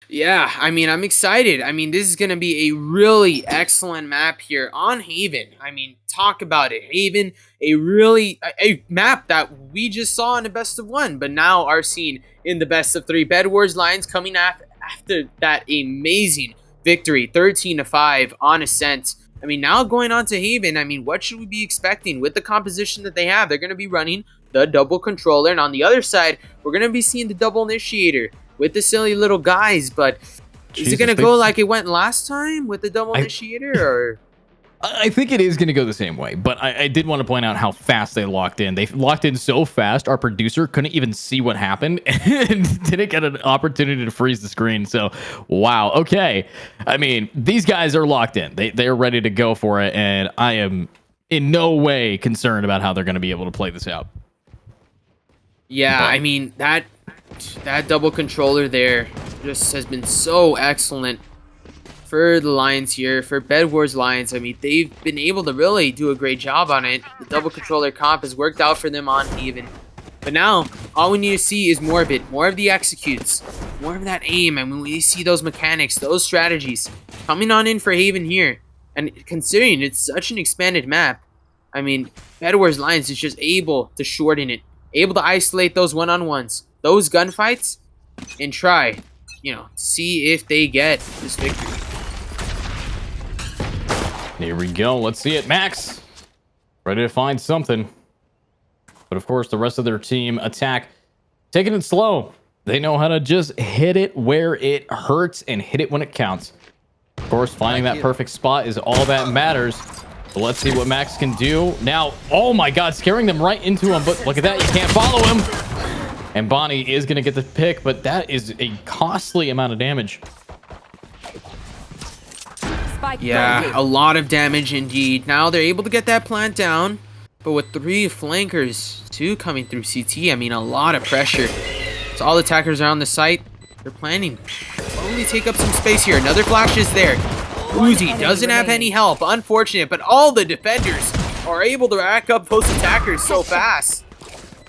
Speaker 4: Yeah, I mean, I'm excited. I mean, this is going to be a really excellent map here on Haven. I mean, talk about it. Haven, a map that we just saw in the best of 1, but now are seen in the best of 3. Bedwars Lions coming after that amazing victory, 13-5 on Ascent. I mean, now going on to Haven, I mean, what should we be expecting with the composition that they have? They're going to be running the double controller, and on the other side, we're going to be seeing the double initiator with the silly little guys, but is it going to go like it went last time with the double initiator, or?
Speaker 3: I think it is going to go the same way, but I did want to point out how fast they locked in. They locked in so fast, our producer couldn't even see what happened and didn't get an opportunity to freeze the screen. So, wow. Okay. I mean, these guys are locked in. They're ready to go for it, and I am in no way concerned about how they're going to be able to play this out.
Speaker 4: Yeah,
Speaker 3: But
Speaker 4: I mean, that double controller there just has been so excellent for the Lions here, for Bedwars Lions. I mean, they've been able to really do a great job on it. The double controller comp has worked out for them on Haven. But now, all we need to see is more of it, more of the executes, more of that aim. I mean, we see those mechanics, those strategies coming on in for Haven here. And considering it's such an expanded map, I mean, Bedwars Lions is just able to shorten it, able to isolate those one-on-ones, those gunfights, and try, see if they get this victory.
Speaker 3: Here we go. Let's see it. Max, ready to find something. But of course, the rest of their team attack, taking it slow. They know how to just hit it where it hurts and hit it when it counts. Of course, finding that perfect spot is all that matters. But let's see what Max can do. Now, oh my god, scaring them right into him. But look at that. You can't follow him. And Bonnie is going to get the pick, but that is a costly amount of damage.
Speaker 4: Yeah, a lot of damage indeed. Now they're able to get that plant down, but with 3 flankers, 2 coming through CT, I mean, a lot of pressure. So all attackers are on the site. They're planning. Only take up some space here. Another flash is there. Uzi doesn't have any help. Unfortunate, but all the defenders are able to rack up those attackers so fast.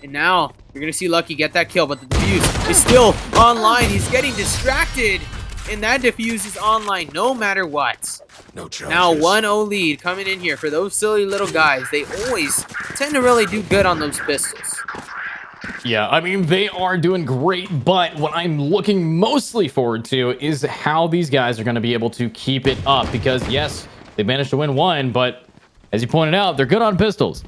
Speaker 4: And now you're going to see Lucky get that kill, but the defuse is still online. He's getting distracted, and that defuse is online no matter what.
Speaker 1: No charges.
Speaker 4: Now 1-0 lead coming in here for those silly little guys. They always tend to really do good on those pistols.
Speaker 3: Yeah, I mean, they are doing great, but what I'm looking mostly forward to is how these guys are going to be able to keep it up, because yes, they managed to win 1, but as you pointed out, they're good on pistols.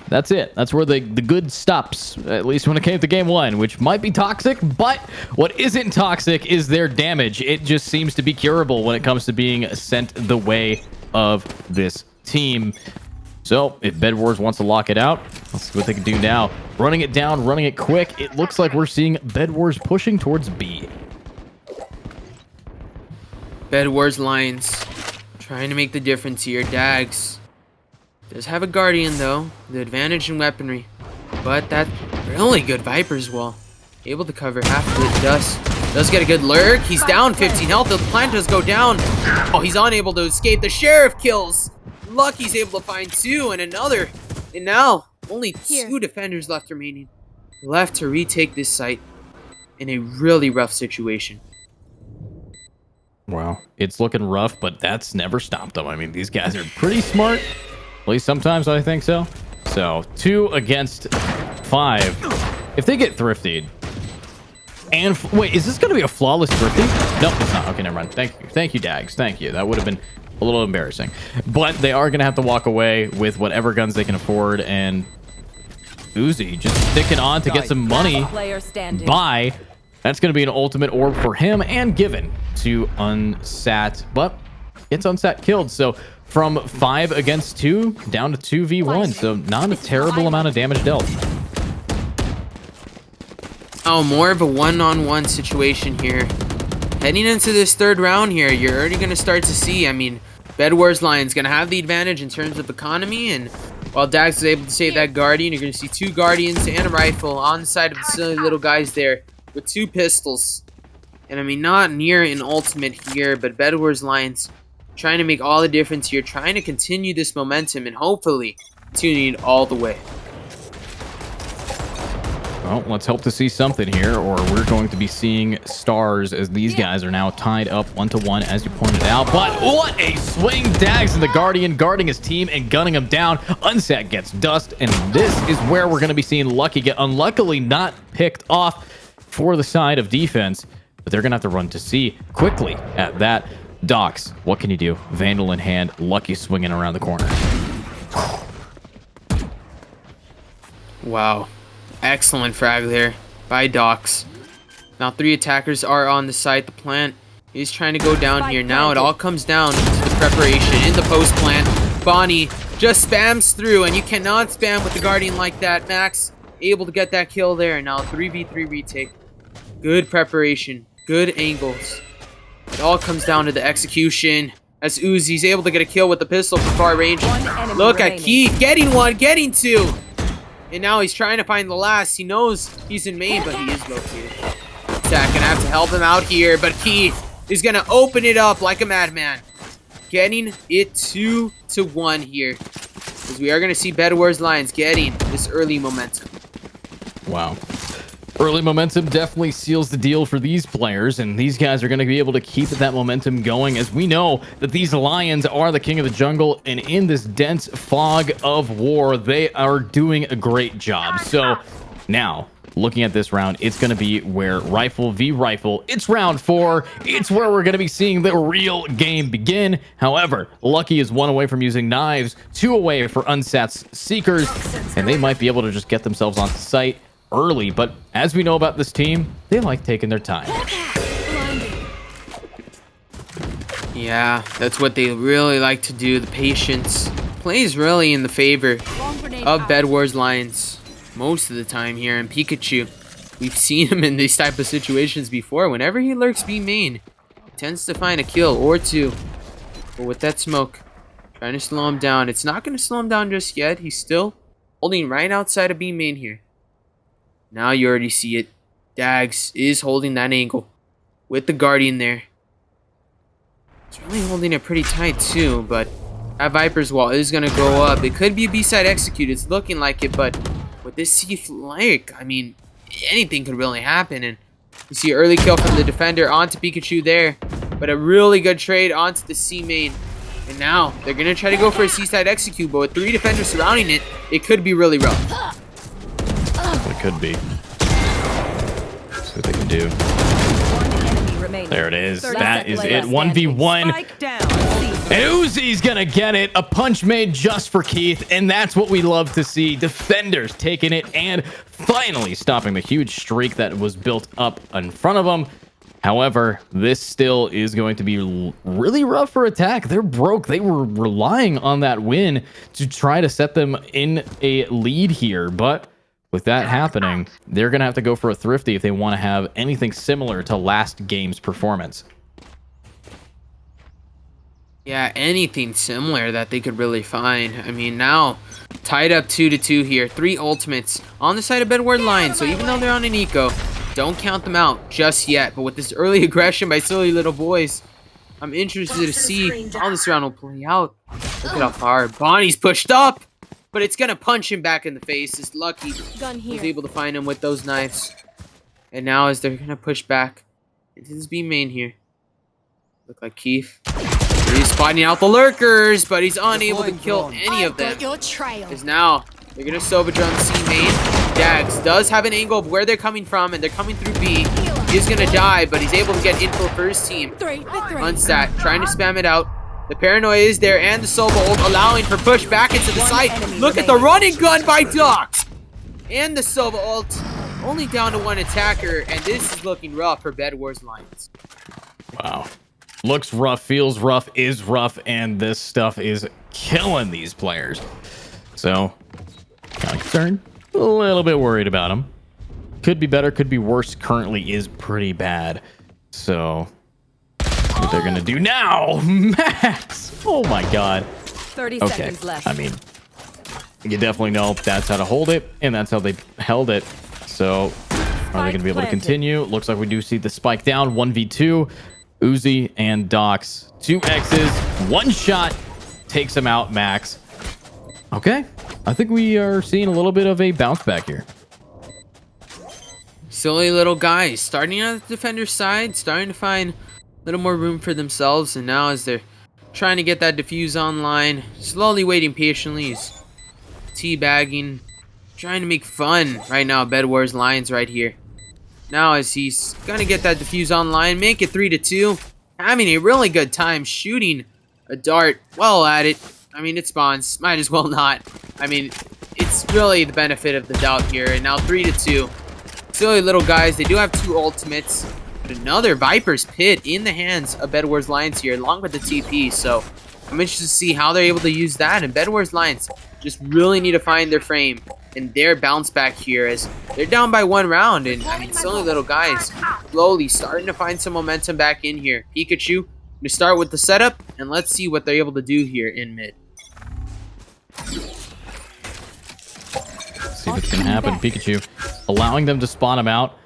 Speaker 3: That's it. That's where the good stops, at least when it came to game 1, which might be toxic, but what isn't toxic is their damage. It just seems to be curable when it comes to being sent the way of this team. So if Bedwars wants to lock it out, let's see what they can do now. Running it down, running it quick. It looks like we're seeing Bedwars pushing towards B.
Speaker 4: Bedwars Lions trying to make the difference here. Dags does have a Guardian, though. The advantage in weaponry. But that really good Viper as well. Able to cover half of it. Does get a good lurk. He's down 15 health. The plant does go down. Oh, he's unable to escape. The Sheriff kills. Lucky's able to find 2 and another. And now, only 2 defenders left remaining. Left to retake this site in a really rough situation.
Speaker 3: Wow, it's looking rough, but that's never stopped them. I mean, these guys are pretty smart. At least sometimes I think so. So 2 against 5. If they get thrifted, and wait, is this going to be a flawless thrifty? Nope, it's not. Okay, never mind. Thank you, Dags. Thank you. That would have been a little embarrassing, but they are going to have to walk away with whatever guns they can afford. And Uzi just sticking on to get some money. Bye. That's going to be an ultimate orb for him and given to Unsat, but it's Unsat killed. So from 5 against 2 down to 2v1. So not a terrible amount of damage dealt.
Speaker 4: Oh, more of a one-on-one situation here. Heading into this 3rd round here, you're already going to start to see, I mean, Bedwars Lions going to have the advantage in terms of economy, and While Dax is able to save that Guardian, you're going to see 2 Guardians and a rifle on the side of the silly little guys there with 2 pistols. And I mean, not near an ultimate here, but Bedwars Lions trying to make all the difference here, trying to continue this momentum and hopefully continue it all the way.
Speaker 3: Well, let's hope to see something here, or we're going to be seeing stars as these guys are now tied up 1-1, as you pointed out. But what a swing! Dags and the Guardian guarding his team and gunning him down. Unsat gets dust, and this is where we're going to be seeing Lucky get unluckily not picked off for the side of defense. But they're going to have to run to C quickly at that. Docs, what can you do? Vandal in hand, Lucky swinging around the corner.
Speaker 4: Wow. Excellent frag there by Docs. Now 3 attackers are on the site. The plant is trying to go down here. Now it all comes down to the preparation in the post plant. Bonnie just spams through, and you cannot spam with the Guardian like that. Max able to get that kill there. Now 3v3 retake. Good preparation. Good angles. It all comes down to the execution. As Uzi's able to get a kill with the pistol from far range. Look at Keith getting 1, getting 2. And now he's trying to find the last. He knows he's in main, but he is located. Zach gonna have to help him out here, but Keith is gonna open it up like a madman. Getting it 2-1 here. As we are gonna see Bedwars Lions getting this early momentum.
Speaker 3: Wow. Early momentum definitely seals the deal for these players, and these guys are going to be able to keep that momentum going, as we know that these Lions are the king of the jungle, and in this dense fog of war, they are doing a great job. So now, looking at this round, it's going to be where rifle v rifle. It's round 4. It's where we're going to be seeing the real game begin. However, Lucky is 1 away from using knives, 2 away for Unsat's Seekers, and they might be able to just get themselves onto site early. But as we know about this team, they like taking their time.
Speaker 4: Yeah, that's what they really like to do. The patience plays really in the favor of Bedwars Lions most of the time here. And Pikachu, we've seen him in these type of situations before. Whenever he lurks B main, he tends to find a kill or 2. But with that smoke, trying to slow him down. It's not going to slow him down just yet. He's still holding right outside of B main here. Now you already see it. Dags is holding that angle with the Guardian there. He's really holding it pretty tight too, but that Viper's wall is going to go up. It could be a B-side execute. It's looking like it, but with this C flank, I mean, anything could really happen. And you see early kill from the defender onto Pikachu there, but a really good trade onto the C main. And now they're going to try to go for a C-side execute, but with 3 defenders surrounding it, it could be really rough.
Speaker 3: It could be. See what they can do. There it is. That is it. 1v1. And Uzi's gonna get it. A punch made just for Keith, and that's what we love to see. Defenders taking it and finally stopping the huge streak that was built up in front of them. However, this still is going to be really rough for attack. They're broke. They were relying on that win to try to set them in a lead here, but with that happening, they're going to have to go for a thrifty if they want to have anything similar to last game's performance.
Speaker 4: Yeah, anything similar that they could really find. I mean, now tied up 2-2 here. 3 ultimates on the side of Bedwars Lions. So even though they're on an eco, don't count them out just yet. But with this early aggression by silly little boys, I'm interested to see how this round will play out. Look at how far Bonnie's pushed up. But it's going to punch him back in the face. It's Lucky was able to find him with those knives. And now as they're going to push back into this B main here. Look like Keith. He's spotting out the lurkers, but he's unable to kill any of them. Because now they're going to Sova drone C main. Dags does have an angle of where they're coming from, and they're coming through B. He's going to die, but he's able to get info for his team. Unstat, trying to spam it out. The paranoia is there, and the Sova ult allowing for push back into the site. Look at the running gun by Docs! And the Sova ult only down to 1 attacker, and this is looking rough for Bedwars Lions.
Speaker 3: Wow. Looks rough, feels rough, is rough, and this stuff is killing these players. So, kind of concerned. A little bit worried about them. Could be better, could be worse. Currently is pretty bad. So, what they're gonna do now? Max! Oh my god.
Speaker 5: 30 seconds left.
Speaker 3: I mean, you definitely know that's how to hold it, and that's how they held it. So are they going to be able to continue? Looks like we do see the spike down. 1v2. Uzi and Docs. 2 X's. 1 shot. Takes him out, Max. Okay. I think we are seeing a little bit of a bounce back here.
Speaker 4: Silly little guys starting on the defender's side, starting to find a little more room for themselves. And now as they're trying to get that defuse online, slowly waiting patiently, he's teabagging, trying to make fun right now. Bedwars Lions right here. Now as he's gonna get that defuse online, make it 3-2. Having a really good time shooting a dart well at it. I mean, it spawns. Might as well not. I mean, it's really the benefit of the doubt here. And now 3-2. Silly little guys. They do have 2 ultimates. But another Viper's Pit in the hands of Bedwars Lions here, along with the TP. So I'm interested to see how they're able to use that. And Bedwars Lions just really need to find their frame and their bounce back here, as they're down by 1 round. And I mean, silly little guys slowly starting to find some momentum back in here. Pikachu to start with the setup, and let's see what they're able to do here in mid.
Speaker 3: Let's see what's gonna happen. Pikachu allowing them to spawn him out.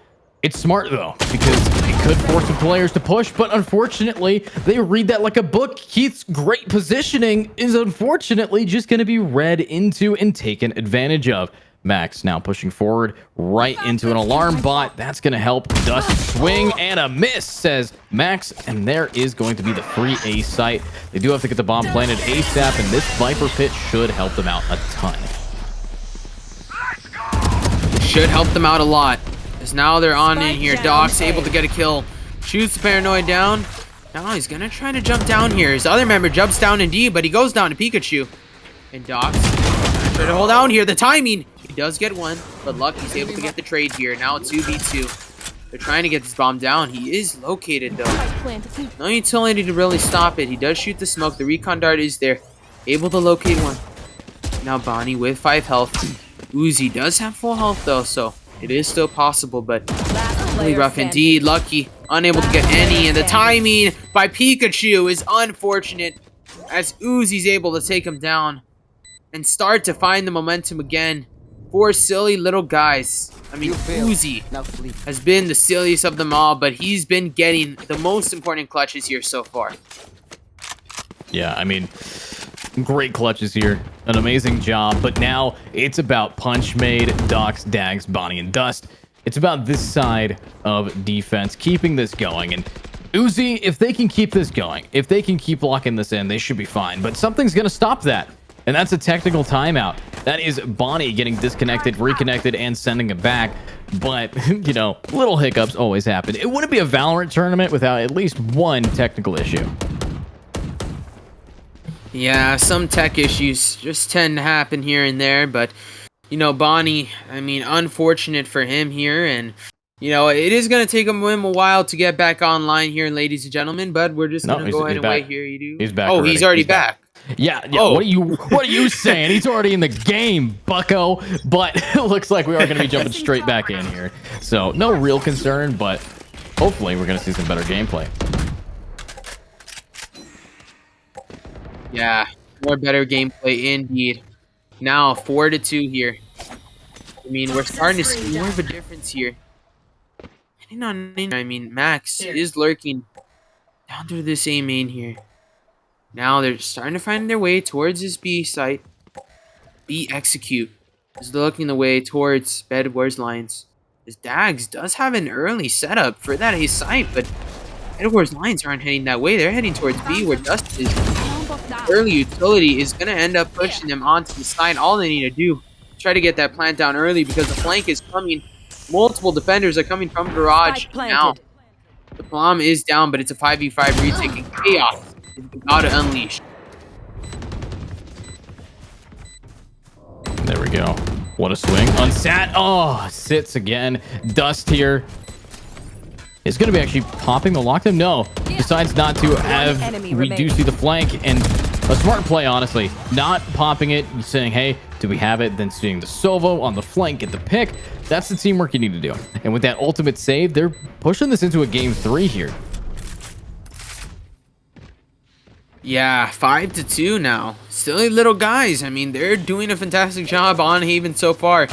Speaker 3: It's smart though, because it could force the players to push, but unfortunately they read that like a book. Keith's great positioning is unfortunately just going to be read into and taken advantage of. Max now pushing forward right into an alarm bot. That's going to help. Dust swing and a miss, says Max, and there is going to be the free A site. They do have to get the bomb planted ASAP, and this Viper Pit should help them out a ton.
Speaker 4: Should help them out a lot. As now they're on in here. Doc's able to get a kill. Shoots the Paranoid down. Now he's gonna try to jump down here. His other member jumps down indeed, but he goes down to Pikachu. And Doc's trying to hold down here. The timing. He does get one, but Lucky's able to get the trade here. Now it's 2v2. They're trying to get this bomb down. He is located though. No utility to really stop it. He does shoot the smoke. The recon dart is there. Able to locate one. Now Bonnie with 5 health. Uzi does have full health though, so it is still possible, but really rough indeed. Lucky unable to get any, and the timing by Pikachu is unfortunate, as Uzi's able to take him down and start to find the momentum again for silly little guys. I mean, Uzi has been the silliest of them all, but he's been getting the most important clutches here so far.
Speaker 3: Yeah, I mean, great clutches here. An amazing job. But now it's about Punch Made, Docs, Dags, Bonnie, and Dust. It's about this side of defense, keeping this going. And Uzi, if they can keep this going, if they can keep locking this in, they should be fine. But something's going to stop that. And that's a technical timeout. That is Bonnie getting disconnected, reconnected, and sending it back. But, you know, little hiccups always happen. It wouldn't be a Valorant tournament without at least one technical issue.
Speaker 4: Yeah, some tech issues just tend to happen here and there, but, you know, Bonnie, I mean, unfortunate for him here, and, you know, it is going to take him a while to get back online here, ladies and gentlemen, but we're just going to go ahead and wait here. You do?
Speaker 3: He's back.
Speaker 4: Oh, he's already back.
Speaker 3: Yeah. Oh. What are you saying? He's already in the game, bucko. But it looks like we are going to be jumping straight back in here. So no real concern, but hopefully we're going to see some better gameplay.
Speaker 4: Yeah, more better gameplay indeed. Now 4-2 here. I mean, we're starting to see more of a difference here. I mean, Max is lurking down through this A main here. Now they're starting to find their way towards this B site. B execute is looking the way towards Bedwars Lions. His Dags does have an early setup for that A site, but Bedwars Lions aren't heading that way. They're heading towards B, where Dust is. Early utility is going to end up pushing them onto the side. All they need to do is try to get that plant down early, because the flank is coming. Multiple defenders are coming from garage now. The bomb is down, but it's a 5v5 retake, and chaos is about to unleash.
Speaker 3: There we go. What a swing. Unsat. Oh, sits again. Dust here. It's going to be actually popping the lock them. No, decides not to have. We do see the flank, and a smart play, honestly. Not popping it, saying, hey, do we have it? Then seeing the Sovo on the flank, get the pick. That's the teamwork you need to do. And with that ultimate save, they're pushing this into a game 3 here.
Speaker 4: Yeah, 5-2 now. Silly little guys. I mean, they're doing a fantastic job on Haven so far.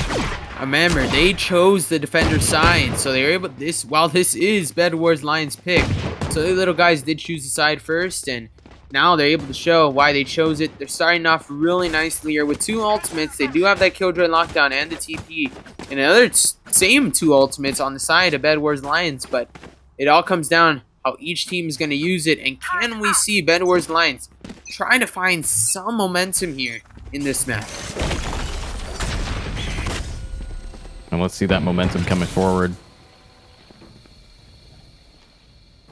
Speaker 4: Remember, they chose the defender side, so they're able. While this is Bedwars Lions pick, silly little guys did choose the side first, and now they're able to show why they chose it. They're starting off really nicely here with 2 ultimates. They do have that Killjoy lockdown and the TP, and another same 2 ultimates on the side of Bedwars Lions. But it all comes down how each team is going to use it, and can we see Bedwars Lions trying to find some momentum here in this match?
Speaker 3: And let's see that momentum coming forward.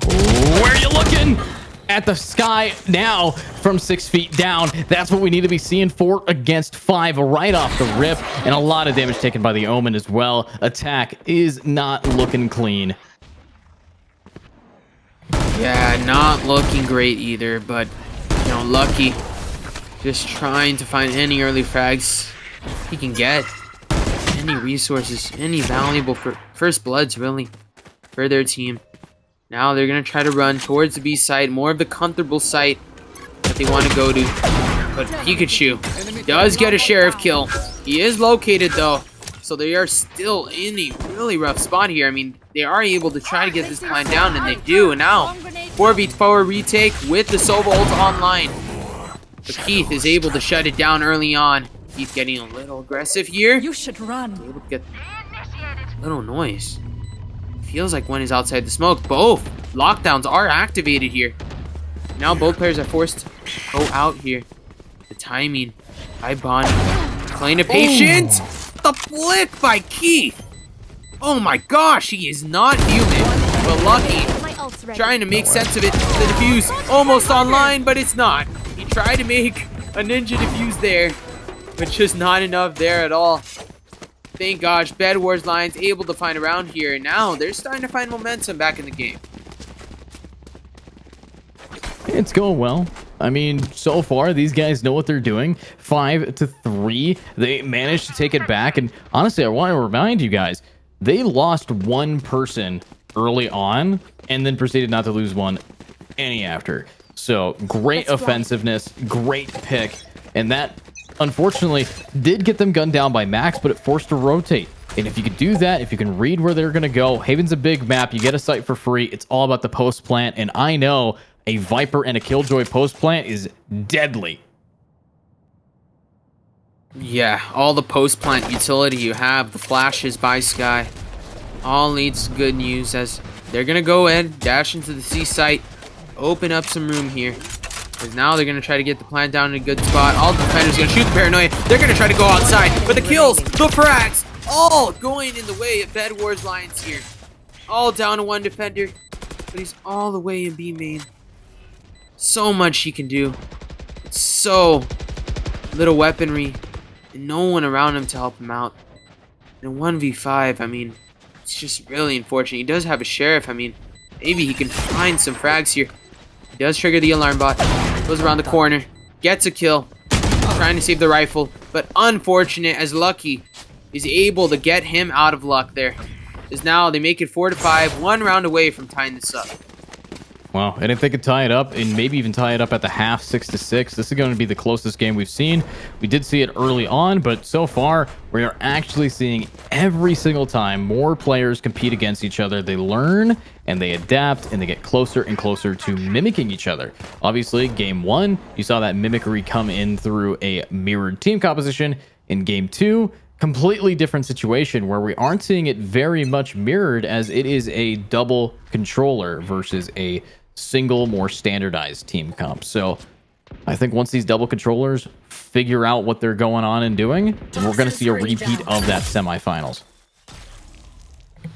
Speaker 3: Where are you looking? At the sky now from 6 feet down. That's what we need to be seeing. 4 against 5 right off the rip, and a lot of damage taken by the Omen as well. Attack is not looking clean.
Speaker 4: Yeah, not looking great either, but, you know, Lucky just trying to find any early frags he can get. Any resources, any valuable for first bloods, really, for their team. Now they're going to try to run towards the B site, more of the comfortable site that they want to go to. But Pikachu does get a sheriff kill. He is located, though, so they are still in a really rough spot here. I mean, they are able to try to get this plan down, and they do. And now, 4v4 retake with the Sova ult online. But Keith is able to shut it down early on. Keith getting a little aggressive here.
Speaker 5: You should run.
Speaker 4: Able to get a little noise. Feels like one is outside the smoke. Both lockdowns are activated here. Now both players are forced to go out here. The timing by Bond. Playing a patient. The flick by Keith. Oh my gosh, he is not human. But Lucky trying to make sense of it. The defuse almost online, but it's not. He tried to make a ninja defuse there, but just not enough there at all. Thank gosh, Bedwars Lions able to find a round here, and now they're starting to find momentum back in the game.
Speaker 3: It's going well. I mean, so far, these guys know what they're doing. 5-3. They managed to take it back, and honestly, I want to remind you guys, they lost 1 person early on, and then proceeded not to lose 1 any after. So, great offensiveness, great pick, and that unfortunately did get them gunned down by Max, but it forced to rotate. And if you could do that, if you can read where they're going to go, Haven's a big map. You get a site for free. It's all about the post plant. And I know a Viper and a Killjoy post plant is deadly.
Speaker 4: Yeah, all the post plant utility you have, the flashes by Sky, all leads to good news as they're going to go in, dash into the C site, open up some room here. Because now they're going to try to get the plant down in a good spot. All the defenders going to shoot the paranoia. They're going to try to go outside. But the kills, the frags, all going in the way of Bedwars Lions here. All down to 1 defender. But he's all the way in B main. So much he can do. It's so little weaponry. And no one around him to help him out. And 1v5, I mean, it's just really unfortunate. He does have a sheriff. I mean, maybe he can find some frags here. He does trigger the alarm bot. Goes around the corner. Gets a kill. Trying to save the rifle. But unfortunate as Lucky is able to get him out of luck there. As now they make it 4-5. 1 round away from tying this up.
Speaker 3: Well, and if they could tie it up and maybe even tie it up at the half, 6-6, this is going to be the closest game we've seen. We did see it early on, but so far we are actually seeing every single time more players compete against each other. They learn and they adapt and they get closer and closer to mimicking each other. Obviously, game 1, you saw that mimicry come in through a mirrored team composition. In game 2, completely different situation where we aren't seeing it very much mirrored as it is a double controller versus a single, more standardized team comp. So I think once these double controllers figure out what they're going on and doing, we're going to see a repeat of that semifinals.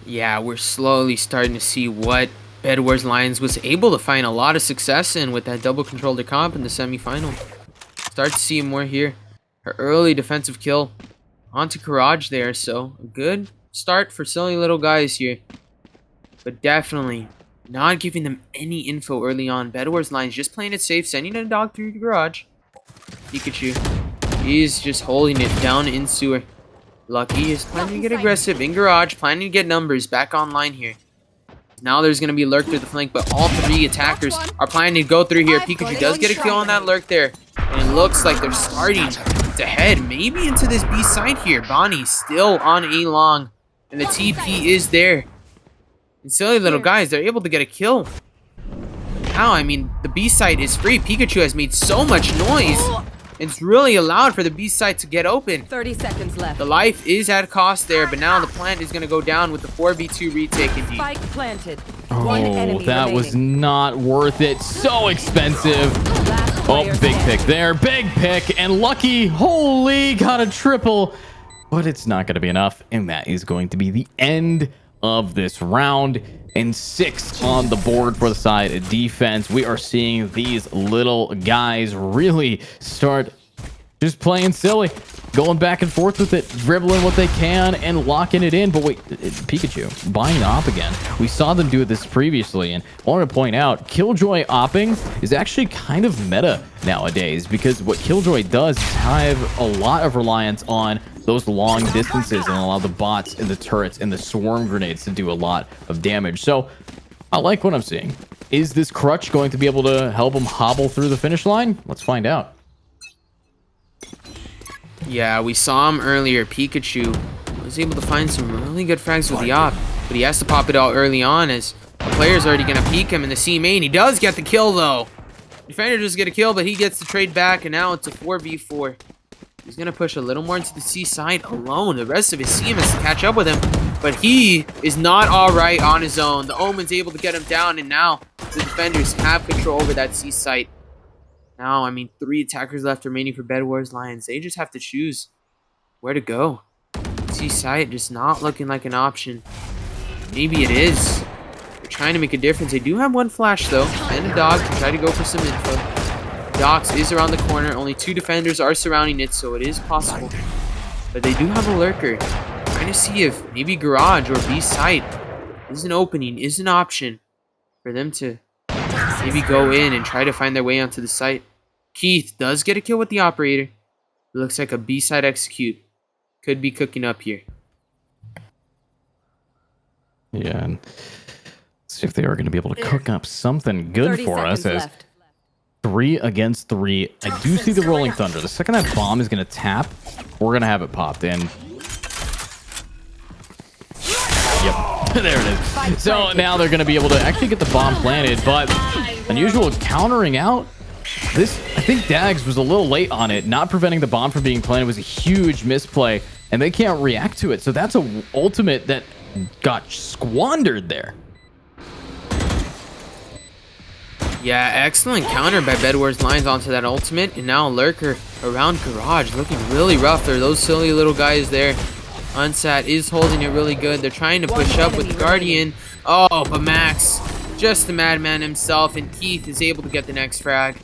Speaker 4: Yeah, we're slowly starting to see what Bedwars Lions was able to find a lot of success in with that double controller comp in the semifinal. Start to see more here. Her early defensive kill onto Courage there, so a good start for silly little guys here. But definitely not giving them any info early on. Bedwars Lions just playing it safe, sending a dog through the garage. Pikachu, he's just holding it down in sewer. Lucky is planning to get aggressive in garage, planning to get numbers back online here. Now there's going to be a lurk through the flank, but all three attackers are planning to go through here. Pikachu does get a kill on that lurk there. And it looks like they're starting to head maybe into this B side here. Bonnie still on A long. And the TP is there. And silly little guys, they're able to get a kill. Now, I mean, the B side is free. Pikachu has made so much noise. It's really allowed for the B side to get open.
Speaker 5: 30 seconds left.
Speaker 4: The life is at cost there, but now the plant is going to go down with the 4v2 retake indeed.
Speaker 5: Spike planted.
Speaker 3: Oh,
Speaker 5: One enemy
Speaker 3: that was
Speaker 5: remaining.
Speaker 3: not worth it. So expensive.
Speaker 5: Last
Speaker 3: Oh,
Speaker 5: player
Speaker 3: big
Speaker 5: standing.
Speaker 3: pick there. Big pick. And Lucky, holy, got a triple. But it's not going to be enough. And that is going to be the end of this round. And 6 on the board for the side of defense. We are seeing these little guys really start just playing silly, going back and forth with it, dribbling what they can and locking it in. But wait, Pikachu buying the op again. We saw them do this previously, and I want to point out Killjoy opping is actually kind of meta nowadays, because what Killjoy does is have a lot of reliance on those long distances and allow the bots and the turrets and the swarm grenades to do a lot of damage. So I like what I'm seeing. Is this crutch going to be able to help him hobble through the finish line? Let's find out.
Speaker 4: Yeah, we saw him earlier. Pikachu was able to find some really good frags with the op, but he has to pop it out early on as the player's already going to peek him in the C main. He does get the kill, though. Defender does get a kill, but he gets the trade back, and now it's a 4v4. He's going to push a little more into the C side alone. The rest of his team has to catch up with him, but he is not all right on his own. The Omen's able to get him down, and now the defenders have control over that C site. Now, I mean, 3 attackers left remaining for Bedwars Lions. They just have to choose where to go. C site just not looking like an option. Maybe it is. They're trying to make a difference. They do have 1 flash, though, and a dog to try to go for some info. Dox is around the corner. Only 2 defenders are surrounding it, so it is possible. But they do have a lurker. Trying to see if maybe garage or B site is an opening, is an option for them to maybe go in and try to find their way onto the site. Keith does get a kill with the operator. It looks like a B side execute could be cooking up here.
Speaker 3: Yeah, and see if they are going to be able to cook up something good
Speaker 5: 30
Speaker 3: for us.
Speaker 5: seconds
Speaker 3: As
Speaker 5: left.
Speaker 3: 3 against 3. I do see the Rolling Thunder. The second that bomb is going to tap, we're going to have it popped in. Yep, there it is. So now they're going to be able to actually get the bomb planted, but unusual countering out. This, I think Dags was a little late on it. Not preventing the bomb from being planted was a huge misplay, and they can't react to it. So that's a ultimate that got squandered there.
Speaker 4: Yeah, excellent counter by Bedwars Lions onto that ultimate, and now Lurker around garage looking really rough. There are those silly little guys there. Unsat is holding it really good. They're trying to push up with the Guardian. Oh, but Max, just the madman himself, and Keith is able to get the next frag,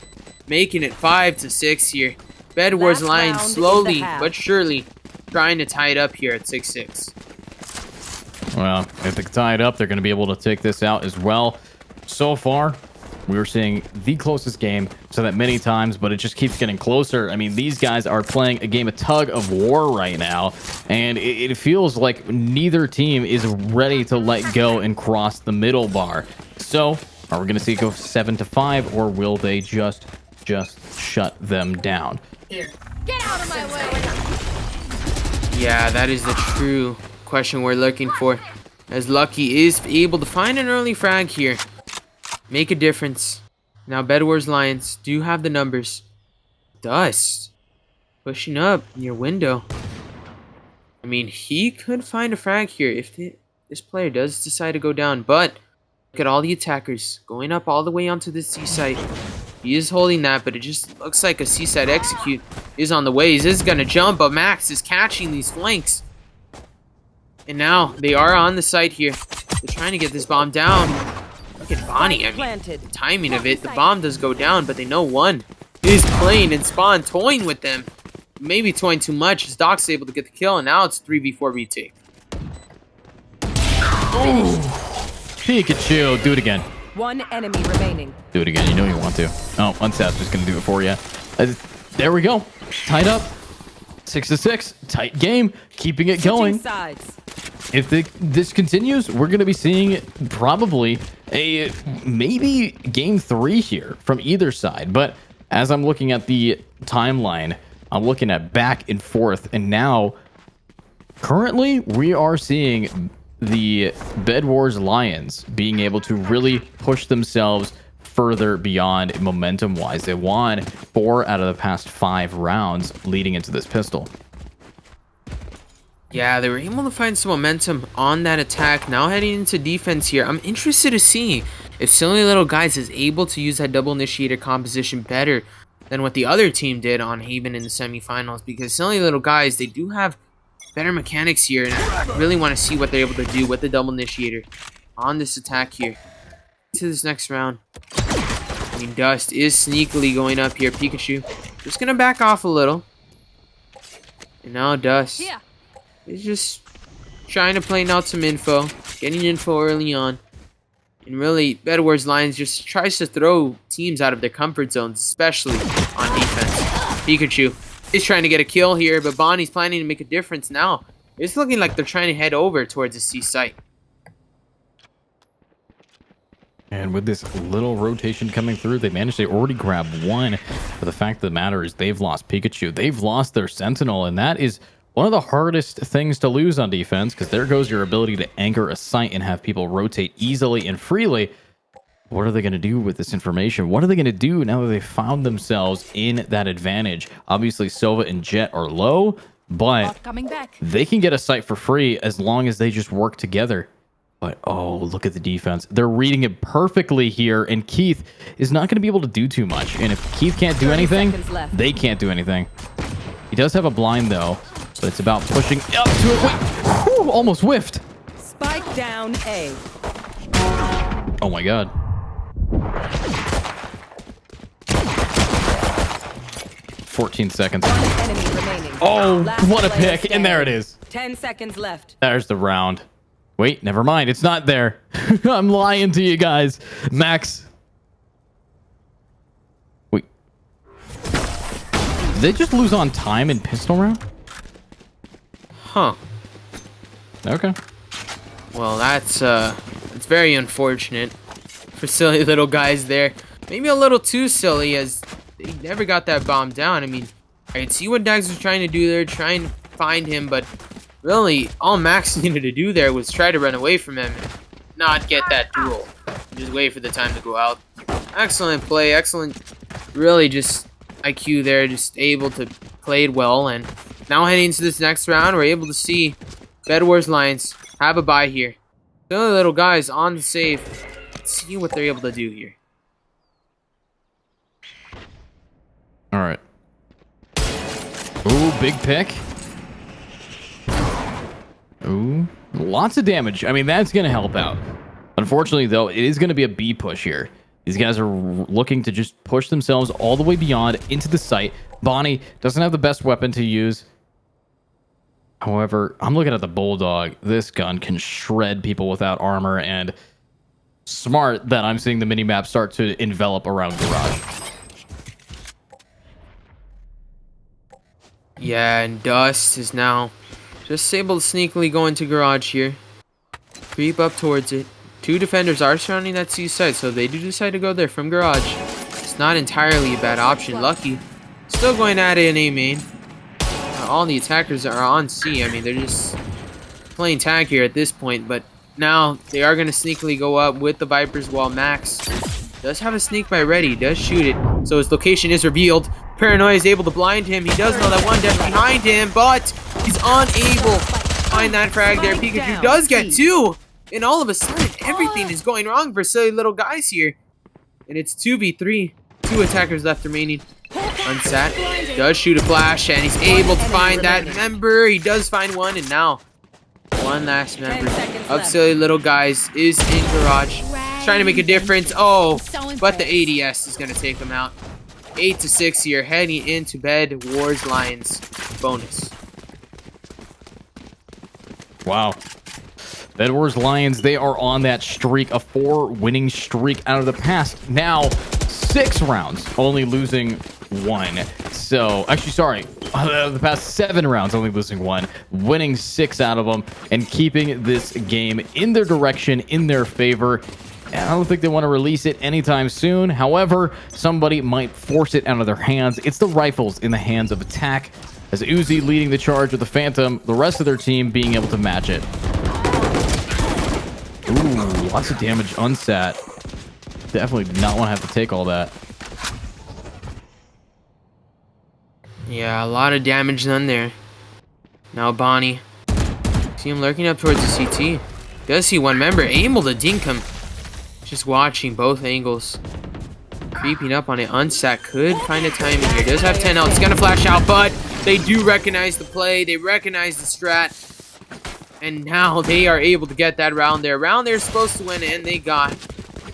Speaker 4: making it 5-6 here. Bedwars
Speaker 5: Last
Speaker 4: Lions
Speaker 5: round
Speaker 4: slowly
Speaker 5: is the half.
Speaker 4: but surely trying to tie it up here at 6-6.
Speaker 3: Well, if they tie it up, they're going to be able to take this out as well. So far, we were seeing the closest game so that many times, but it just keeps getting closer. I mean, these guys are playing a game of tug of war right now, and it feels like neither team is ready to let go and cross the middle bar. So, are we going to see it go 7-5, or will they just shut them down?
Speaker 6: Get out of my way.
Speaker 4: Yeah, that is the true question we're looking for, as Lucky is able to find an early frag here. Make a difference. Now Bedwars Lions do have the numbers. Dust pushing up near window. I mean, he could find a frag here if this player does decide to go down, but look at all the attackers going up all the way onto the C site. He is holding that, but it just looks like a C site execute is on the way. He is going to jump, but Max is catching these flanks. And now they are on the site here. They're trying to get this bomb down. Look at Bonnie. I mean, the timing of it. The bomb does go down, but they know one is playing and Spawn toying with them. Maybe toying too much as Doc's able to get the kill, and now it's 3v4 retake.
Speaker 3: Pikachu, do it again.
Speaker 5: 1 enemy remaining.
Speaker 3: Do it again. You know you want to. Oh, Unsat's just going to do it for you. There we go. Tied up. 6-6, tight game, keeping it
Speaker 5: Switching
Speaker 3: going.
Speaker 5: sides.
Speaker 3: If this continues, we're going to be seeing probably a maybe game 3 here from either side. But as I'm looking at the timeline, I'm looking at back and forth, and now currently we are seeing the Bedwars Lions being able to really push themselves further beyond momentum wise. They won 4 out of the past 5 rounds leading into this pistol.
Speaker 4: Yeah, they were able to find some momentum on that attack. Now heading into defense here, I'm interested to see if Silly Little Guys is able to use that double initiator composition better than what the other team did on Haven in the semifinals, because Silly Little Guys, they do have better mechanics here, and I really want to see what they're able to do with the double initiator on this attack here. To this next round. I mean, Dust is sneakily going up here. Pikachu just gonna back off a little. And now Dust is just trying to play out some info, getting info early on. And really, Bedwars Lions just tries to throw teams out of their comfort zones, especially on defense. Pikachu is trying to get a kill here, but Bonnie's planning to make a difference now. It's looking like they're trying to head over towards the C site.
Speaker 3: And with this little rotation coming through, they managed to already grab one. But the fact of the matter is they've lost Pikachu. They've lost their Sentinel, and that is one of the hardest things to lose on defense, because there goes your ability to anchor a site and have people rotate easily and freely. What are they going to do with this information? What are they going to do now that they found themselves in that advantage? Obviously, Sova and Jet are low, but they can get a site for free as long as they just work together. But, oh, look at the defense. They're reading it perfectly here, and Keith is not going to be able to do too much. And if Keith can't do anything, they can't do anything. He does have a blind, though, but it's about pushing up to it. Wait, whew, almost whiffed.
Speaker 5: Spike down A.
Speaker 3: Oh, my God. "14 seconds.
Speaker 5: One enemy remaining.
Speaker 3: Oh,
Speaker 5: Last
Speaker 3: what a
Speaker 5: player
Speaker 3: pick. And there it
Speaker 5: standing.
Speaker 3: is.
Speaker 5: 10 seconds left.
Speaker 3: There's the round. Wait, never mind. It's not there. I'm lying to you guys. Max. Wait. Did they just lose on time in pistol round?
Speaker 4: Huh.
Speaker 3: Okay.
Speaker 4: Well, that's very unfortunate for Silly Little Guys there. Maybe a little too silly, as they never got that bomb down. I mean, I can see what Dags was trying to do there, trying to find him, but really, all Max needed to do there was try to run away from him and not get that duel. Just wait for the time to go out. Excellent play, excellent, really just IQ there, just able to play it well. And now heading into this next round, we're able to see Bedwars Lions have a bye here. Silly Little Guys on the save. Let's see what they're able to do here.
Speaker 3: All right. Ooh, big pick. Ooh, lots of damage. I mean, that's going to help out. Unfortunately, though, it is going to be a B push here. These guys are looking to just push themselves all the way beyond into the site. Bonnie doesn't have the best weapon to use. However, I'm looking at the Bulldog. This gun can shred people without armor, and smart that I'm seeing the minimap start to envelop around Garage.
Speaker 4: Yeah, and Dust is now just able to sneakily go into Garage here. Creep up towards it. 2 defenders are surrounding that C site, so they do decide to go there from Garage. It's not entirely a bad option. Lucky still going at it in A main. All the attackers are on C. I mean, they're just playing tag here at this point, but now they are going to sneakily go up with the Vipers, while Max does have a sneak by ready, does shoot it, so his location is revealed. Paranoia is able to blind him. He does know that one death behind him, but he's unable to find that frag there. Pikachu does get 2, and all of a sudden, everything is going wrong for Silly Little Guys here. And it's 2v3. 2 attackers left remaining. Unsat does shoot a flash, and he's able to find that member. He does find one, and now one last member of Silly Little Guys is in Garage. Trying to make a difference. Oh, but the ADS is going to take him out. 8-6 here, heading into Bedwars Lions bonus.
Speaker 3: Wow. Bedwars Lions, they are on that streak, a 4-winning streak out of the past. Now, 6 rounds, only losing 1. So, actually, sorry, the past 7 rounds, only losing 1, winning 6 out of them, and keeping this game in their direction, in their favor. And I don't think they want to release it anytime soon. However, somebody might force it out of their hands. It's the rifles in the hands of Attack, as Uzi leading the charge with the Phantom, the rest of their team being able to match it. Ooh, lots of damage unsat. Definitely did not want to have to take all that.
Speaker 4: Yeah, a lot of damage done there. Now Bonnie. See him lurking up towards the CT. Does see one member able to dink him. Just watching both angles. Creeping up on it. Unsat could find a timing here. Does have 10 out. It's gonna flash out, but they do recognize the play. They recognize the strat. And now they are able to get that round there. Round they're supposed to win, and they got.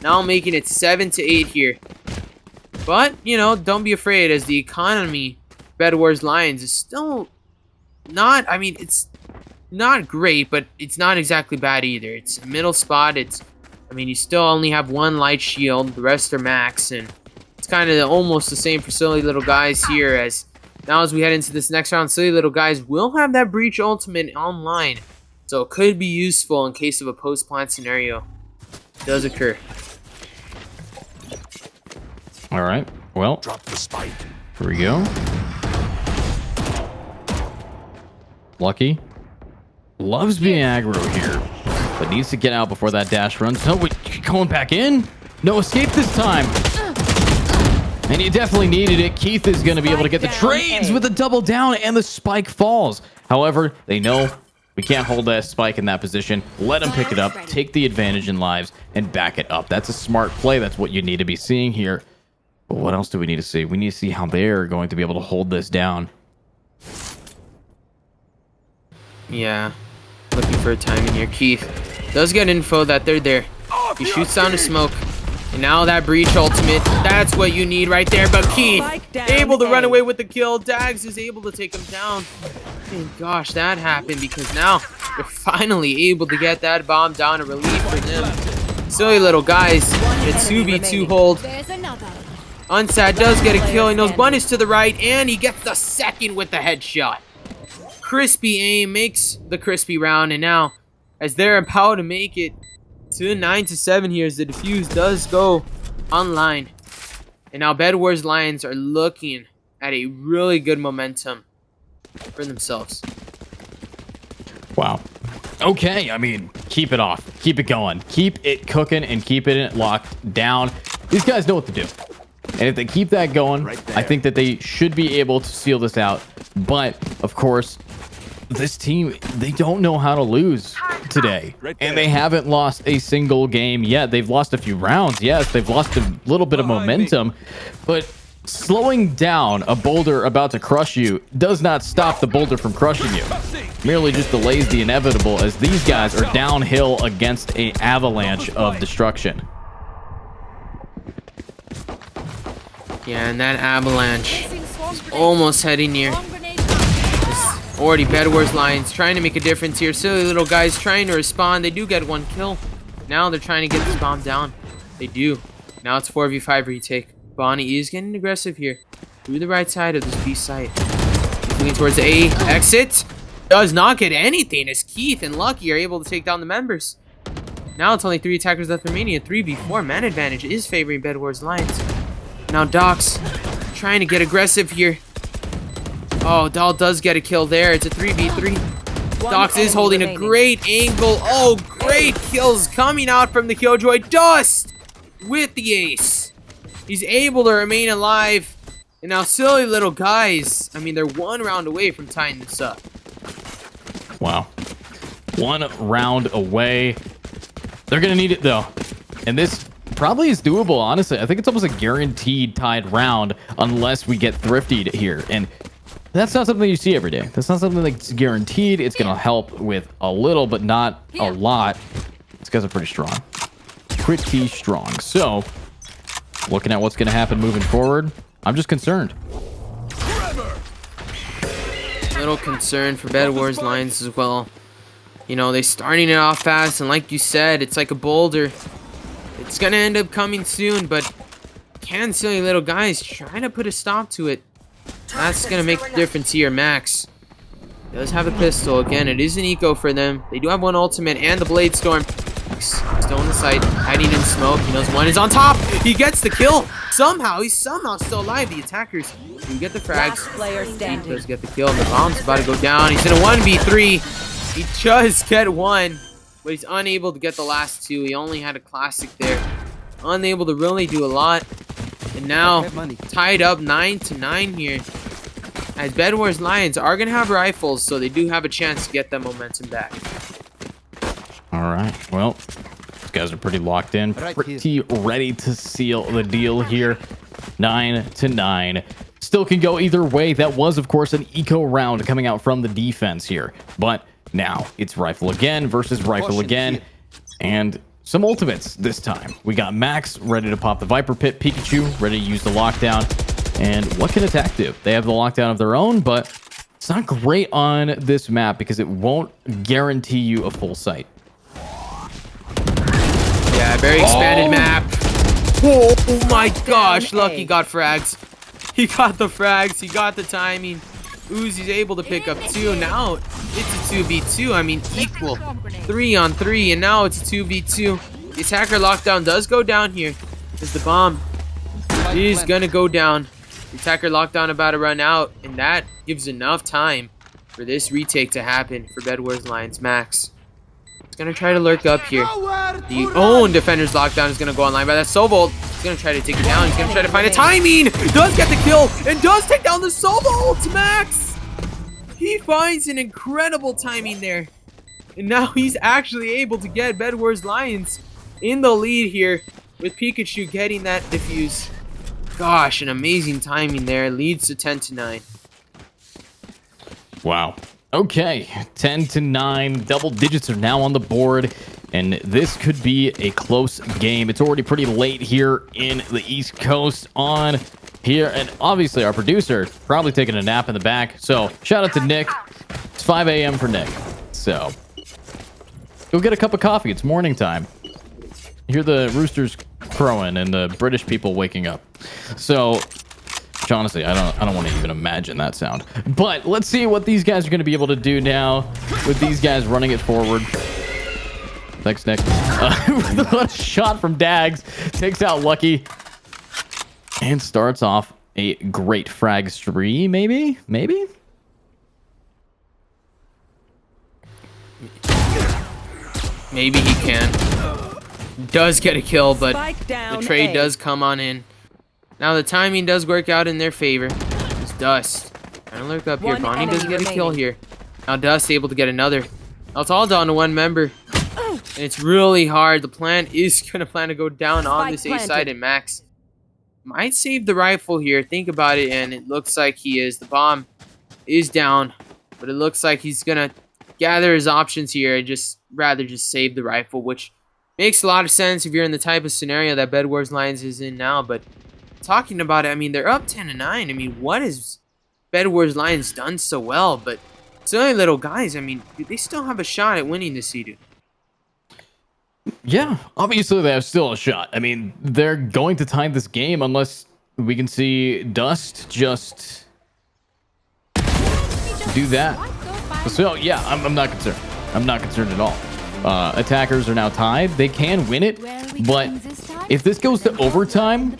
Speaker 4: Now making it 7-8 here. But, you know, don't be afraid, as the economy Bedwars Lions is still not, I mean, it's not great, but it's not exactly bad either. It's a middle spot. I mean, you still only have 1 light shield. The rest are max, and it's kind of almost the same for Silly Little Guys here, as now as we head into this next round, Silly Little Guys will have that Breach ultimate online, so it could be useful in case of a post-plant scenario does occur.
Speaker 3: All right, well,
Speaker 7: Drop the spike.
Speaker 3: Here we go. Lucky loves being aggro here, but needs to get out before that dash runs. No, wait, going back in. No escape this time. And you definitely needed it. Keith is going to be able to get the trades with a double down, and the spike falls. However, they know we can't hold that spike in that position. Let him pick it up, take the advantage in lives, and back it up. That's a smart play. That's what you need to be seeing here. But what else do we need to see? We need to see how they're going to be able to hold this down.
Speaker 4: Yeah, looking for a timing here. Keith does get info that they're there. He shoots down the smoke. And now that Breach ultimate, that's what you need right there. But Keith, able to run away with the kill. Dags is able to take him down. Thank gosh that happened, because now they're finally able to get that bomb down, a relief for them. Silly Little Guys, the 2v2 hold.
Speaker 6: There's another.
Speaker 4: Unsat does get a kill. He knows one is to the right, and he gets the second with the headshot. Crispy aim makes the crispy round, and now as they're about to make it to 9-7 here, as the defuse does go online. And now Bedwars Lions are looking at a really good momentum for themselves.
Speaker 3: Wow. Okay, I mean, keep it off. Keep it going. Keep it cooking and keep it locked down. These guys know what to do. And if they keep that going, I think that they should be able to seal this out. But, of course, this team, they don't know how to lose today. And they haven't lost a single game yet. They've lost a few rounds. Yes, they've lost a little bit of momentum. But slowing down a boulder about to crush you does not stop the boulder from crushing you. Merely just delays the inevitable, as these guys are downhill against an avalanche of destruction.
Speaker 4: Yeah, and that avalanche is almost heading near. Already Bedwars Lions trying to make a difference here. Silly Little Guys trying to respond. They do get 1 kill. Now they're trying to get this bomb down. They do. Now it's 4v5 retake. Bonnie is getting aggressive here. Through the right side of this B site. Moving towards the A exit. Does not get anything, as Keith and Lucky are able to take down the members. Now it's only 3 attackers left remaining. A 3v4 man advantage is favoring Bedwars Lions. Now Docs trying to get aggressive here. Oh, Dahl does get a kill there. It's a 3v3. Docs is holding a great angle. Oh, great kills coming out from the Killjoy. Dust with the ace. He's able to remain alive. And now Silly Little Guys, I mean, they're 1 round away from tying this up.
Speaker 3: Wow. 1 round away. They're going to need it, though. And this probably is doable, honestly. I think it's almost a guaranteed tied round unless we get thriftied here. And that's not something you see every day. That's not something that's guaranteed. It's going to help with a little, but not a lot. These guys are pretty strong. Pretty strong. So, looking at what's going to happen moving forward, I'm just concerned.
Speaker 4: Little concern for Bedwars Lions as well. You know, they're starting it off fast, and like you said, it's like a boulder. It's going to end up coming soon, but can Silly Little Guys try to put a stop to it? That's going to make the difference here. Max does have a pistol. Again, it is an eco for them. They do have one ultimate and the Blade Storm. Still in the sight, hiding in smoke. He knows one is on top. He gets the kill. Somehow, he's somehow still alive. The attackers do get the frags.
Speaker 5: Last player
Speaker 4: He
Speaker 5: standing.
Speaker 4: does get the kill. The bomb's about to go down. He's in a 1v3. He does get one, but he's unable to get the last two. He only had a classic there. Unable to really do a lot. And now, tied up 9-9 here. As Bedwars Lions are going to have rifles, so they do have a chance to get that momentum back.
Speaker 3: All right. Well, these guys are pretty locked in, pretty ready to seal the deal here. 9-9. Still can go either way. That was, of course, an eco round coming out from the defense here. But now it's rifle again versus rifle again. And some ultimates this time. We got Max ready to pop the Viper Pit. Pikachu ready to use the lockdown. And what can Attack do? They have the lockdown of their own, but it's not great on this map because it won't guarantee you a full sight.
Speaker 4: Yeah, very expanded map. Oh my gosh, Lucky got frags. He got the frags, he got the timing. Uzi's able to pick up two. Now it's a 2v2. I mean, equal. 3-on-3, and now it's a 2v2. The attacker lockdown does go down here. As the bomb is gonna go down. The attacker lockdown about to run out, and that gives enough time for this retake to happen for Bedwars Lions. Max gonna try to lurk up here. The own defender's lockdown is gonna go online by that Sobold. He's gonna try to take it down. He's gonna try to find a timing. Does get the kill and does take down the Sobold. Max, he finds an incredible timing there, and now he's actually able to get Bedwars Lions in the lead here with Pikachu getting that defuse. Gosh, an amazing timing there. Leads to 10-9.
Speaker 3: Wow. Okay, 10-9. Double digits are now on the board, and this could be a close game. It's already pretty late here in the East Coast on here, and obviously our producer probably taking a nap in the back. So shout out to Nick. It's 5 a.m. for Nick. So go get a cup of coffee. It's morning time. You hear the roosters crowing and the British people waking up. So honestly, I don't want to even imagine that sound. But let's see what these guys are going to be able to do now with these guys running it forward. Thanks, Nick. What a shot from Dags. Takes out Lucky. And starts off a great frag spree, maybe? Maybe?
Speaker 4: Maybe he can. Does get a kill, but the trade does come on in. Now the timing does work out in their favor. It's Dust trying to lurk up here. Bonnie does get a kill here. Now Dust able to get another. Now it's all down to one member. And it's really hard. The plan is going to plan to go down on this A side, and Max might save the rifle here. Think about it, and it looks like he is. The bomb is down, but it looks like he's going to gather his options here and rather just save the rifle, which makes a lot of sense if you're in the type of scenario that Bedwars Lions is in now. But talking about it, I mean, they're up 10-9. I mean, what has Bedwars Lions done so well? But silly little guys, I mean, they still have a shot at winning this seed.
Speaker 3: Yeah, obviously they have still a shot. I mean, they're going to tie this game unless we can see Dust just do that. So, yeah, I'm not concerned. I'm not concerned at all. Attackers are now tied. They can win it, but if this goes to overtime,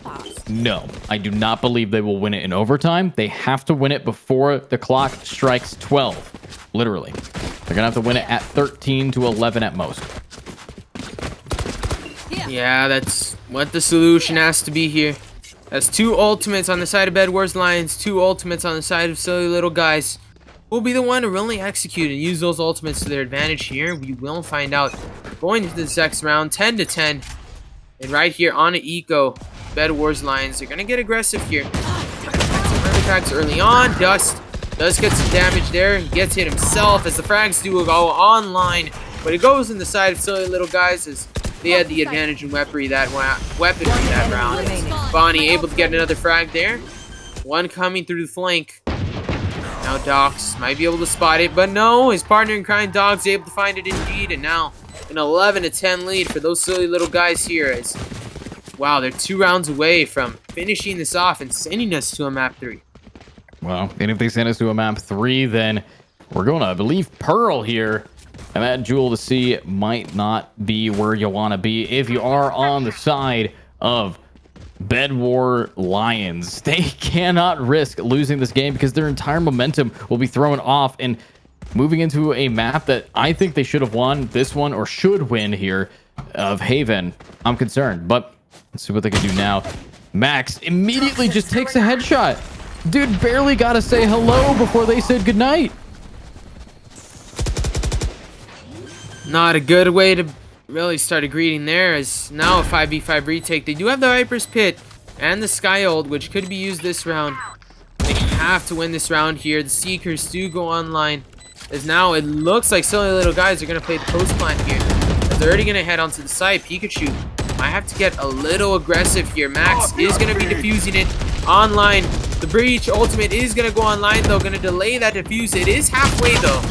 Speaker 3: no, I do not believe they will win it in overtime. They have to win it before the clock strikes 12. Literally. They're going to have to win it at 13 to 11 at most.
Speaker 4: Yeah, that's what the solution has to be here. That's two ultimates on the side of Bedwars Lions, two ultimates on the side of silly little guys. Who'll be the one to really execute and use those ultimates to their advantage here? We will find out going into this next round, 10-10. And right here on an eco, Bedwars Lions, they're going to get aggressive here. Some early frags early on. Dust does get some damage there. He gets hit himself as the frags do go online. But it goes in the side of silly little guys as they had the advantage in weaponry that round. Bonnie able to get another frag there. One coming through the flank. Now Docs might be able to spot it, but no, his partner in crime, Dog's able to find it indeed, and now an 11-10 lead for those silly little guys here. As wow, they're 2 rounds away from finishing this off and sending us to a map 3.
Speaker 3: Well, and if they send us to a map 3, then we're going to, I believe, Pearl here. And that Jewel to see might not be where you want to be if you are on the side of Bedwars Lions. They cannot risk losing this game because their entire momentum will be thrown off and moving into a map that I think they should have won this one or should win here of Haven. I'm concerned, but let's see what they can do now. Max immediately just takes a headshot. Dude barely got to say hello before they said goodnight.
Speaker 4: Not a good way to really start a greeting there, as now a 5v5 retake. They do have the Viper's Pit and the Sky ult, which could be used this round. They have to win this round here. The Seekers do go online, as now it looks like silly little guys are going to play the post plant here, as they're already going to head onto the side. Pikachu might have to get a little aggressive here. Max is going to be defusing it online. The Breach ultimate is going to go online, though. Going to delay that defuse. It is halfway, though.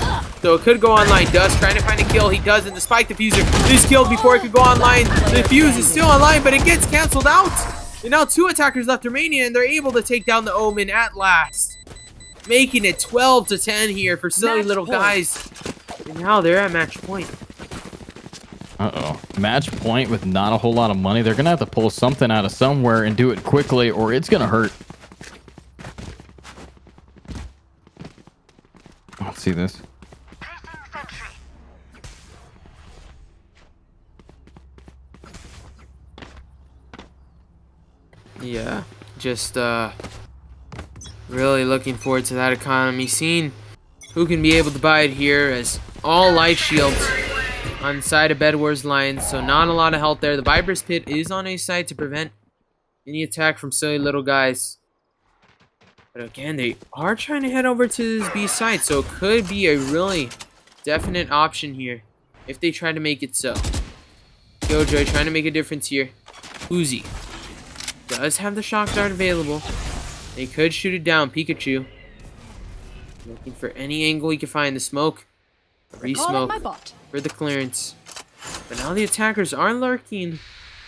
Speaker 4: So it could go online. Dust trying to find a kill. He doesn't. The spike diffuser is killed before it could go online. The defuse is still online, but it gets canceled out. And now 2 attackers left remaining, and they're able to take down the Omen at last. Making it 12-10 here for silly little guys. And now they're at match point.
Speaker 3: Uh-oh. Match point with not a whole lot of money. They're going to have to pull something out of somewhere and do it quickly, or it's going to hurt. Let's see this.
Speaker 4: Yeah, just really looking forward to that economy scene. Who can be able to buy it here, as all light shields on the side of Bedwars Lions, so not a lot of health there. The Viper's Pit is on A side to prevent any attack from silly little guys. But again, they are trying to head over to this B side, so it could be a really definite option here if they try to make it so. Killjoy trying to make a difference here. Uzi does have the shock dart available. They could shoot it down. Pikachu looking for any angle he can find. The smoke. Re-smoke for the clearance. But now the attackers are lurking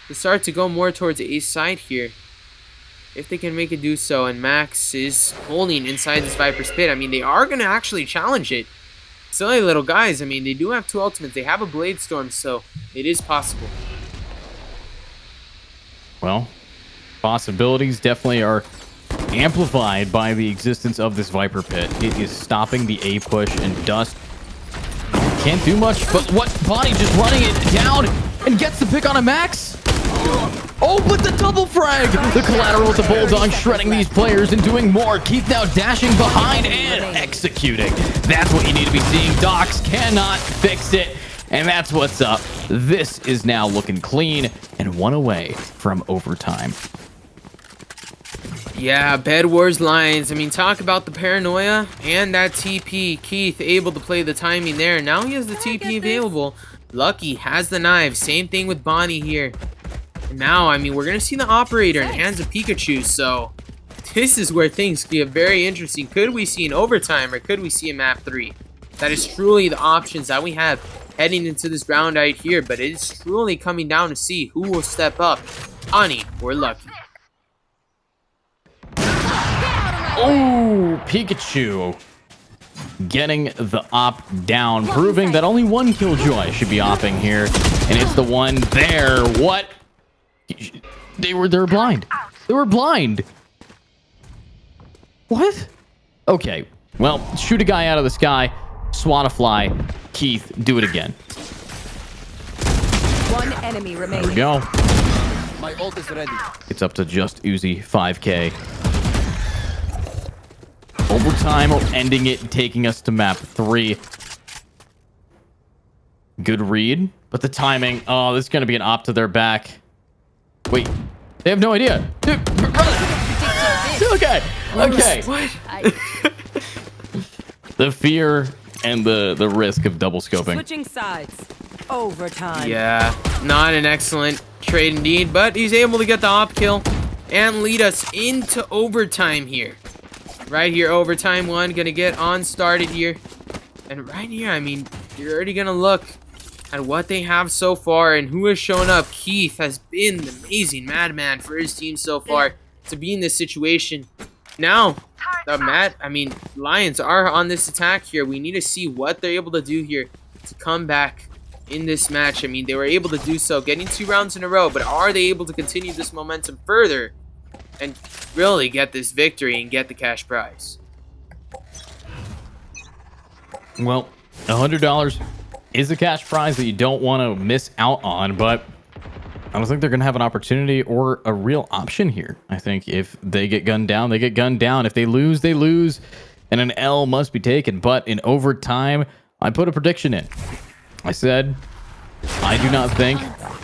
Speaker 4: to start to go more towards A side here, if they can make it do so. And Max is holding inside this Viper's Pit. I mean, they are going to actually challenge it. Silly little guys. I mean, they do have 2 ultimates. They have a Blade Storm, so it is possible.
Speaker 3: Well, possibilities definitely are amplified by the existence of this Viper Pit. It is stopping the A push, and Dust can't do much, but what? Bonnie just running it down and gets the pick on a Max. Oh, but the double frag! The collateral to Bulldog shredding these players and doing more. Keith now dashing behind and executing. That's what you need to be seeing. Docs cannot fix it, and that's what's up. This is now looking clean and 1 away from overtime.
Speaker 4: Yeah, Bedwars Lions. I mean, talk about the paranoia and that TP. Keith able to play the timing there. Now he has the TP available. Lucky has the knife. Same thing with Bonnie here. And now, I mean, we're going to see the operator in the hands of Pikachu. So this is where things get very interesting. Could we see an overtime, or could we see a map 3? That is truly the options that we have heading into this round right here. But it is truly coming down to see who will step up, Ani or Lucky.
Speaker 3: Oh, Pikachu getting the op down, proving that only one Killjoy should be opping here, and it's the one there. What? They were blind. They were blind. What? Okay. Well, shoot a guy out of the sky, swat a fly. Keith, do it again.
Speaker 5: 1 enemy remaining.
Speaker 3: There we go.
Speaker 7: My ult is ready.
Speaker 3: It's up to just Uzi 5K. Overtime or ending it and taking us to map 3. Good read, but the timing. Oh, this is going to be an op to their back. Wait, they have no idea. Dude, okay. Okay.
Speaker 4: What?
Speaker 3: The fear and the risk of double scoping.
Speaker 5: Switching sides. Overtime.
Speaker 4: Yeah, not an excellent trade indeed, but he's able to get the op kill and lead us into overtime here. Right here, overtime 1, gonna get on started here. And right here, I mean, you're already gonna look at what they have so far and who has shown up. Keith has been the amazing madman for his team so far to be in this situation. Now, Lions are on this attack here. We need to see what they're able to do here to come back in this match. I mean, they were able to do so, getting 2 rounds in a row, but are they able to continue this momentum further and really get this victory and get the cash prize?
Speaker 3: Well, $100 is a cash prize that you don't want to miss out on, but I don't think they're going to have an opportunity or a real option here. I think if they get gunned down, they get gunned down. If they lose, they lose, and an L must be taken. But in overtime, I put a prediction in. I said, I do not think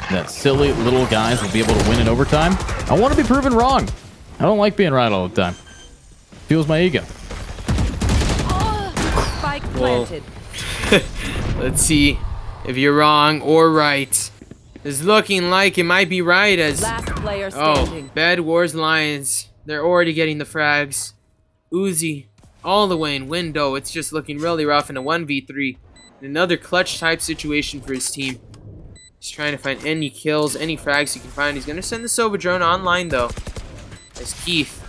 Speaker 3: that silly little guys will be able to win in overtime. I want to be proven wrong. I don't like being right all the time. Fuels my ego.
Speaker 5: Spike planted.
Speaker 4: Let's see if you're wrong or right. It's looking like it might be right as...
Speaker 5: Last player
Speaker 4: Oh,
Speaker 5: standing.
Speaker 4: Bedwars Lions. They're already getting the frags. Uzi all the way in window. It's just looking really rough in a 1v3. Another clutch type situation for his team. He's trying to find any kills, any frags he can find. He's going to send the Sova drone online though. As Keith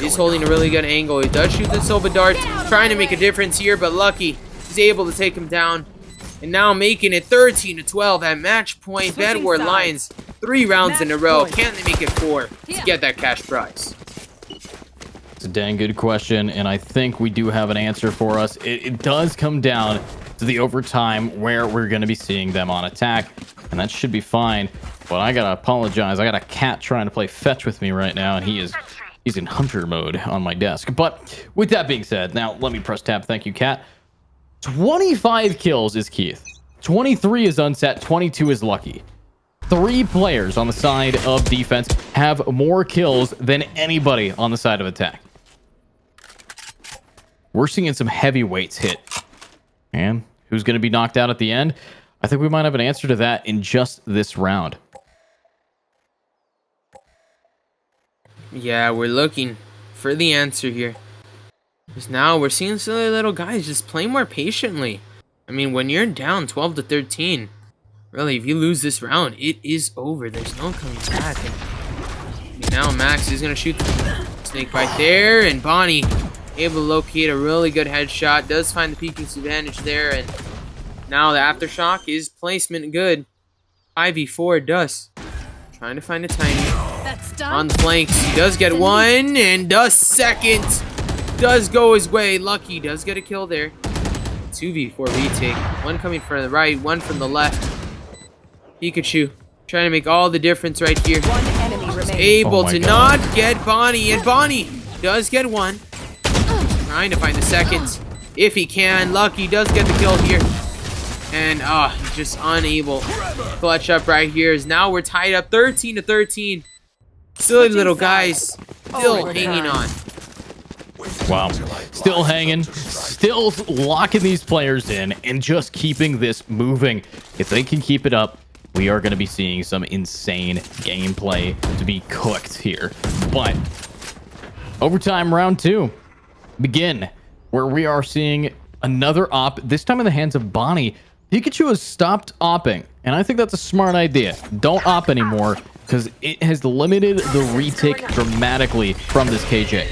Speaker 4: is holding a really good angle. He does shoot the Sova dart, trying to make a difference here, but Lucky is able to take him down. And now making it 13-12 at match point. Bedwars Lions 3 rounds in a row. Can they make it 4 to get that cash prize?
Speaker 3: It's a dang good question, and I think we do have an answer for us. It does come down to the overtime where we're going to be seeing them on attack, and that should be fine. But I gotta apologize. I got a cat trying to play fetch with me right now, and he's in hunter mode on my desk. But with that being said, now let me press tab. Thank you, cat. 25 kills is Keith. 23 is Unset. 22 is Lucky. 3 players on the side of defense have more kills than anybody on the side of attack. We're seeing some heavyweights hit. And who's going to be knocked out at the end? I think we might have an answer to that in just this round.
Speaker 4: Yeah, we're looking for the answer here. Because now we're seeing silly little guys just play more patiently. I mean, when you're down 12-13, really, if you lose this round, it is over. There's no coming back. And now Max is going to shoot the snake right there. And Bonnie able to locate a really good headshot. Does find the peeking advantage there. And now the aftershock is placement good. 5v4 Dust. Trying to find a tiny
Speaker 6: That's done.
Speaker 4: on the flanks. He does get one. And Dust second. Does go his way. Lucky does get a kill there. 2v4 retake. One coming from the right, one from the left. Pikachu trying to make all the difference right here.
Speaker 5: One enemy remaining.
Speaker 4: Able to
Speaker 3: God.
Speaker 4: not get Bonnie, and Bonnie does get one. Trying to find the second if he can. Lucky does get the kill here. And he's just unable to clutch up right here. As now we're tied up 13-13. Silly little guys still hanging on.
Speaker 3: Wow. Still hanging, still locking these players in, and just keeping this moving. If they can keep it up, we are going to be seeing some insane gameplay to be cooked here. But overtime round 2 begin, where we are seeing another op, this time in the hands of Bonnie. Pikachu has stopped opping, and I think that's a smart idea. Don't op anymore, because it has limited the retake dramatically from this KJ.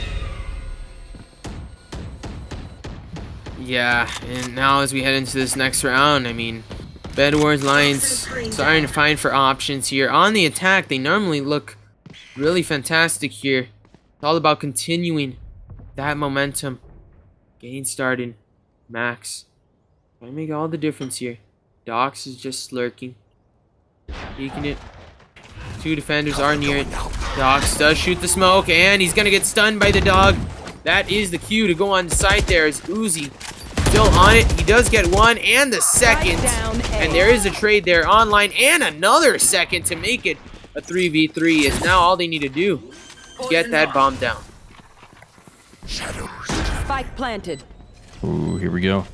Speaker 4: Yeah, and now as we head into this next round, I mean, Bedwars Lions starting to find for options here. On the attack, they normally look really fantastic here. It's all about continuing that momentum. Getting started. Max. Trying to make all the difference here. Dox is just slurking. Peeking it. 2 defenders are near it. Dox does shoot the smoke, and he's going to get stunned by the dog. That is the cue to go on the side there as Uzi still on it. He does get one and the second. And there is a trade there online and another second to make it a 3v3. Is now all they need to do to get that bomb down.
Speaker 5: Spike planted.
Speaker 3: Ooh, here we go.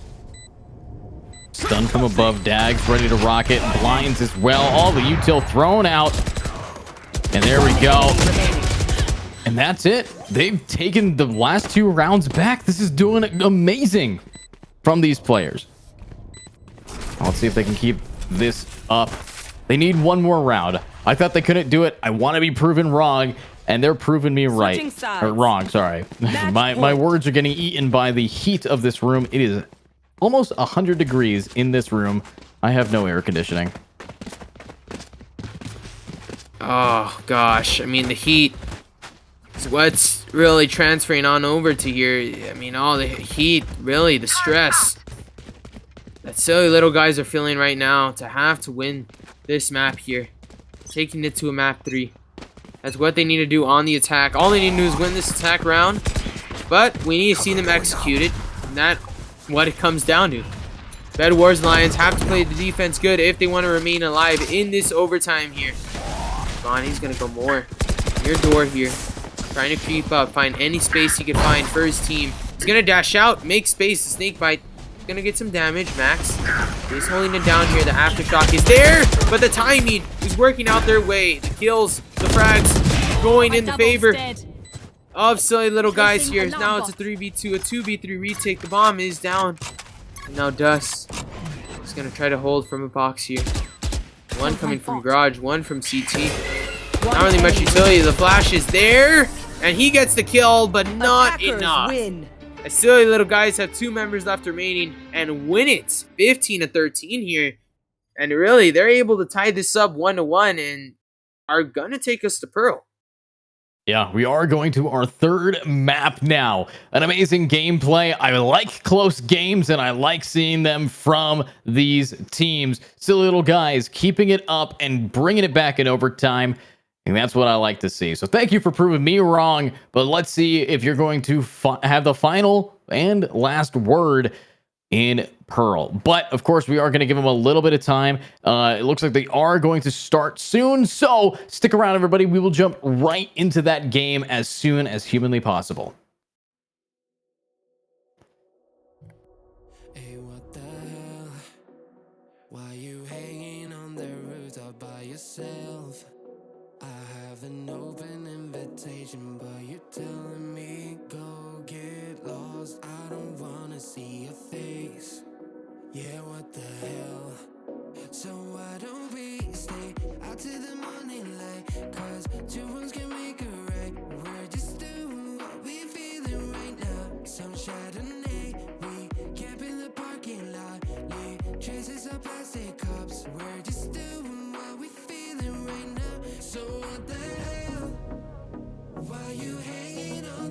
Speaker 3: Stun from above. Dags ready to rocket. Blinds as well. All the util thrown out. And there we go. And that's it. They've taken the last 2 rounds back. This is doing amazing from these players. Let's see if they can keep this up. They need one more round. I thought they couldn't do it. I want to be proven wrong. and they're proving me right
Speaker 5: Switching sides.
Speaker 3: or wrong. Sorry,
Speaker 5: Match
Speaker 3: my
Speaker 5: point.
Speaker 3: words are getting eaten by the heat of this room. It is almost 100 degrees in this room. I have no air conditioning.
Speaker 4: Oh gosh, I mean the heat is what's really transferring on over to here. I mean all the heat, really the stress that silly little guys are feeling right now to have to win this map here, taking it to a map 3. That's what they need to do on the attack. All they need to do is win this attack round, but we need to see them execute it, and that's what it comes down to. Bedwars Lions have to play the defense good if they want to remain alive in this overtime here. He's gonna go more near door here, trying to creep up, find any space he can find for his team. He's gonna dash out, make space. The snake bite gonna get some damage. Max is holding it down here. The aftershock is there, but the timing is working out their way. The kills, the frags going in the favor of silly little guys here. Now it's a 3v2, a 2v3 retake. The bomb is down, and now Dust is gonna try to hold from a box here. One coming from garage, one from CT. Not really much utility. The flash is there, and he gets the kill, but not
Speaker 5: Attackers
Speaker 4: enough.
Speaker 5: win.
Speaker 4: The silly little guys have 2 members left remaining and win it 15-13 here. And really, they're able to tie this up 1-1 and are gonna take us to Pearl.
Speaker 3: Yeah, we are going to our 3rd map now. An amazing gameplay. I like close games, and I like seeing them from these teams. Silly little guys keeping it up and bringing it back in overtime. And that's what I like to see. So thank you for proving me wrong. But let's see if you're going to have the final and last word in Pearl. But of course, we are going to give them a little bit of time. It looks like they are going to start soon. So stick around, everybody. We will jump right into that game as soon as humanly possible.
Speaker 1: Hey, what the hell? Why you hanging on the rooftop by yourself? I have an open invitation, but you're telling me go get lost. I don't wanna see your face. Yeah, what the hell? So why don't we stay out to the morning light? Cause 2 wrongs can make a right. We're just doing what we feeling right now. Some Chardonnay, we camp in the parking lot. Leave traces of plastic cups. We're just doing what we feeling right now. So what the hell? Why you hanging on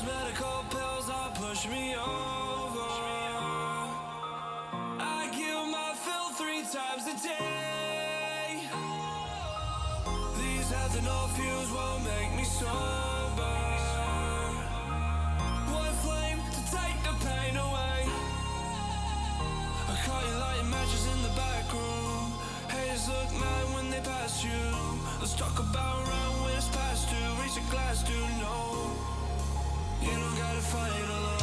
Speaker 2: medical pills are push me over. I kill my fill 3 times a day. These ethanol fumes won't make me sober. One flame to take the pain away. I caught you lighting matches in the back room. Haters look mad when they pass you. Let's talk about around when it's past due. Reach a glass, do no. You don't gotta fight alone.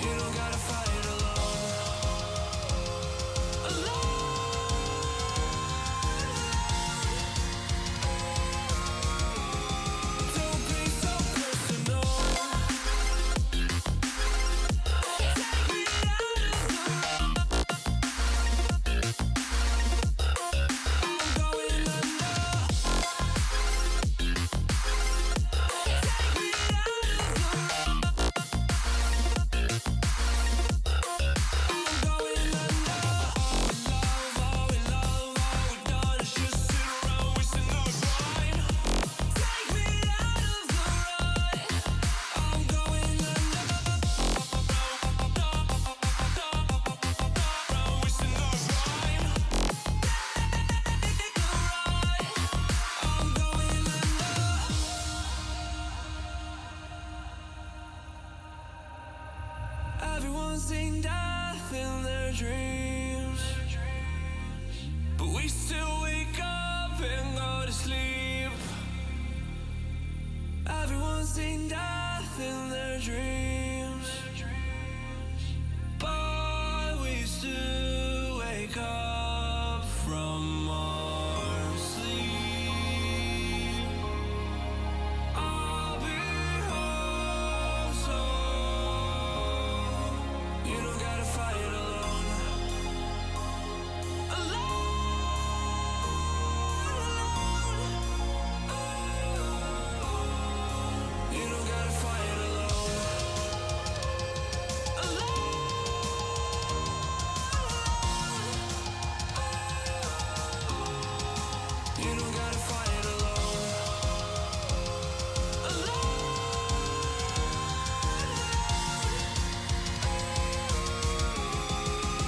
Speaker 2: You don't gotta fight alone. Don't be so personal. Everyone's seen death in their dreams, but we still wake up and go to sleep. Everyone's seen death in their dreams, but we still wake up from our sleep. I'll be home soon. You don't gotta fight alone. You don't gotta fight alone. You don't gotta fight alone.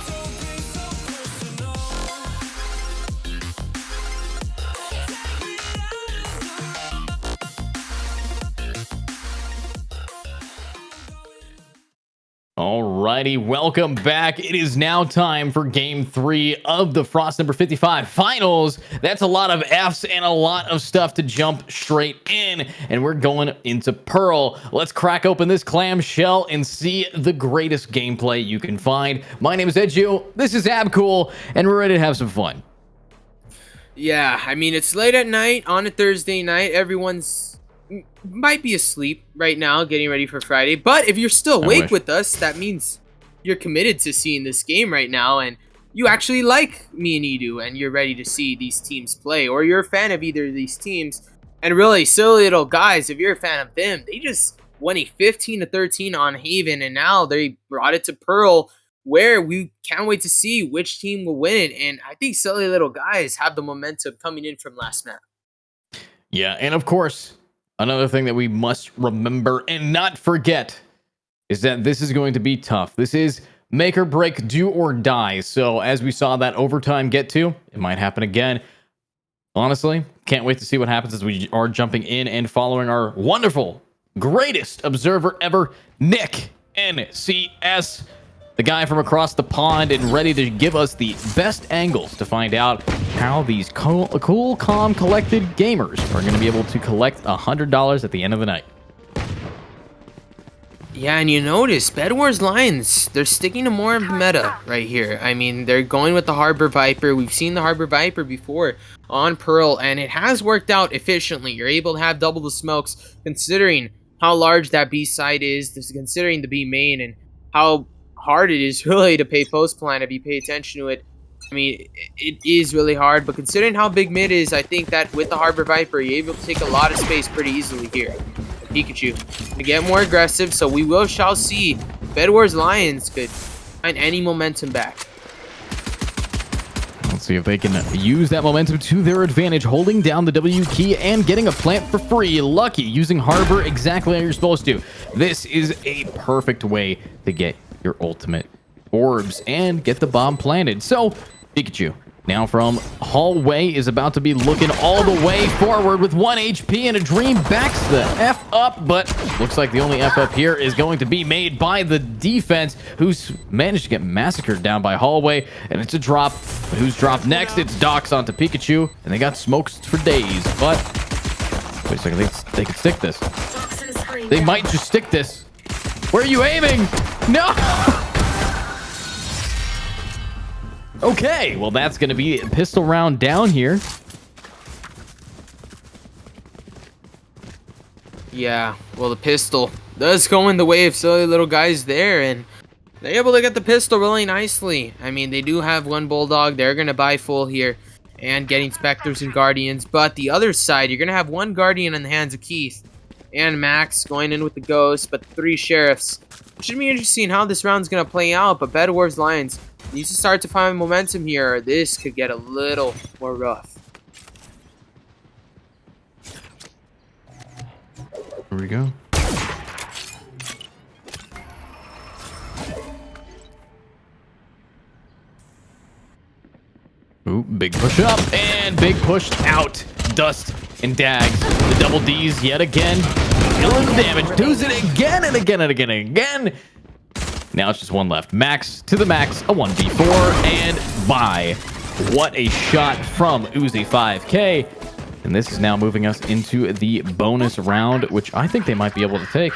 Speaker 2: Don't be so personal.
Speaker 3: Alrighty, welcome back. It is now time for game 3 of the Frost number 55 finals. That's a lot of F's and a lot of stuff to jump straight in. And we're going into Pearl. Let's crack open this clamshell and see the greatest gameplay you can find. My name is Edgio, this is Abcool, and we're ready to have some fun.
Speaker 4: Yeah, I mean, it's late at night on a Thursday night. Everyone's might be asleep right now, getting ready for Friday. But if you're still awake with us, that means you're committed to seeing this game right now, and you actually like me and Edu, and you're ready to see these teams play, or you're a fan of either of these teams. And really, silly little guys, if you're a fan of them, they just won a 15-13 on Haven, and now they brought it to Pearl, where we can't wait to see which team will win it. And I think silly little guys have the momentum coming in from last map.
Speaker 3: Yeah, and of course, another thing that we must remember and not forget is that this is going to be tough. This is make or break, do or die. So as we saw that overtime get to, it might happen again. Honestly, can't wait to see what happens as we are jumping in and following our wonderful, greatest observer ever, Nick NCS, the guy from across the pond, and ready to give us the best angles to find out how these cool, calm, collected gamers are going to be able to collect $100 at the end of the night.
Speaker 4: Yeah, and you notice Bedwars Lions, they're sticking to more of the meta right here. I mean, they're going with the Harbor Viper. We've seen the Harbor Viper before on Pearl, and it has worked out efficiently. You're able to have double the smokes, considering how large that B site is, considering the B main, and how hard it is really to pay post plan if you pay attention to it. I mean, it is really hard, but considering how big mid is, I think that with the Harbor Viper, you're able to take a lot of space pretty easily here. Pikachu to get more aggressive, so we shall see Bedwars Lions could find any momentum back.
Speaker 3: See if they can use that momentum to their advantage, holding down the W key and getting a plant for free. Lucky using Harbor exactly how you're supposed to. This is a perfect way to get your ultimate orbs and get the bomb planted. So Pikachu now from hallway is about to be looking all the way forward with 1 HP and a dream backs the F up, but looks like the only F up here is going to be made by the defense, who's managed to get massacred down by hallway, and it's a drop. But who's dropped next? It's Docs onto Pikachu, and they got smokes for days, but wait a second, they can stick this. They might just stick this. Where are you aiming? No! Okay, well, that's going to be a pistol round down here.
Speaker 4: Yeah, well, the pistol does go in the way of silly little guys there, and they're able to get the pistol really nicely. I mean, they do have one Bulldog. They're going to buy full here and getting Spectres and Guardians. But the other side, you're going to have one Guardian in the hands of Keith and Max going in with the Ghost, but 3 Sheriffs. It should be interesting how this round's going to play out, but Bedwars Lions needs to start to find momentum here, or this could get a little more rough.
Speaker 3: Here we go. Ooh, big push up and big push out. Dust and Dags. The double Ds yet again. Dealing the damage. Does it again and again and again and again. Now it's just one left. Max to the max. A 1v4 and bye. What a shot from Uzi 5K. And this is now moving us into the bonus round, which I think they might be able to take.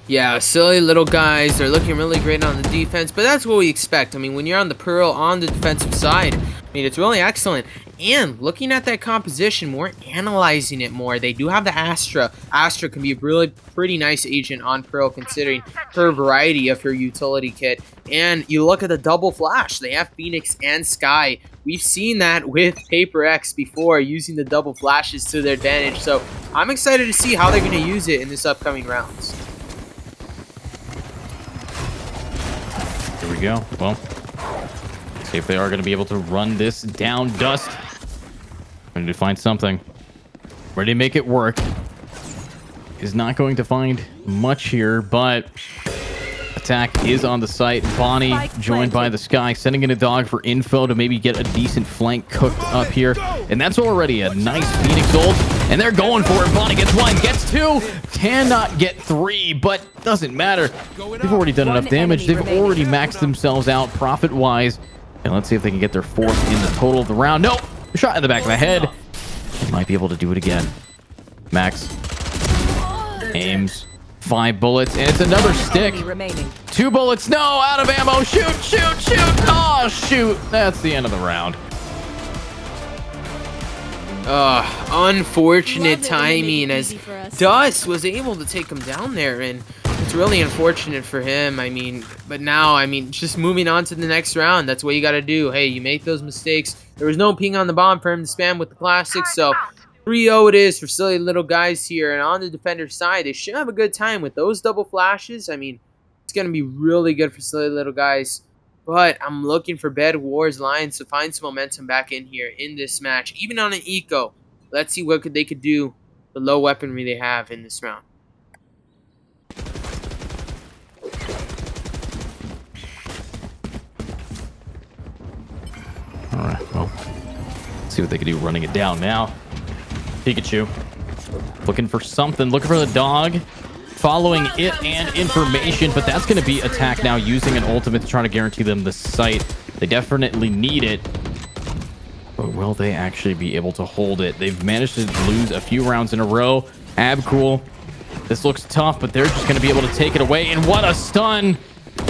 Speaker 4: Yeah, silly little guys. They're looking really great on the defense, but that's what we expect. I mean, when you're on the Pearl on the defensive side, I mean, it's really excellent. And looking at that composition more, analyzing it more, they do have the Astra. Astra can be a really pretty nice agent on Pearl, considering her variety of her utility kit. And you look at the double flash. They have Phoenix and Sky. We've seen that with Paper X before, using the double flashes to their advantage. So I'm excited to see how they're going to use it in this upcoming rounds.
Speaker 3: Here we go. Well, see if they are going to be able to run this down. Dust. Going to find something. Ready to make it work. Is not going to find much here, but attack is on the site. Bonnie joined by the Sky, sending in a dog for info to maybe get a decent flank cooked up here. And that's already a nice Phoenix ult. And they're going for it. Bonnie gets 1, gets 2, cannot get 3, but doesn't matter. They've already done enough damage. They've already maxed themselves out profit-wise. And let's see if they can get their 4th in the total of the round. Nope. Shot in the back of the head. They might be able to do it again. Max aims. 5 bullets, and it's another stick. 2 bullets. No, out of ammo. Shoot, shoot, shoot. Oh, shoot. That's the end of the round.
Speaker 4: Unfortunate timing, as Dust was able to take him down there, and it's really unfortunate for him. I mean, but now, I mean, just moving on to the next round, that's what you got to do. Hey, you make those mistakes. There was no ping on the bomb for him to spam with the classics, so 3-0 it is for silly little guys here. And on the defender side, they should have a good time with those double flashes. I mean, it's going to be really good for silly little guys. But I'm looking for Bedwars Lions to find some momentum back in here in this match, even on an eco. Let's see what they could do, the low weaponry they have in this round.
Speaker 3: All right, well, let's see what they can do running it down now. Pikachu looking for something, looking for the dog, following it and information, but that's going to be attack now, using an ultimate to try to guarantee them the site. They definitely need it, but will they actually be able to hold it? They've managed to lose a few rounds in a row. Abcool, this looks tough, but they're just going to be able to take it away, and what a stun.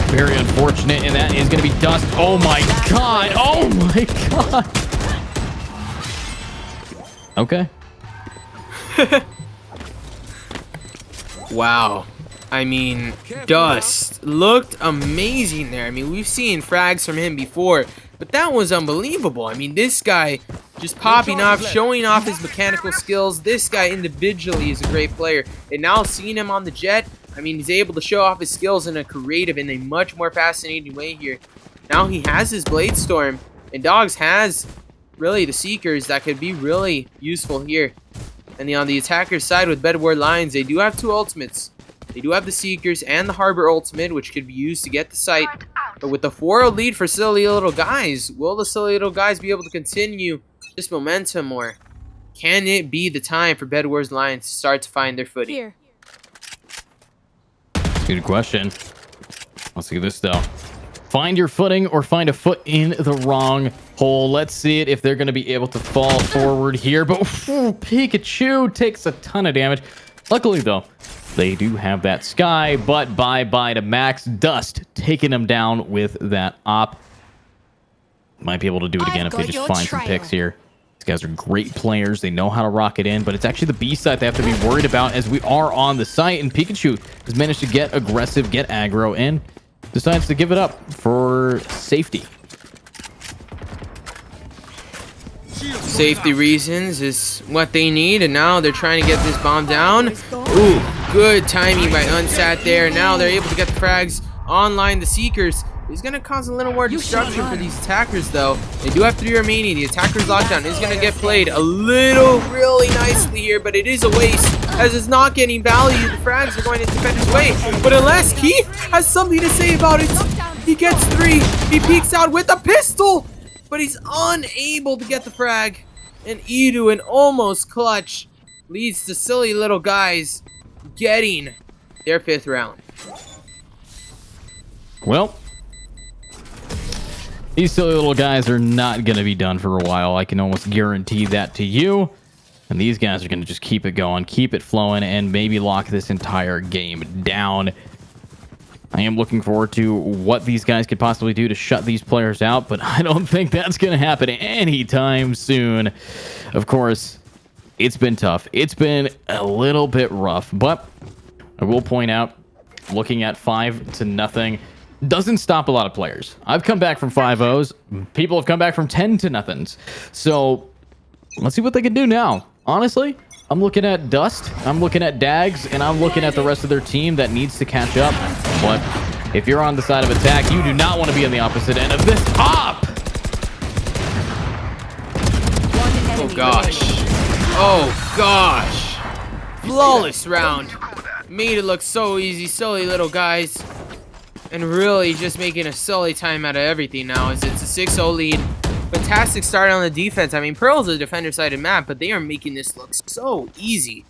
Speaker 3: Very unfortunate, and that is going to be Dust. Oh my god. Oh my god. Okay.
Speaker 4: Wow. I mean, Dust looked amazing there. I mean, we've seen frags from him before, but that was unbelievable. I mean, this guy just popping off, showing off his mechanical skills. This guy individually is a great player. And now seeing him on the jet, I mean, he's able to show off his skills in a creative and a much more fascinating way here. Now he has his Blade Storm, and Dogs has really the Seekers that could be really useful here. And on the attacker's side with Bedwars Lions, they do have 2 ultimates. They do have the Seekers and the Harbor ultimate, which could be used to get the site. But with the 4-0 lead for Silly Little Guys, will the Silly Little Guys be able to continue this momentum, or can it be the time for Bedwars Lions to start to find their footing?
Speaker 6: Here.
Speaker 3: Good question. Let's see this though. Find your footing or find a foot in the wrong hole. Let's see it if they're going to be able to fall forward here. But Pikachu takes a ton of damage. Luckily though, they do have that Sky, but bye-bye to Max. Dust taking him down with that op. Might be able to do it again if they just find some picks here. These guys are great players. They know how to rock it in, but it's actually the B side they have to be worried about as we are on the site, and Pikachu has managed to get aggressive, get aggro, and decides to give it up for safety.
Speaker 4: Safety reasons is what they need, and now they're trying to get this bomb down. Ooh, good timing by Unsat there. Now they're able to get the frags online. The Seekers is going to cause a little more disruption for these attackers, though. They do have 3 remaining. The attacker's lockdown is going to get played a little really nicely here, but it is a waste as it's not getting value. The frags are going to defender's way, but unless Keith has something to say about it, he gets 3. He peeks out with a pistol, but he's unable to get the frag. And Edu, an almost clutch, leads to Silly Little Guys getting their 5th round.
Speaker 3: Well, these Silly Little Guys are not going to be done for a while. I can almost guarantee that to you. And these guys are going to just keep it going, keep it flowing, and maybe lock this entire game down. I am looking forward to what these guys could possibly do to shut these players out, but I don't think that's going to happen anytime soon. Of course, it's been tough. It's been a little bit rough, but I will point out, looking at 5-0 doesn't stop a lot of players. I've come back from 5-0s. People have come back from 10-0s. So let's see what they can do now. Honestly, I'm looking at Dust, I'm looking at Dags, and I'm looking at the rest of their team that needs to catch up. But if you're on the side of attack, you do not want to be on the opposite end of this op.
Speaker 4: Oh gosh. Oh gosh. Flawless round. Made it look so easy. Silly Little Guys. And really just making a silly time out of everything now as it's a 6-0 lead. Fantastic start on the defense. I mean, Pearl's a defender-sided map, but they are making this look so easy.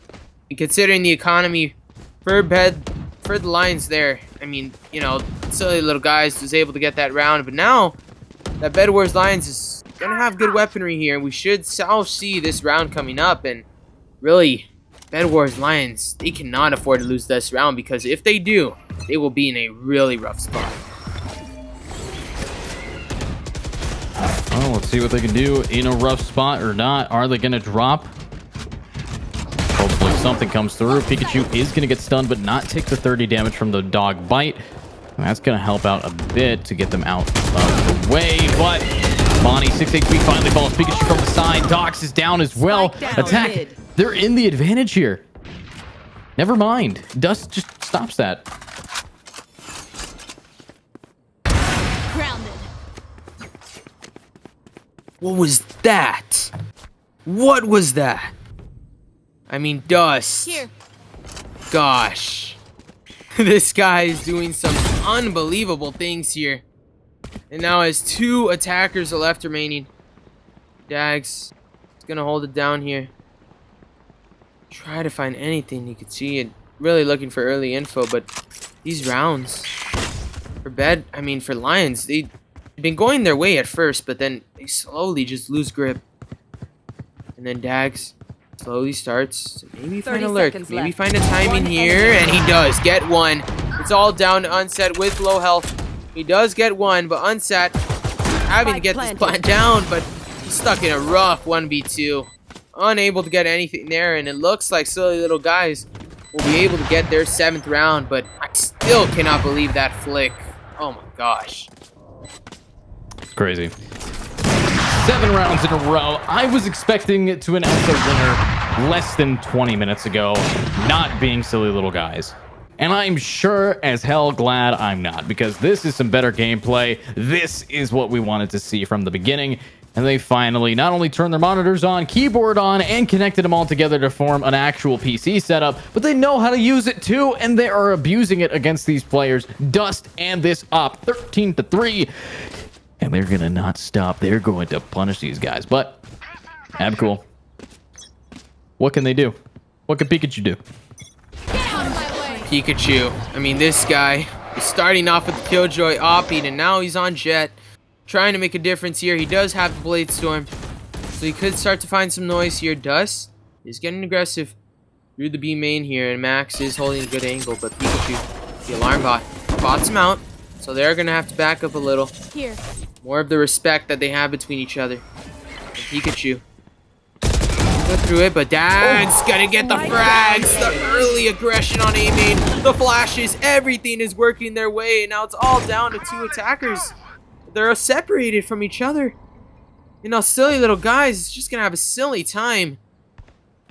Speaker 4: And considering the economy for the Lions there, I mean, you know, Silly Little Guys was able to get that round, but now that Bedwars Lions is gonna have good weaponry here. We should see this round coming up, and really, Bedwars Lions, they cannot afford to lose this round, because if they do, they will be in a really rough spot.
Speaker 3: Well, let's see what they can do in a rough spot or not. Are they going to drop? Hopefully something comes through. Pikachu is going to get stunned, but not take the 30 damage from the dog bite. And that's going to help out a bit to get them out of the way. But Bonnie, 6 HP, finally falls. Pikachu from the side. Dox is down as well.
Speaker 5: Down,
Speaker 3: Attack.
Speaker 5: mid.
Speaker 3: They're in the advantage here. Never mind. Dust just stops that.
Speaker 6: Grounded.
Speaker 4: What was that? What was that? I mean, Dust.
Speaker 6: Here.
Speaker 4: Gosh. This guy is doing some unbelievable things here. And now has 2 attackers left remaining. Dags is going to hold it down here. Try to find anything you could see. And really looking for early info, but these rounds for Lions, they've been going their way at first, but then they slowly just lose grip. And then Dags slowly starts to maybe find
Speaker 5: 30
Speaker 4: a lurk,
Speaker 5: seconds
Speaker 4: maybe
Speaker 5: left.
Speaker 4: find a timing
Speaker 5: One
Speaker 4: here,
Speaker 5: enemy
Speaker 4: and he does get one. It's all down to Unsat with low health. He does get one, but Unsat having to get this plant down, but he's stuck in a rough 1v2. Unable to get anything there, and it looks like Silly Little Guys will be able to get their 7th round, but I still cannot believe that flick. Oh my gosh.
Speaker 3: It's crazy. 7 rounds in a row. I was expecting to announce a winner less than 20 minutes ago, not being Silly Little Guys. And I'm sure as hell glad I'm not, because this is some better gameplay. This is what we wanted to see from the beginning. And they finally not only turned their monitors on, keyboard on, and connected them all together to form an actual PC setup, but they know how to use it too, and they are abusing it against these players. Dust and this op 13-3. And they're gonna not stop. They're going to punish these guys. But cool. What can they do? What can Pikachu do?
Speaker 4: Pikachu. I mean, this guy is starting off with the Killjoy Oppie, and now he's on Jet, trying to make a difference here. He does have the Blade Storm, so he could start to find some noise here. Dust is getting aggressive through the B main here, and Max is holding a good angle, but Pikachu, the alarm bot, bots him out, so they're going to have to back up a little.
Speaker 6: Here.
Speaker 4: More of the respect that they have between each other. And Pikachu. Go through it, but Dad's gonna get the frags. The early aggression on A main, the flashes, everything is working their way, and now it's all down to 2 attackers. They're separated from each other. You know, silly little guys is just gonna have a silly time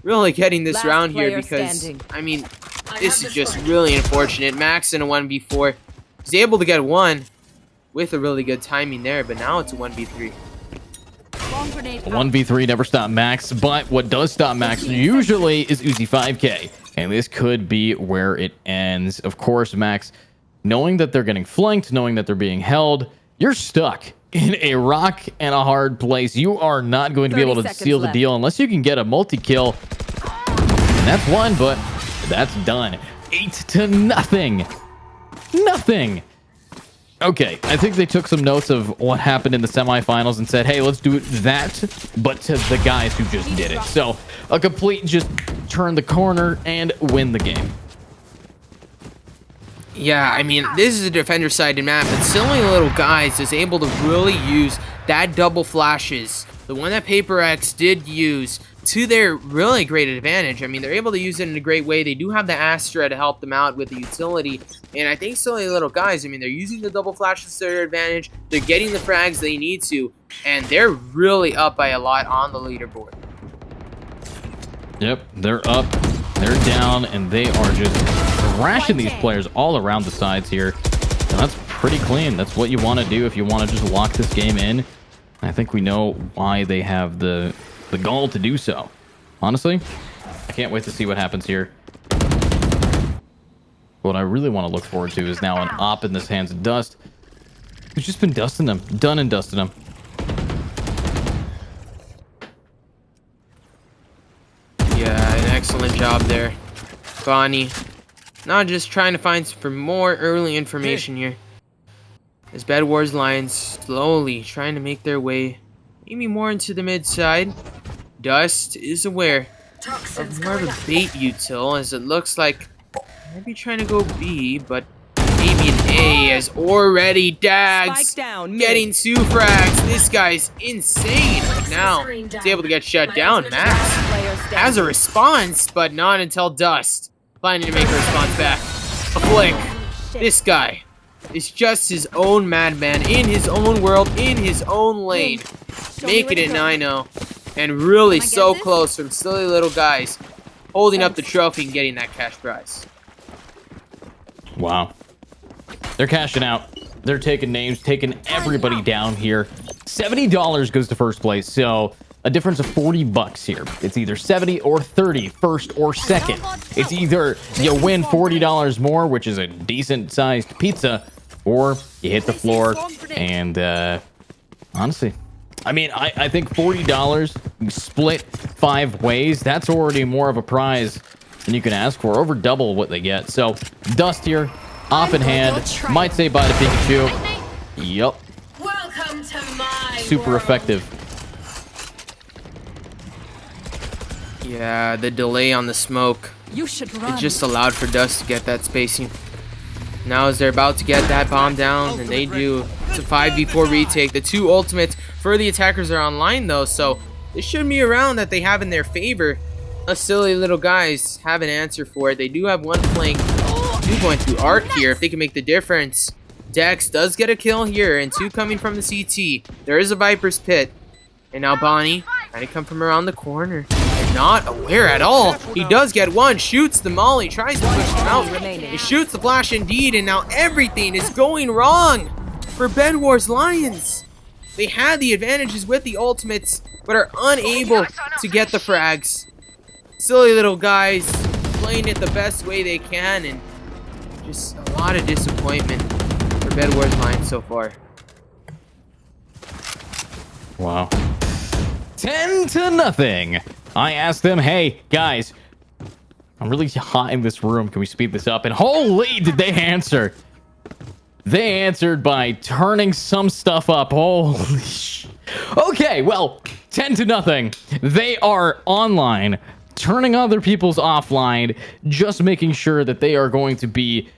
Speaker 4: really getting this round here, because I mean, this is just really unfortunate. Max in a 1v4. He's able to get one with a really good timing there, but now it's a 1v3.
Speaker 6: Long grenade.
Speaker 3: 1v3 never stop Max, but what does stop Max usually is Uzi 5k, and this could be where it ends. Of course, Max, knowing that they're getting flanked, knowing that they're being held, you're stuck in a rock and a hard place. You are not going to be able to seal the deal unless you can get a multi-kill. And that's one, but that's done. 8-0. Nothing. Okay, I think they took some notes of what happened in the semifinals and said, hey, let's do that, but to the guys who just did it. So a complete just turn the corner and win the game.
Speaker 4: Yeah, I mean, this is a defender-sided map, and silly little guys is able to really use that double flashes, the one that Paper X did use, to their really great advantage. I mean, they're able to use it in a great way. They do have the Astra to help them out with the utility, and I think silly little guys, I mean, they're using the double flashes to their advantage, they're getting the frags they need to, and they're really up by a lot on the leaderboard.
Speaker 3: Yep, they're up, they're down, and they are just thrashing these players all around the sides here. And that's pretty clean. That's what you want to do if you want to just lock this game in. I think we know why they have the goal to do so. Honestly, I can't wait to see what happens here. What I really want to look forward to is now an op in this hands of Dust, who's just been dusting them, done and dusting them.
Speaker 4: Yeah, an excellent job there, Bonnie. Now just trying to find some more early information here. As Bedwars Lions slowly trying to make their way maybe more into the mid side. Dust is aware of more of a bait util, as it looks like maybe trying to go B, but maybe an A, as already Dags getting 2 frags. This guy's insane right now. He's able to get shut down. Max has a response, but not until Dust planning to make a response back. A flick. This guy is just his own madman, in his own world, in his own lane. Making it 9-0. And really so close from silly little guys holding up the trophy and getting that cash prize.
Speaker 3: Wow. They're cashing out. They're taking names, taking everybody down here. $70 goes to first place, so a difference of $40 here. It's either 70 or 30, first or second. It's either you win $40 more, which is a decent-sized pizza, or you hit the floor. And honestly, I mean, I think $40 split 5 ways. That's already more of a prize than you can ask for, over double what they get. So Dust here, off in hand, might say bye to Pikachu. Yup.
Speaker 8: Welcome to my
Speaker 3: Super
Speaker 8: world.
Speaker 3: effective.
Speaker 4: Yeah, the delay on the smoke.
Speaker 5: You should run.
Speaker 4: It just allowed for Dust to get that spacing. Now as they're about to get that bomb down, and they do, it's a 5v4 retake. The 2 ultimates for the attackers are online though, so this should be a round that they have in their favor. Us silly little guys have an answer for it. They do have 1 flank. Two going through Art here, if they can make the difference. Dex does get a kill here, and 2 coming from the CT. There is a Viper's Pit. And now Bonnie trying to come from around the corner. not aware at all. He does get one, shoots the molly, tries to push him out. He shoots the flash indeed, and now everything is going wrong for Bedwars Lions. They had the advantages with the ultimates, but are unable to get the frags. Silly little guys playing it the best way they can, and just a lot of disappointment for Bedwars Lions so far.
Speaker 3: Wow. 10-0. I asked them, hey, guys, I'm really hot in this room. Can we speed this up? And holy, did they answer. They answered by turning some stuff up. Holy sh... Okay, well, 10-0. They are online, turning other people's offline, just making sure that they are going to be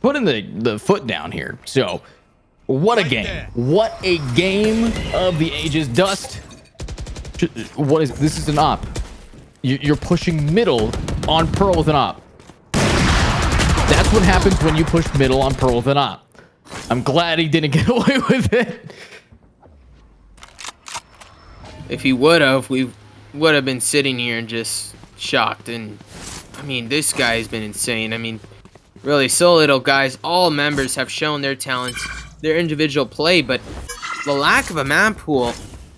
Speaker 3: putting the foot down here. So, what a game. What a game of the ages. Dust. What is this? Is an op. You're pushing middle on Pearl with an op. That's what happens when you push middle on Pearl with an op. I'm glad he didn't get away with it.
Speaker 4: If he would have, we would have been sitting here and just shocked. And I mean, this guy has been insane. I mean, really, so little guys. All members have shown their talents, their individual play, but the lack of a map pool,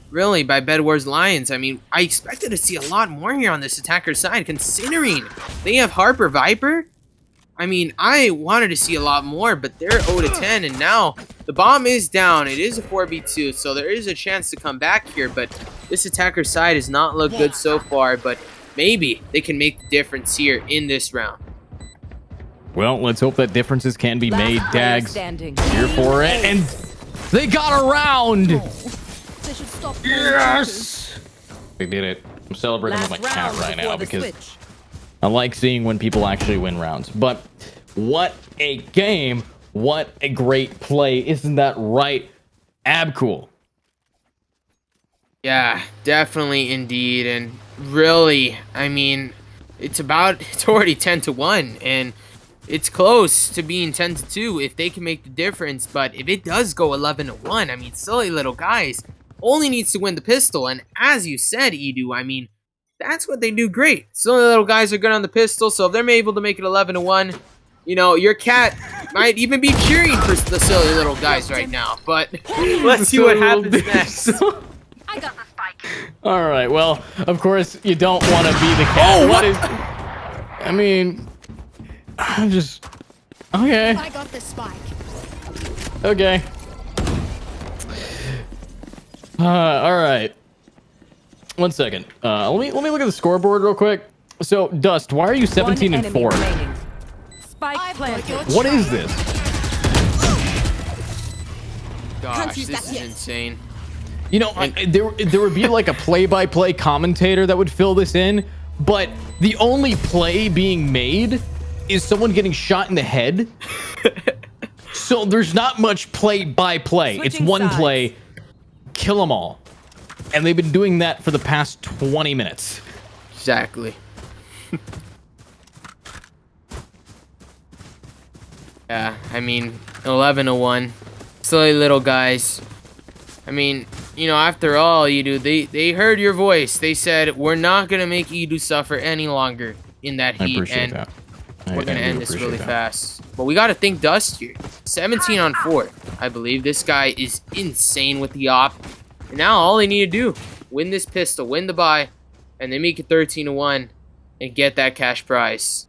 Speaker 4: really, by Bedwars Lions. I mean, I expected to see a lot more here on this attacker side, considering they have Harper Viper. I mean, I wanted to see a lot more, but they're 0-10, and now the bomb is down. It is a 4v2, so there is a chance to come back here, but this attacker side has not looked good so far, but maybe they can make the difference here in this round.
Speaker 3: Well, let's hope that differences can be made. Dags here for it, and they got around. Yes! They did it. I'm celebrating with my cat right now because I like seeing when people actually win rounds. But what a game. What a great play. Isn't that right? Abcool.
Speaker 4: Yeah, definitely indeed. And really, I mean, it's already 10-1, and it's close to being 10-2 if they can make the difference. But if it does go 11-1, I mean, silly little guys only needs to win the pistol. And as you said, Edu, I mean, that's what they do great. Silly little guys are good on the pistol, so if they're able to make it 11-1, you know, your cat might even be cheering for the silly little guys right now. But let's see what happens next.
Speaker 6: I got the spike.
Speaker 3: All right. Well, of course, you don't want to be the cat.
Speaker 4: Oh,
Speaker 3: what is... I mean, I'm just... Okay.
Speaker 6: I got the spike.
Speaker 3: Okay. All right. 1 second. Let me look at the scoreboard real quick. So, Dust, why are you 17-4?
Speaker 5: Spike planted.
Speaker 3: What is this?
Speaker 4: Gosh, this is insane.
Speaker 3: You know, there would be like a play-by-play commentator that would fill this in, but the only play being made is someone getting shot in the head. So there's not much play-by-play. It's one play, kill them all. And they've been doing that for the past 20 minutes.
Speaker 4: Exactly. Yeah, I mean, 11-1. Silly little guys. I mean, you know, after all, Edu, they heard your voice. They said, we're not going to make Edu suffer any longer in that heat.
Speaker 3: I appreciate that.
Speaker 4: We're going to end this really fast. But we got to think Dust here. 17-4. I believe this guy is insane with the op. And now all they need to do, win this pistol, win the buy, and then make it 13-1 and get that cash prize.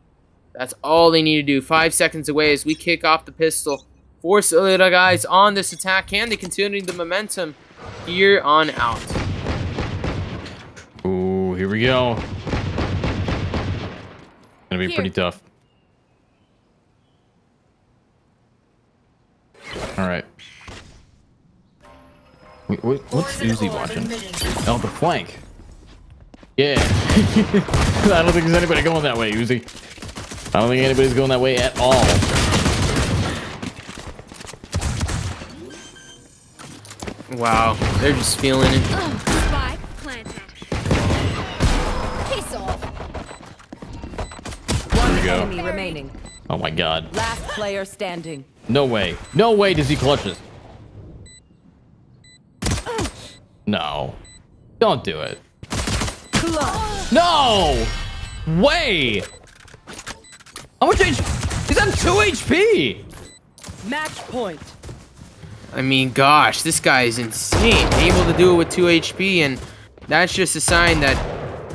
Speaker 4: That's all they need to do. 5 seconds away as we kick off the pistol. 4 little guys on this attack. Can they continue the momentum here on out?
Speaker 3: Ooh, here we go. Gonna be pretty tough. All right. Wait, what's Uzi watching? Oh, the flank. Yeah. I don't think there's anybody going that way, Uzi. I don't think anybody's going that way at all.
Speaker 4: Wow, they're just feeling it.
Speaker 6: Spike planted. Piss off.
Speaker 3: Here we go.
Speaker 5: Enemy remaining.
Speaker 3: Oh my god.
Speaker 5: Last player standing.
Speaker 3: No way. No way does he clutch this. No. Don't do it. No way. How much HP? He's on 2 HP.
Speaker 5: Match point.
Speaker 4: I mean, gosh, this guy is insane. Able to do it with 2 HP, and that's just a sign that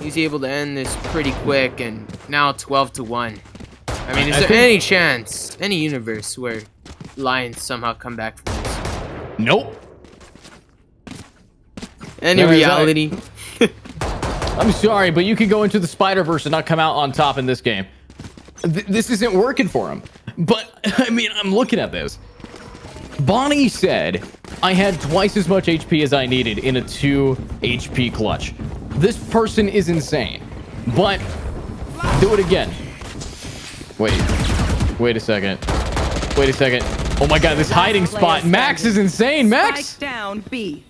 Speaker 4: he's able to end this pretty quick. And now 12-1. I mean, is there any chance, any universe where Lions somehow come back from this?
Speaker 3: Nope.
Speaker 4: Any reality?
Speaker 3: I'm sorry, but you can go into the Spider-Verse and not come out on top in this game. This isn't working for him. But, I mean, I'm looking at this. Bonnie said I had twice as much HP as I needed in a 2 HP clutch. This person is insane. But, do it again. Wait a second. Oh my god, this hiding spot. Max is insane. Max!
Speaker 5: Spike down B.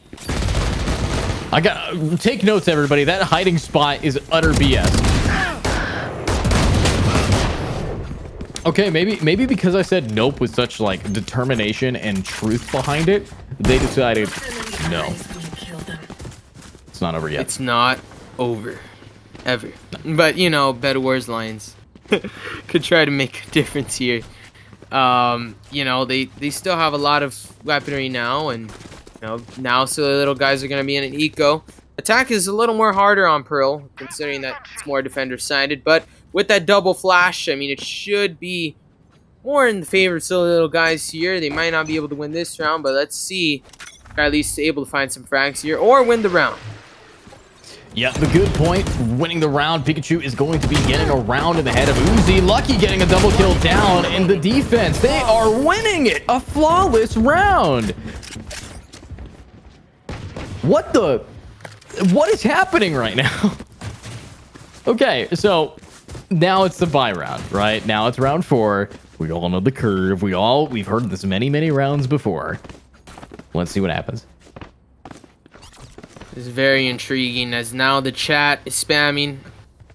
Speaker 3: I got take notes, everybody. That hiding spot is utter BS. Okay, maybe because I said nope with such like determination and truth behind it, they decided no. It's not over yet.
Speaker 4: It's not over. Ever. But, you know, Bedwars Lions could try to make a difference here. You know, they still have a lot of weaponry now, and you know, now so the little guys are going to be in an eco. Attack is a little more harder on Pearl, considering that it's more defender-sided, but with that double flash, I mean, it should be more in the favor of silly little guys here. They might not be able to win this round, but let's see if they're at least able to find some frags here, or win the round.
Speaker 3: Yeah, the good point. Winning the round, Pikachu is going to be getting a round in the head of Uzi. Lucky getting a double kill down, and the defense, they are winning it. A flawless round. What is happening right now? Okay, so now it's the bye round, right? Now it's round 4. We all know the curve. We've heard this many rounds before. Let's see what happens.
Speaker 4: This is very intriguing, as now the chat is spamming.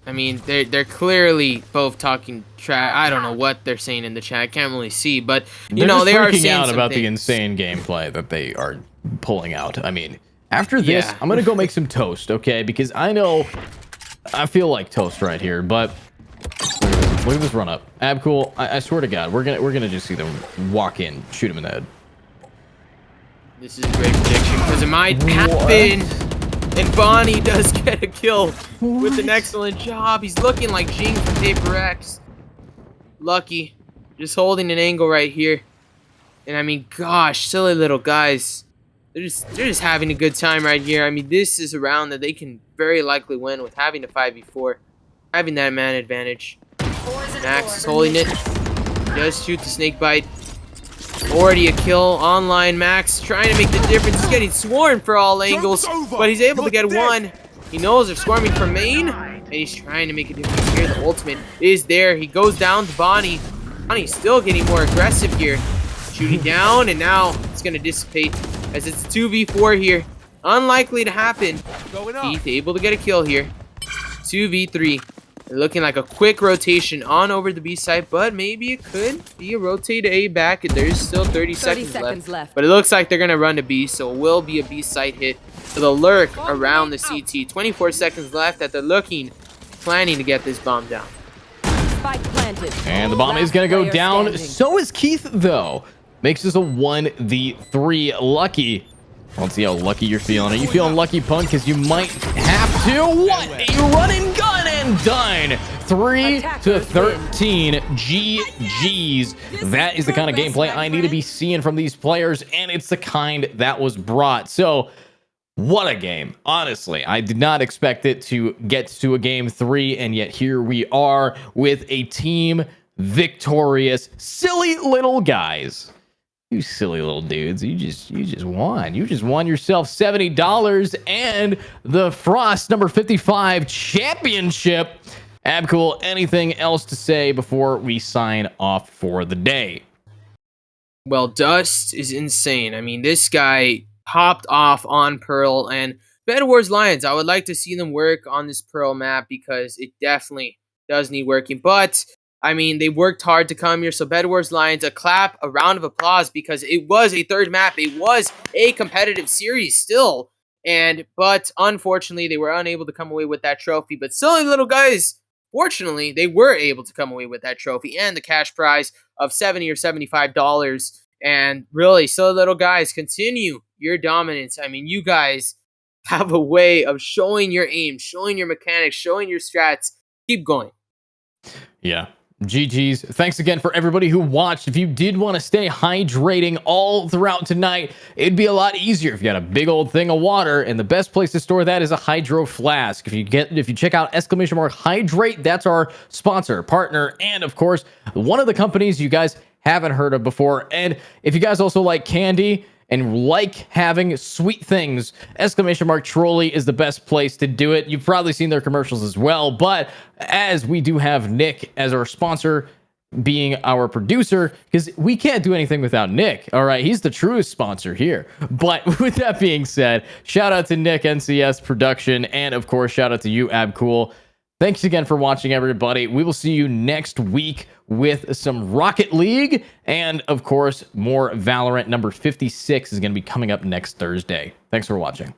Speaker 4: I mean, they're clearly both talking trash. I don't know what they're saying in the chat. I can't really see, but you know, they are
Speaker 3: freaking
Speaker 4: saying
Speaker 3: out
Speaker 4: some
Speaker 3: about the
Speaker 4: things.
Speaker 3: insane gameplay that they are pulling out. I mean, after this, I'm gonna go make some toast, okay? Because I know I feel like toast right here, but look at this run up. Abcool, I swear to God, we're gonna just see them walk in, shoot him in the head.
Speaker 4: This is a great prediction because it might happen. And Bonnie does get a kill with an excellent job. He's looking like Jing from Paper X. Lucky, just holding an angle right here. And I mean, gosh, silly little guys. They're just having a good time right here. I mean, this is a round that they can very likely win with having a 5v4, having that man advantage. Max is holding it. Just shoot the snake bite. Already a kill online. Max trying to make the difference. He's getting swarmed for all angles, but he's able to get one. He knows they're swarming from main, and he's trying to make a difference here. The ultimate is there. He goes down to Bonnie. Bonnie's still getting more aggressive here. Shooting down, and now it's going to dissipate as it's 2v4 here. Unlikely to happen. Keith able to get a kill here. 2v3. Looking like a quick rotation on over the B side, but maybe it could be a rotate to A back. There's still 30 seconds left. But it looks like they're going to run to B, so it will be a B side hit for the lurk around the CT. 24 seconds left that they're planning to get this bomb down.
Speaker 5: Spike planted.
Speaker 3: And the bomb is going to go down. So is Keith, though. Makes this a 1v3. Lucky. Let's see how lucky you're feeling. Are you feeling lucky, Punk? Because you might have to. What? A running gun and done. 3-13. GG's. That is the kind of gameplay I need to be seeing from these players, and it's the kind that was brought. So, what a game. Honestly, I did not expect it to get to a game 3, and yet here we are with a team victorious. Silly little guys. You silly little dudes. You just won. You just won yourself $70 and the Frost number 55 championship. Abcool, anything else to say before we sign off for the day?
Speaker 4: Well, Dust is insane. I mean, this guy hopped off on Pearl, and Bedwars Lions, I would like to see them work on this Pearl map because it definitely does need working. But I mean, they worked hard to come here. So Bedwars Lions, a clap, a round of applause, because it was a third map. It was a competitive series still. But unfortunately, they were unable to come away with that trophy. But silly little guys, fortunately, they were able to come away with that trophy and the cash prize of $70 or $75. And really, silly little guys, continue your dominance. I mean, you guys have a way of showing your aim, showing your mechanics, showing your strats. Keep going.
Speaker 3: Yeah. GG's. Thanks again for everybody who watched. If you did want to stay hydrating all throughout tonight, it'd be a lot easier if you had a big old thing of water, and the best place to store that is a hydro flask. If you check out !hydrate, that's our sponsor, partner, and of course, one of the companies you guys haven't heard of before. And if you guys also like candy and like having sweet things, !Trolley is the best place to do it. You've probably seen their commercials as well, but as we do have Nick as our sponsor, being our producer, because we can't do anything without Nick. All right, he's the truest sponsor here. But with that being said, shout out to Nick, NCS Production, and of course, shout out to you, Abcool. Thanks again for watching, everybody. We will see you next week with some Rocket League. And, of course, more Valorant. Number 56 is going to be coming up next Thursday. Thanks for watching.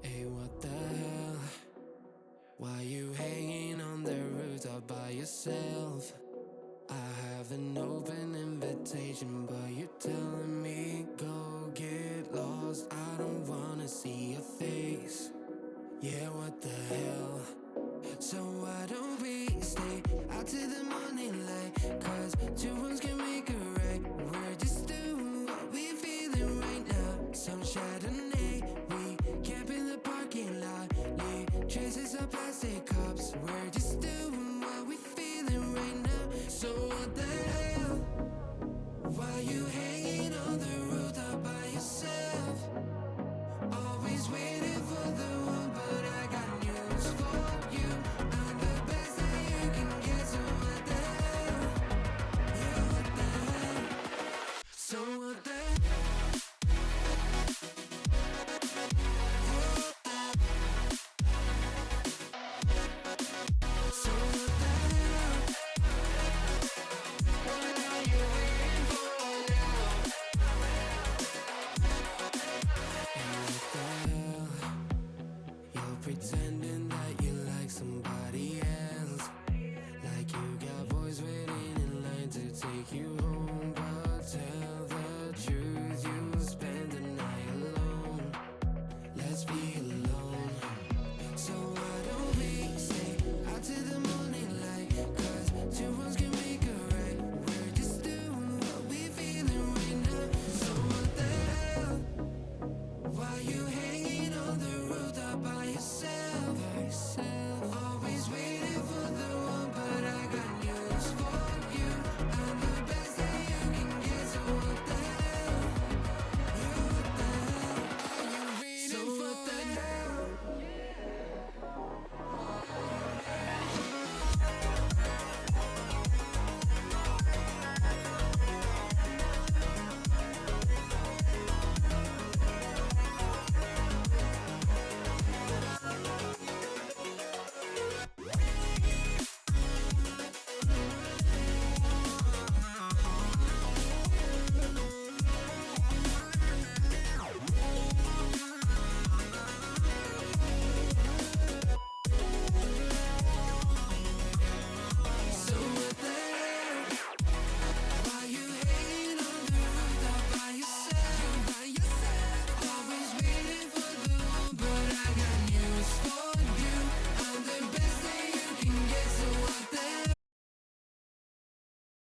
Speaker 1: Hey, what the hell? Why you hanging on the rooftop by yourself? I have an open invitation, but you're telling me go get lost. I don't wanna see your face. Yeah, what the hell? So why don't we stay out to the morning light? Cause two wrongs can make a right. We're just doing what we feeling right now. Some Chardonnay, we camp in the parking lot. Leave traces of plastic cups. We're just doing what we feeling right now. So what the hell? Why you hanging on the rooftop by yourself? Always waiting for the one, but I got news for you. I'm the best that you can get, so what the hell? Yeah, what the hell? So what the hell? So what the hell? What are you waiting for now? And what the hell? You're pretending that you like somebody else, like you got boys waiting in line to take you